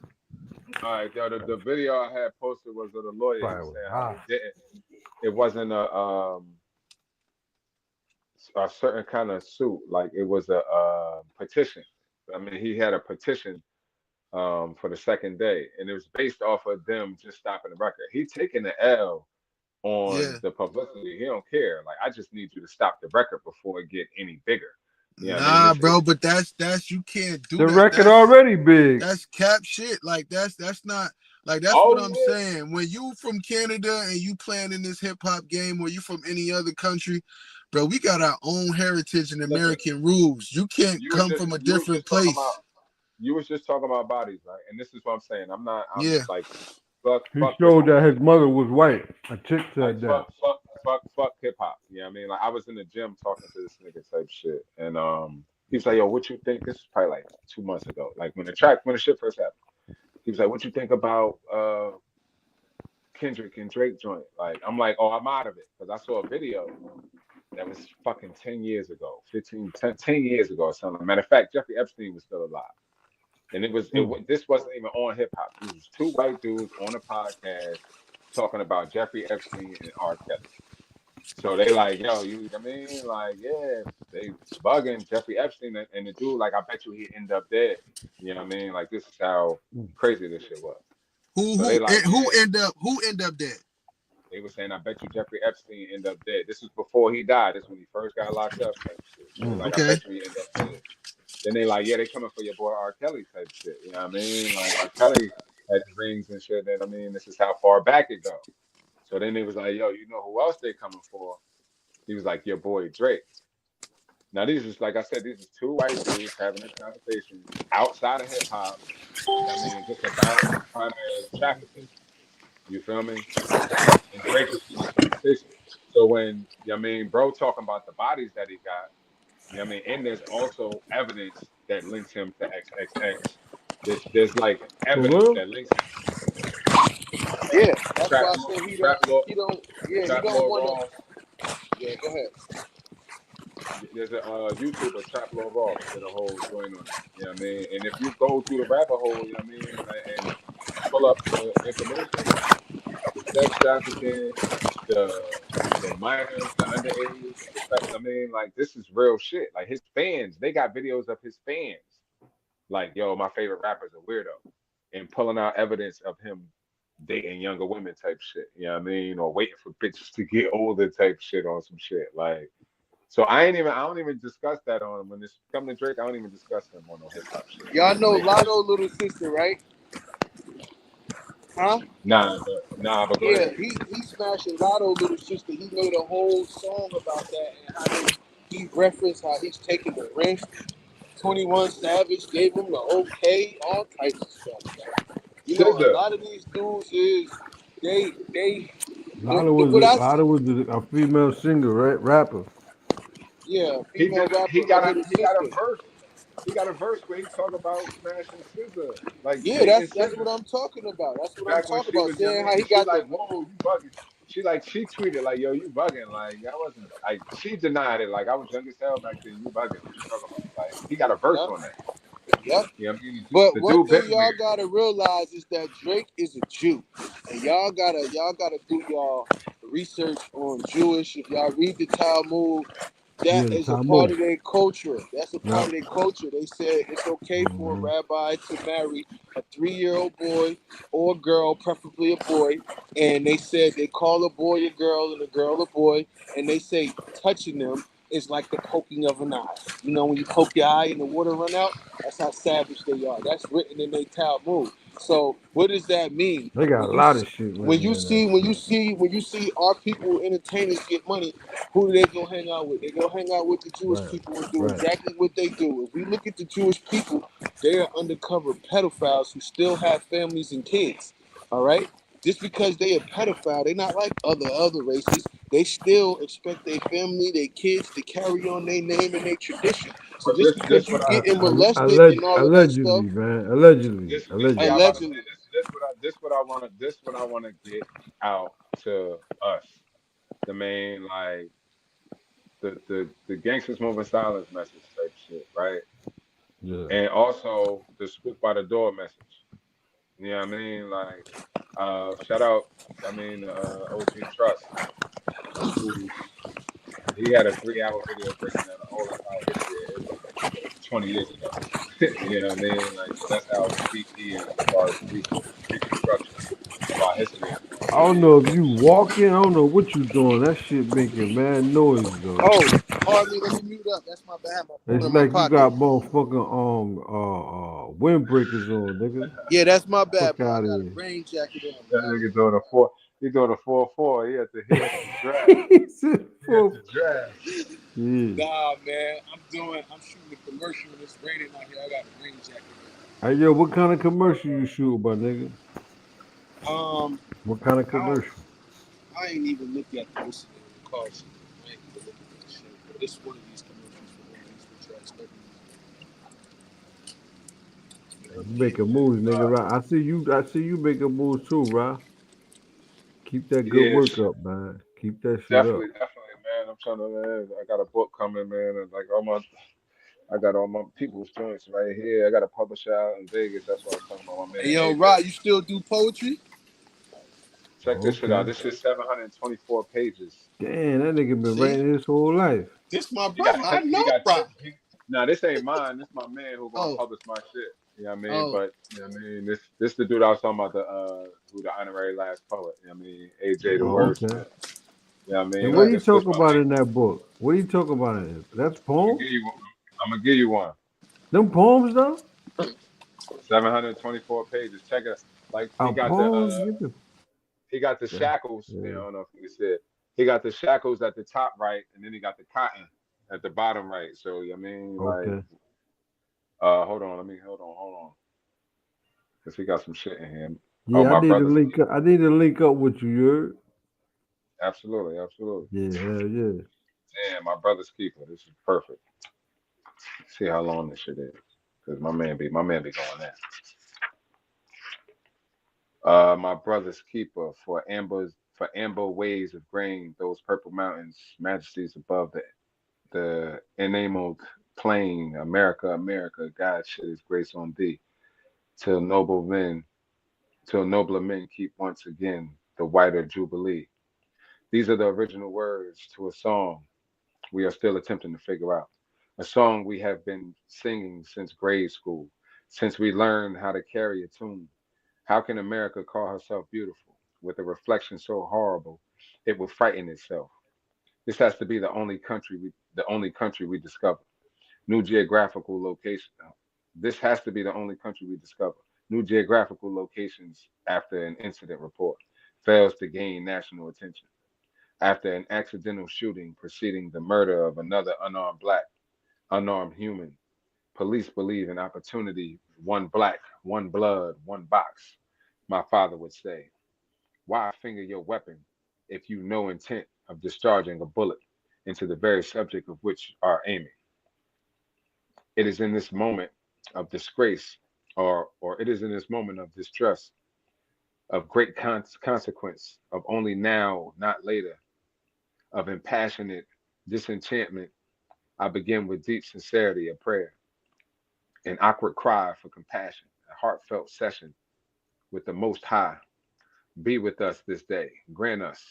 All right, the video I had posted was of the lawyer saying how it wasn't a certain kind of suit, like it was a petition. I mean, he had a petition for the second day, and it was based off of them just stopping the record. He taking the L on the publicity. He don't care. Like, I just need you to stop the record before it get any bigger. Yeah, Nah, bro, but that's you can't do The that. record That's already big. That's cap shit. Like that's not like that's Oh, what I'm yeah. saying. When you from Canada and you playing in this hip hop game, or you from any other country, bro, we got our own heritage and American rules. You can't You was come just- from a you was different just talking place. about- You was just talking about bodies, right? And this is what I'm saying. I'm Yeah. like, fuck He showed that his mother was white. A chick said that. fuck hip hop. You know what I mean? Like, I was in the gym talking to this nigga type shit, and he was like, "Yo, what you think?" This was probably like 2 months ago, like when the shit first happened. He was like, "What you think about Kendrick and Drake joint?" Like, I'm like, "Oh, I'm out of it," because I saw a video that was fucking 10 years ago, 10 years ago or something. Matter of fact, Jeffrey Epstein was still alive, and this wasn't even on hip hop. It was two white dudes on a podcast talking about Jeffrey Epstein and R. Kelly. So they like, yo, you know what I mean? Like, yeah, they bugging Jeffrey Epstein and the dude, like, I bet you he'd end up dead. You know what I mean? Like, this is how crazy this shit was. Who end up dead? They were saying, I bet you Jeffrey Epstein end up dead. This was before he died. This is when he first got locked up type shit. So like, I bet you he end up dead. Then they like, yeah, they coming for your boy R. Kelly type shit. You know what I mean? Like, R. Kelly had rings and shit. That I mean, this is how far back it goes. So then they was like, yo, you know who else they coming for? He was like, your boy Drake. Now these is, like I said, these is two white dudes having a conversation outside of hip hop. I mean, just about primary trafficking. You feel me? And Drake was in the conversation. So when, you know what I mean, bro talking about the bodies that he got, you know what I mean, and there's also evidence that links him to XXX. There's like evidence that links him. Yeah, that's why I said he don't want to. Yeah, go ahead. There's a YouTuber, Trap Lord Ross, did a whole joint on it. You know what I mean? And if you go through the rabbit hole, you know what I mean, and pull up the information, the sex trafficking, the minors, the underage, I mean, like, this is real shit. Like, his fans, they got videos of his fans. Like, yo, my favorite rapper's a weirdo. And pulling out evidence of him dating younger women type shit, you know what I mean? Or waiting for bitches to get older type shit on some shit. Like, so I don't even discuss that on when it's come to Drake. I don't even discuss him on no hip hop shit. Y'all know Lotto little sister, right? Huh? Nah, but go yeah, ahead. he smashed Lotto little sister. He made a whole song about that and how he referenced how he's taking the risk. 21 Savage gave him the okay, all types of stuff. You know, a lot of these dudes is they. Lotto was a female singer, right? Rapper. Yeah, He got a verse. He got a verse where he talk about smashing SZA. Like, yeah, that's what I'm talking about. That's what I'm talking about. Saying how he got like, whoa, you bugging. She tweeted like, yo, you bugging. Like, I wasn't. Like, she denied it. Like, I was young as hell back then. You bugging. What you talking about? Like, he got a verse on that. Yep. You know what I mean? But one thing y'all gotta realize is that Drake is a Jew, and y'all gotta do y'all research on Jewish. If y'all read the Talmud, that is a part of their culture. That's a part of their culture. They said it's okay for a rabbi to marry a 3-year-old boy or girl, preferably a boy. And they said they call a boy a girl and a girl a boy, and they say touching them is like the poking of an eye. You know, when you poke your eye and the water run out, that's how savage they are. That's written in their Talmud. So what does that mean? They got a lot of shit. When you see our people, entertainers, get money, who do they go hang out with? They go hang out with the Jewish people and do exactly what they do. If we look at the Jewish people, they are undercover pedophiles who still have families and kids. All right? Just because they a pedophile, they're not like other races. They still expect their family, their kids to carry on their name and their tradition. So just because you getting molested and all of that stuff, man, allegedly. This what I want to get out to us, the main, like, the gangsters moving silence message type shit, right? Yeah. And also the spook by the door message. You know what I mean? Like, shout out, OG Trust. He had a 3-hour video breaking down the whole entire history 20 years ago. You know what I mean? Like, so that's how deep he is as far as reconstruction about history. I don't know if you walking. I don't know what you doing. That shit making mad noise though. Oh, pardon me. Let me mute up. That's my bad. My phone It's in my like you pocket. got motherfucking windbreakers on, nigga. Yeah, that's my bad, Fuck bro. I out of got a here. rain jacket on. That nigga doing a 4. He doing a 4-4. He had to draft. He said He had to draft. Yeah. Nah, man. I'm shooting a commercial and it's raining out here. I got a rain jacket Hey yo, what kind of commercial you shoot, my nigga? on. What kind of commercial? I ain't even looked at the list of the car shit. I ain't even looked at that shit. But it's one of these commercials for one of these trash companies. You making moves, nigga. Right? I see you making moves too, right? Keep that good Yeah, work up, man. Keep that shit up. definitely, man. I'm trying to, man. I got a book coming, man, and like I got all my people's joints right here. I got a publisher out in Vegas. That's what I was talking about, my man. Hey, yo, AJ. Rod, you still do poetry? Check this shit out. Okay. This is 724 pages. Damn, that nigga been See? writing his whole life. This my He got brother. I 10, know he got Rod. 10, Now this ain't mine. This my man who gonna Oh, publish my shit. You know what I mean? oh, But you know what I mean, this the dude I was talking about, who the honorary last poet. You know what I mean? AJ the Oh, okay. wordsmith. You know what I mean? And what Like do you this talk my about man. in that book? What do you talk about in it? That's I'm gonna poems? give you one. I'm gonna give you one. Them poems though? 724 pages. Check it. Like he got Poems, nigga. the shackles. You know, I don't know if you said he got the shackles at the top right, and then he got the cotton at the bottom right. So you know what I mean, like, Okay. hold on, hold on, cause he got some shit in here. Yeah, Oh, my brother's keeper. I need to link up with you, you heard? Absolutely. Yeah, hell yeah. Damn, my brother's keeper. This is perfect. See how long this shit is, cause my man be going there. My brother's keeper for amber waves of grain, those purple mountains, majesties above the enameled plain, America, America, God shed his grace on thee, till nobler men keep once again the whiter jubilee. These are the original words to a song we are still attempting to figure out. A song we have been singing since grade school, since we learned how to carry a tune. How can America call herself beautiful with a reflection so horrible it will frighten itself? This has to be the only country we discover. New geographical location. This has to be the only country we discover. New geographical locations after an incident report fails to gain national attention. After an accidental shooting preceding the murder of another unarmed human, police believe in opportunity, one black, one blood, one box. My father would say, why finger your weapon if you know intent of discharging a bullet into the very subject of which you are aiming? It is in this moment of disgrace, or it is in this moment of distrust, of great consequence, of only now, not later, of impassionate disenchantment. I begin with deep sincerity of prayer, an awkward cry for compassion, a heartfelt session with the Most High. Be with us this day. Grant us,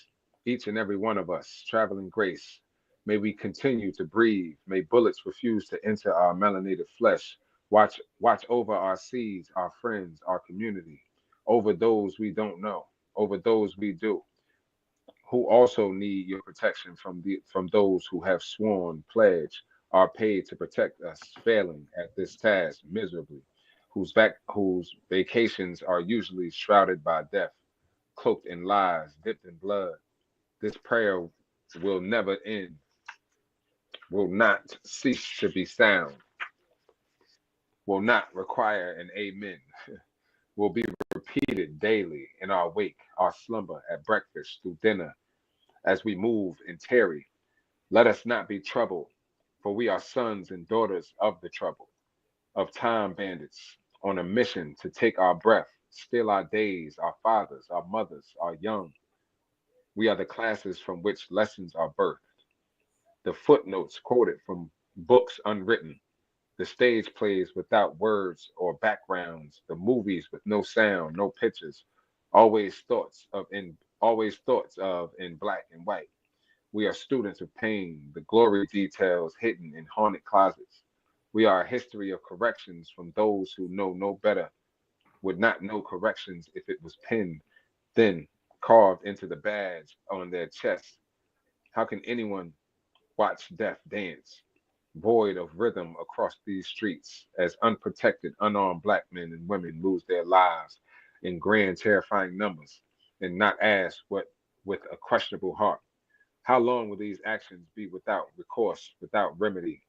each and every one of us, traveling grace. May we continue to breathe. May bullets refuse to enter our melanated flesh. Watch over our seeds, our friends, our community, over those we don't know, over those we do, who also need your protection from those who have sworn pledge, are paid to protect us, failing at this task miserably, whose vacations are usually shrouded by death, cloaked in lies, dipped in blood. This prayer will never end, will not cease to be sound, will not require an amen, will be repeated daily in our wake, our slumber, at breakfast, through dinner, as we move and tarry. Let us not be troubled, for we are sons and daughters of the trouble, of time bandits, on a mission to take our breath, steal our days, our fathers, our mothers, our young. We are the classes from which lessons are birthed, the footnotes quoted from books unwritten, the stage plays without words or backgrounds, the movies with no sound, no pictures, always thoughts of in black and white. We are students of pain, the glory details hidden in haunted closets. We are a history of corrections from those who know no better, would not know corrections if it was penned. Then carved into the badge on their chest. How can anyone watch death dance, void of rhythm across these streets, as unprotected, unarmed black men and women lose their lives in grand, terrifying numbers, and not ask what with a questionable heart? How long will these actions be without recourse, without remedy?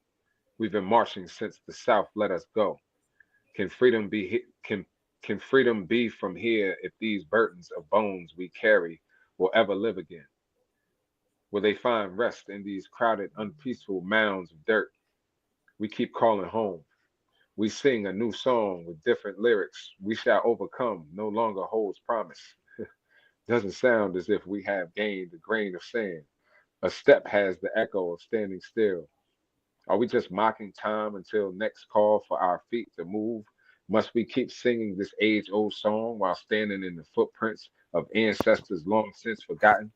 We've been marching since the South let us go. Can freedom be can freedom be from here if these burdens of bones we carry will ever live again? Will they find rest in these crowded, unpeaceful mounds of dirt? We keep calling home. We sing a new song with different lyrics. We shall overcome, no longer holds promise. Doesn't sound as if we have gained a grain of sand. A step has the echo of standing still. Are we just mocking time until next call for our feet to move? Must we keep singing this age-old song while standing in the footprints of ancestors long since forgotten?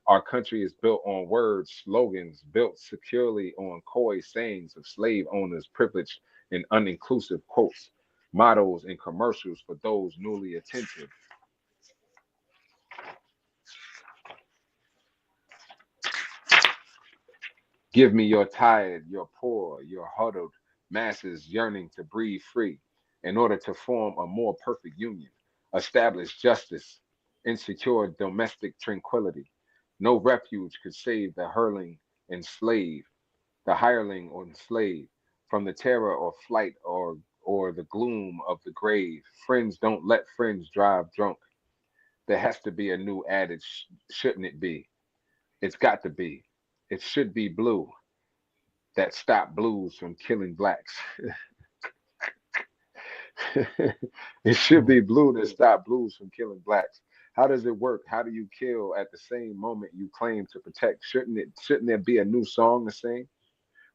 Our country is built on words, slogans, built securely on coy sayings of slave owners, privileged and uninclusive quotes, mottos and commercials for those newly attentive. Give me your tired, your poor, your huddled masses yearning to breathe free in order to form a more perfect union, establish justice, insecure domestic tranquility. No refuge could save the hurling enslaved, the hireling or enslaved, from the terror or flight or the gloom of the grave. Friends don't let friends drive drunk. There has to be a new adage, shouldn't it be? It's got to be. It should be blue that stop blues from killing blacks. It should be blue that stop blues from killing blacks. How does it work? How do you kill at the same moment you claim to protect? Shouldn't there be a new song to sing?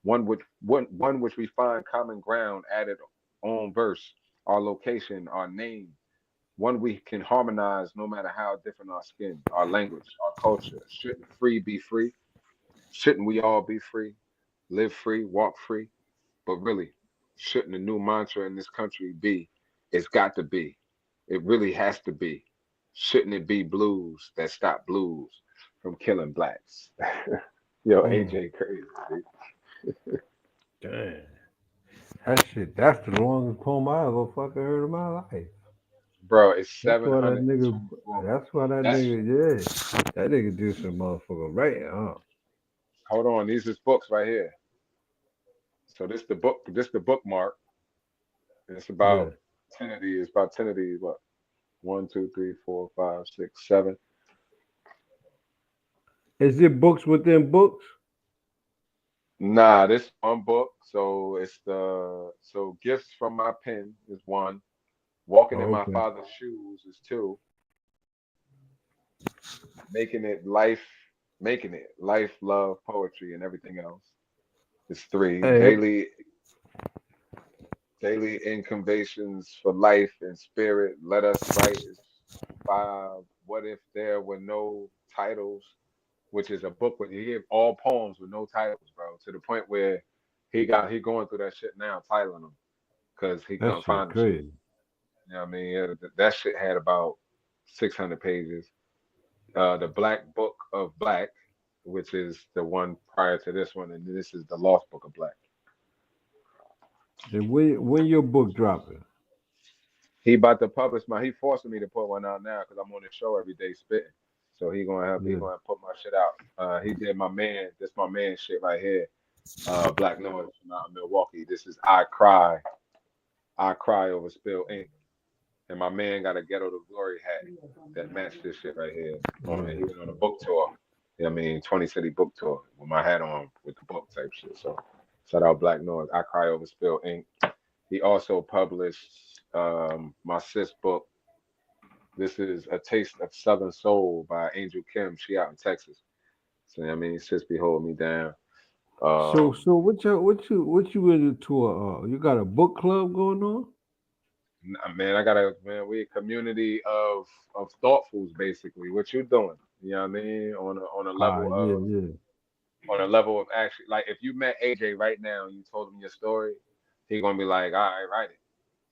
One which we find common ground added on verse, our location, our name. One we can harmonize no matter how different our skin, our language, our culture. Shouldn't free be free? Shouldn't we all be free? Live free, walk free? But really, shouldn't a new mantra in this country be, it's got to be. It really has to be. Shouldn't it be blues that stop blues from killing blacks? Yo, AJ crazy, dude. Damn. That shit, that's the longest poem I ever fucking heard in my life. Bro, it's That's why that 700. nigga, that nigga do some motherfucker writing, huh? Hold on, these is books right here. So this the bookmark. And it's about 10 of these. About 10 of these. What? 1, 2, 3, 4, 5, 6, 7. Is it books within books? Nah, this one book. So it's Gifts from My Pen is 1. Walking in My Father's Shoes is 2. Making it, life, love, poetry, and everything else. It's 3. Hey. Daily innovations for life and spirit. Let us write is 5. What if there were no titles? Which is a book with he gave all poems with no titles, bro. To the point where he going through that shit now, titling them, because he couldn't find them. You know what I mean? That shit had about 600 pages. The Black Book of Black, which is the one prior to this one, and this is the Lost Book of Black. And when your book dropping? He about to publish he forcing me to put one out now because I'm on the show every day spitting. So he gonna put my shit out. He did my man shit right here. Black Noise from out in Milwaukee. This is I Cry Over Spilled Ink. And my man got a Ghetto to Glory hat that matched this shit right here. And he went on a book tour. You know what I mean? 20 city book tour with my hat on with the book type shit. So shout out Black Noise. I Cry Over Spilled Ink. He also published my sis book. This is A Taste of Southern Soul by Angel Kim. She out in Texas. So I mean, sis be holding me down. So what you into you got a book club going on? Man, we a community of thoughtfuls basically. What you doing? You know what I mean? On a level on a level of actually, like if you met AJ right now and you told him your story, he gonna be like, all right, write it.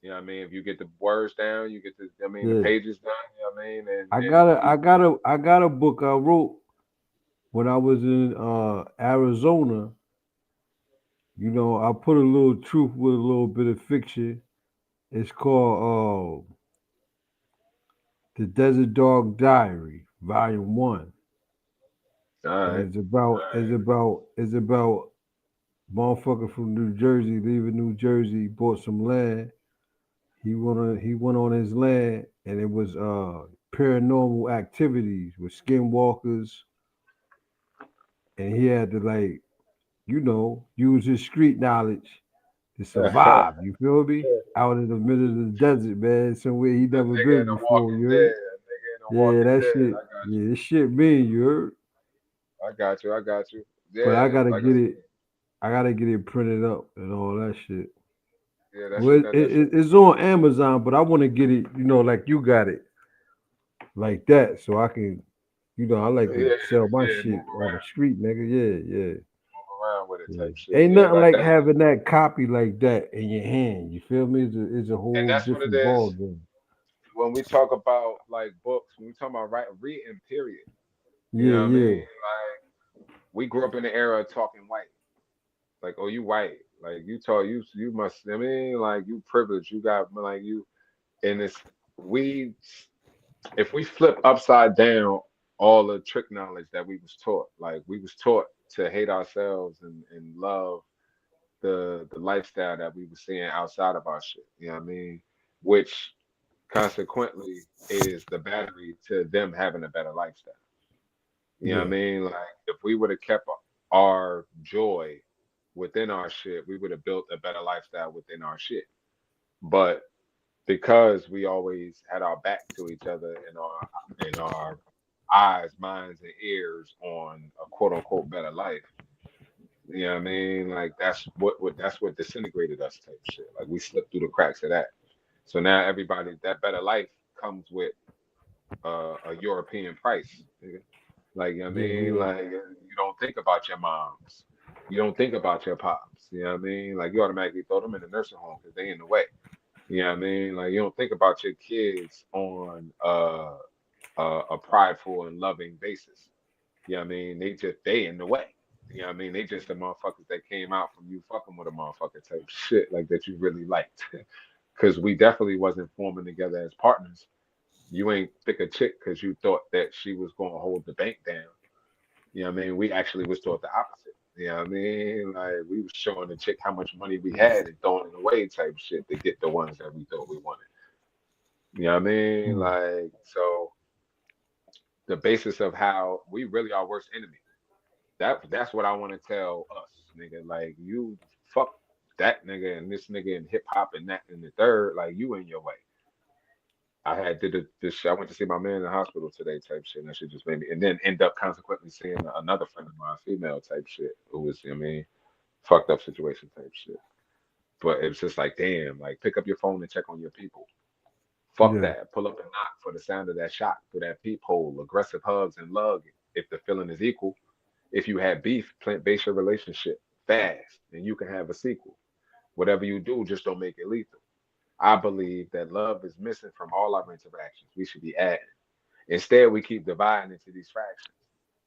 You know what I mean? If you get the words down, you get the the Yeah. pages done, you know what I mean? And I got a book I wrote when I was in Arizona. You know, I put a little truth with a little bit of fiction. It's called The Desert Dog Diary, Volume 1. all And right. it's about motherfucker from New Jersey leaving New Jersey, bought some land. He went on his land, and it was paranormal activities with skinwalkers, and he had to use his street knowledge to survive. You feel me? Out in the middle of the desert, man, somewhere he never Nigga in been the before. Walking You Dead. heard? Nigga in the Yeah, Walking that Dead. shit. Yeah, this shit mean. You heard? I got you. I got you. But I Yeah, gotta like get it. I gotta get it printed up and all that shit. yeah, that Well, shit. That shit. it's on Amazon, but I want to get it, like you got it, like that, so I can, I like to sell my shit move on the street, nigga. Yeah. Move around with it type shit. Ain't Yeah, nothing like that. having that copy like that in your hand. You feel me? It's a whole And that's what it different ball is. game. When we talk about like books, when we talk about reading, period. You Yeah, know what I mean? yeah. Like we grew up in the era of talking white. Like, oh, you white. Like you must. I mean, like you privileged. You got like you. And if we flip upside down all the trick knowledge that we was taught, like we was taught to hate ourselves and love the lifestyle that we were seeing outside of our shit. You know what I mean? Which consequently is the battery to them having a better lifestyle. You know what I mean? Like if we would have kept our joy within our shit, we would have built a better lifestyle within our shit. But because we always had our back to each other and our eyes, minds, and ears on a quote unquote better life. You know what I mean? Like that's what disintegrated us type shit. Like we slipped through the cracks of that. So now everybody that better life comes with a European price. Nigga. Like you know what I mean? Like you don't think about your moms. You don't think about your pops. You know what I mean? Like you automatically throw them in the nursing home because they in the way. You know what I mean? Like you don't think about your kids on a prideful and loving basis. You know what I mean? They in the way. You know what I mean? They just the motherfuckers that came out from you fucking with a motherfucker type shit like that you really liked. Cause we definitely wasn't forming together as partners. You ain't pick a chick because you thought that she was gonna hold the bank down. You know what I mean? We actually was taught the opposite. You know what I mean? Like we was showing the chick how much money we had and throwing it away type shit to get the ones that we thought we wanted. You know what I mean? Like so the basis of how we really are worst enemy. That's what I want to tell us, nigga. Like you fuck that nigga and this nigga and hip hop and that and the third, like you in your way. I had did this. I went to see my man in the hospital today, type shit. And that shit just made me, and then end up consequently seeing another friend of mine, female type shit, who was, I mean, fucked up situation type shit. But it was just like, damn, like pick up your phone and check on your people. Fuck that. Pull up a knock for the sound of that shot through that peephole. Aggressive hugs and love if the feeling is equal. If you have beef, base your relationship fast, and you can have a sequel. Whatever you do, just don't make it lethal. I believe that love is missing from all our interactions. We should be adding. Instead, we keep dividing into these fractions.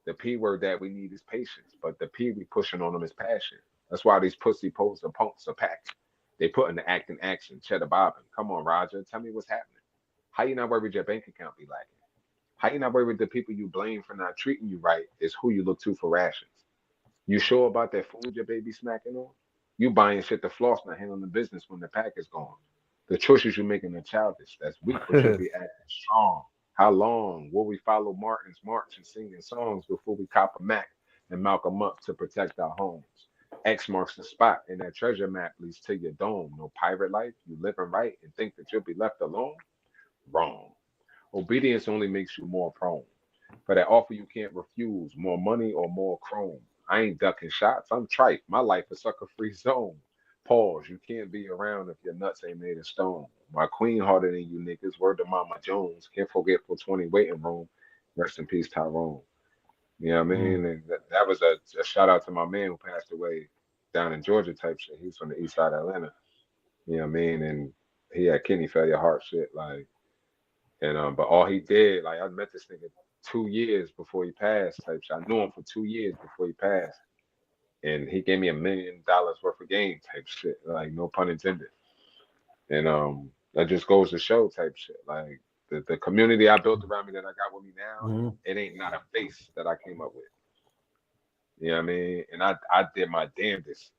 The P word that we need is patience, but the P we pushing on them is passion. That's why these pussy posts and punks are packed. They put in the act in action. Cheddar bobbing. Come on, Roger. Tell me what's happening. How you not worried your bank account be lacking? How you not worried the people you blame for not treating you right is who you look to for rations? You sure about that food your baby snacking on? You buying shit to floss, not handling the business when the pack is gone. The choices you're making are childish. That's weak, but you'll be acting strong. How long will we follow Martin's march and singing songs before we cop a Mac and Malcolm up to protect our homes? X marks the spot, and that treasure map leads to your dome. No pirate life, you living right and think that you'll be left alone? Wrong. Obedience only makes you more prone. For that offer you can't refuse, more money or more chrome. I ain't ducking shots, I'm trite. My life a sucker-free zone. Pause, you can't be around if your nuts ain't made of stone. My queen harder than you niggas, word to Mama Jones. Can't forget for 20 waiting room. Rest in peace, Tyrone. You know what I mean? And that was a shout out to my man who passed away down in Georgia type shit. He's from the east side of Atlanta. You know what I mean? And he had kidney failure, heart shit, like, and but all he did, like, I met this nigga 2 years before he passed, type shit. I knew him for 2 years before he passed, and he gave me $1 million worth of game, type shit, like, no pun intended. And that just goes to show, type shit, like, the community I built around me that I got with me now, it ain't not a face that I came up with. You know what I mean? And I did my damnedest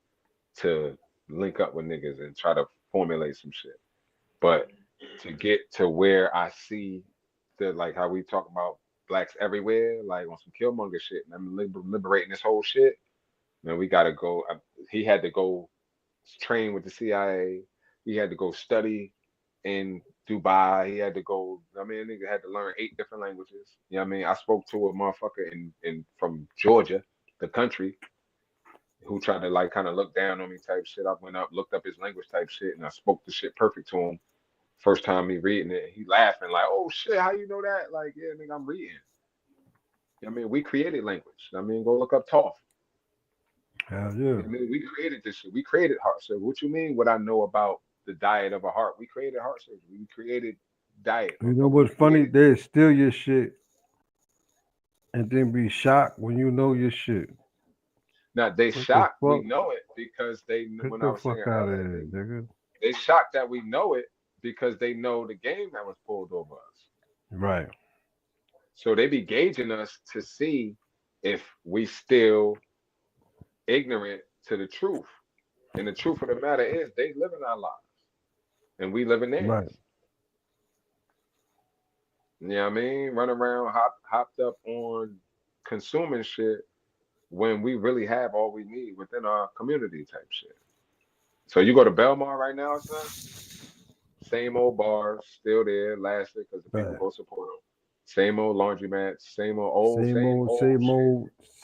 to link up with niggas and try to formulate some shit. But to get to where I see like how we talk about blacks everywhere, like on some Killmonger shit, and I'm liberating this whole shit, man, we gotta go. He had to go train with the CIA. He had to go study in Dubai. He had to go, I mean, nigga had to learn 8 different languages. You know what I mean? I spoke to a motherfucker in from Georgia, the country, who tried to like kind of look down on me type shit. I went up, looked up his language type shit, and I spoke the shit perfect to him. First time me reading it, he laughing like, "Oh shit, how you know that?" Like, yeah, nigga, I'm reading. I mean, we created language. I mean, go look up Toph. Hell yeah. I mean, we created this shit. We created heart surgery. What you mean? What I know about the diet of a heart? We created heart surgery. We created diet. You know what's funny? They steal your shit and then be shocked when you know your shit. Now they What the shocked we fuck? know it because they Get when I the was fuck saying out of earlier, here, nigga. they shocked that we know it because they know the game that was pulled over us. Right. So they be gauging us to see if we still ignorant to the truth. And the truth of the matter is they live in our lives and we live in theirs. Right. You know what I mean? Run around hopped up on consuming shit when we really have all we need within our community type shit. So you go to Belmar right now, son, same old bars, still there, lasted because the people Right. go support them. Same old laundromats, same old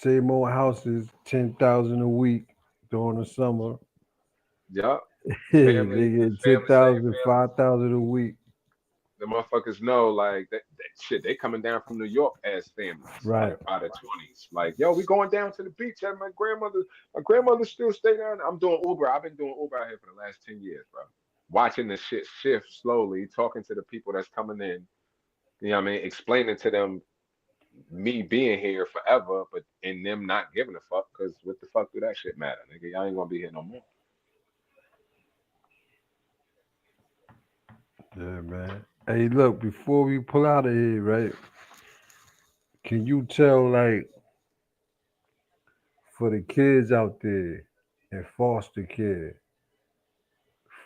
Same old houses, 10,000 a week during the summer. Yup. They Family, get family, 10,000, 5,000 a week. the motherfuckers know like that shit. They coming down from New York as families, Right. like by the 20s. Like, yo, we going down to the beach. And my grandmother still stay down. I'm doing Uber. I've been doing Uber out here for the last 10 years, bro. Watching the shit shift slowly, talking to the people that's coming in. You know what I mean? Explaining to them me being here forever, but in them not giving a fuck, because what the fuck do that shit matter, nigga? Y'all ain't gonna be here no more. Yeah, man. Hey, look, before we pull out of here, right? Can you tell, like, for the kids out there in foster care,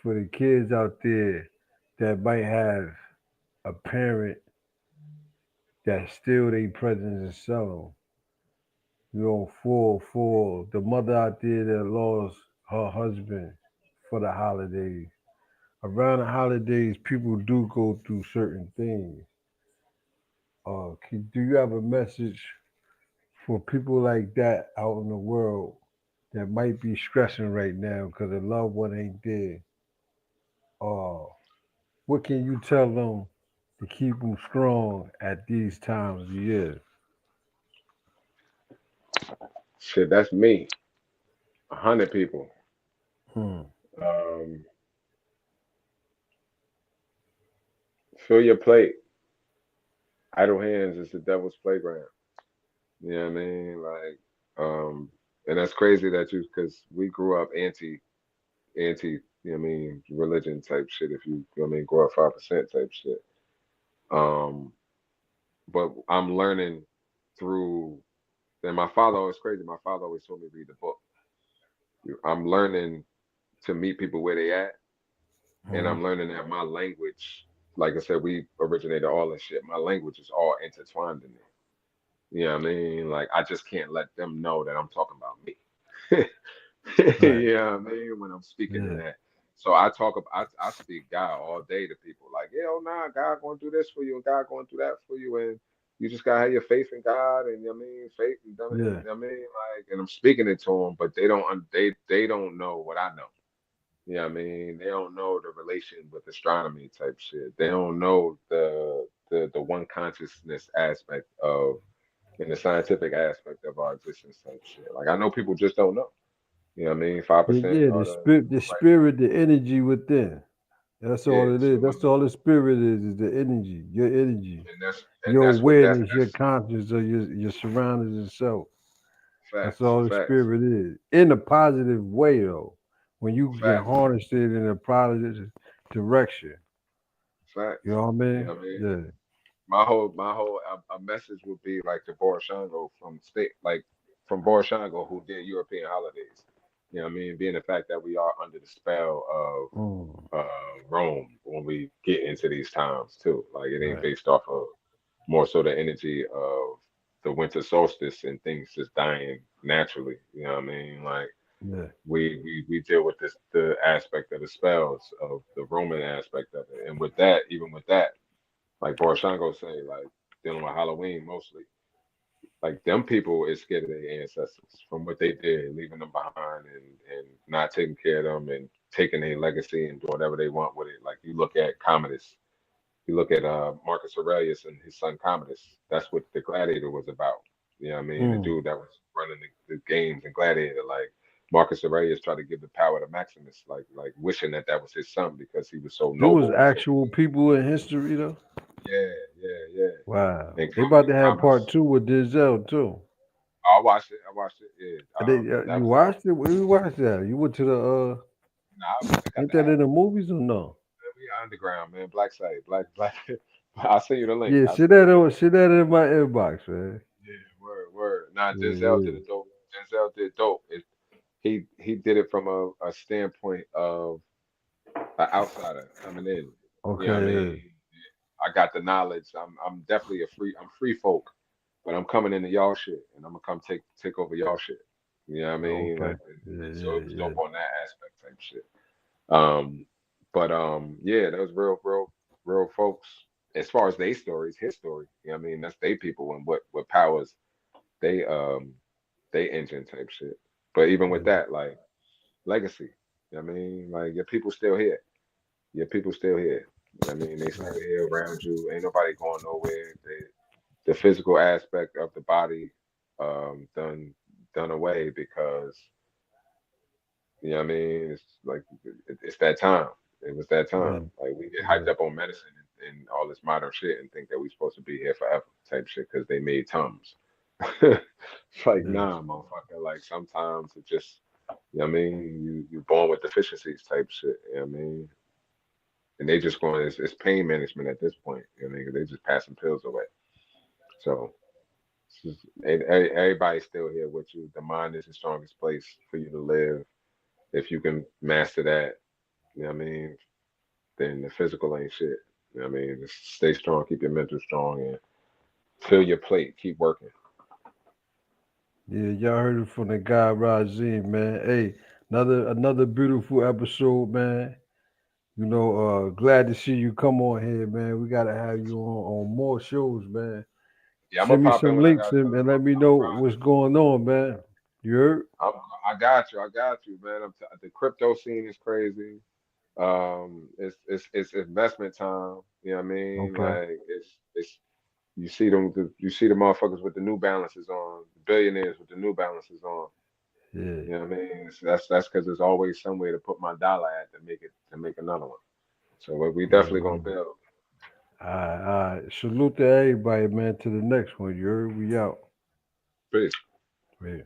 for the kids out there that might have a parent that still their presence in cell, you know, for the mother out there that lost her husband for the holidays. Around the holidays, people do go through certain things. Do you have a message for people like that out in the world that might be stressing right now because a loved one ain't there? What can you tell them to keep them strong at these times of year? Shit, that's me. 100 people. Fill your plate. Idle hands is the devil's playground. You know what I mean? Like, and that's crazy that because we grew up anti, you know what I mean, religion type shit. If you know what I mean, grow up 5% type shit. But I'm learning through, and my father always crazy. My father always told me to read the book. I'm learning to meet people where they at, and I'm learning that my language, like I said, we originated all this shit. My language is all intertwined in it. You know what I mean? Like, I just can't let them know that I'm talking about me. You know what I mean? When I'm speaking in that. So I speak God all day to people. Like, yo, nah, God gonna do this for you, and God gonna do that for you, and you just gotta have your faith in God, and you know what I mean, faith, you know what I mean, like, and I'm speaking it to them, but they don't know what I know. You know what I mean? They don't know the relation with astronomy type shit. They don't know the one consciousness aspect of, and the scientific aspect of our existence type shit. Like, I know people just don't know. You know what I mean? 5%. Yeah, the spirit, the energy within. That's Yeah, all it is. so That's all the spirit is the energy, your energy, and your that's what awareness, your conscience of your surroundings and self. That's all the facts, spirit is. In a positive way though. When you can facts, harness it in a positive direction. facts. You know what I You mean? know what I mean? Yeah. My whole a message would be like the Boris Shango from Boris Shango who did European holidays. You know what I mean? Being the fact that we are under the spell of Rome when we get into these times too. Like it ain't Right. based off of more so the energy of the winter solstice and things just dying naturally. You know what I mean? Like Yeah. we deal with the aspect of the spells of the Roman aspect of it. And with that, even with that, like Boris Shango say, like dealing with Halloween mostly, like them people is scared of their ancestors from what they did, leaving them behind and not taking care of them and taking their legacy and doing whatever they want with it. Like you look at Commodus, you look at Marcus Aurelius and his son Commodus. That's what the Gladiator was about. You know what I mean? The dude that was running the games and Gladiator, like Marcus Aurelius tried to give the power to Maximus, like wishing that was his son because he was so There was noble and so actual people in history though. yeah. Wow. And They about to have Commodus, part 2 with Denzel too. I watched it. Yeah. That You was watched it? Where you watched that? You went to the ain't that in the movies or no? we underground, man. Black site, black. I'll send you the link. Yeah, send that in my inbox, man. Word. Nah, Yeah, Denzel yeah. did it dope. Denzel did dope. He did it from a standpoint of an outsider coming in. You know what I Okay, mean? I got the knowledge. I'm definitely I'm free folk, but I'm coming into y'all shit, and I'm gonna come take over y'all shit. You know what I mean? Okay. Like, Yeah, so it was yeah. dope on that aspect type shit. But yeah, those real folks. As far as their stories, his story. You know what I mean? That's they people and what powers they engine type shit. But even with that, like legacy. You know what I mean? Like your people still here. Your people still here. You know what I mean? They still here around you. Ain't nobody going nowhere. The physical aspect of the body done away because you know what I mean? It's like it's that time. It was that time. Right. Like we get hyped up on medicine and all this modern shit and think that we supposed to be here forever type shit because they made Tums. It's like nah, motherfucker. Like sometimes it just you know what I mean? You born with deficiencies type shit. You know what I mean? And they just going it's pain management at this point. You know what I mean? 'Cause they just passing pills away. So it's just, everybody's still here with you. The mind is the strongest place for you to live. If you can master that, you know what I mean, then the physical ain't shit. You know what I mean? Just stay strong, keep your mental strong, and fill your plate. Keep working. Yeah, y'all heard it from the guy Razim, man. Hey, another beautiful episode, man. You know, glad to see you come on here, man. We gotta have you on more shows, man. Yeah, I'm Send gonna me pop in some when I links got time. and let me know what's going on, man. You heard? I got you, man. The crypto scene is crazy. It's investment time. You know what I mean? Okay. Like it's you see them motherfuckers with the New Balances on, the billionaires with the New Balances on. Yeah. You know what I mean? That's because there's always some way to put my dollar at to make another one. So we definitely gonna build. All right. Salute to everybody, man. To the next one. You heard? We out. Peace. Yeah.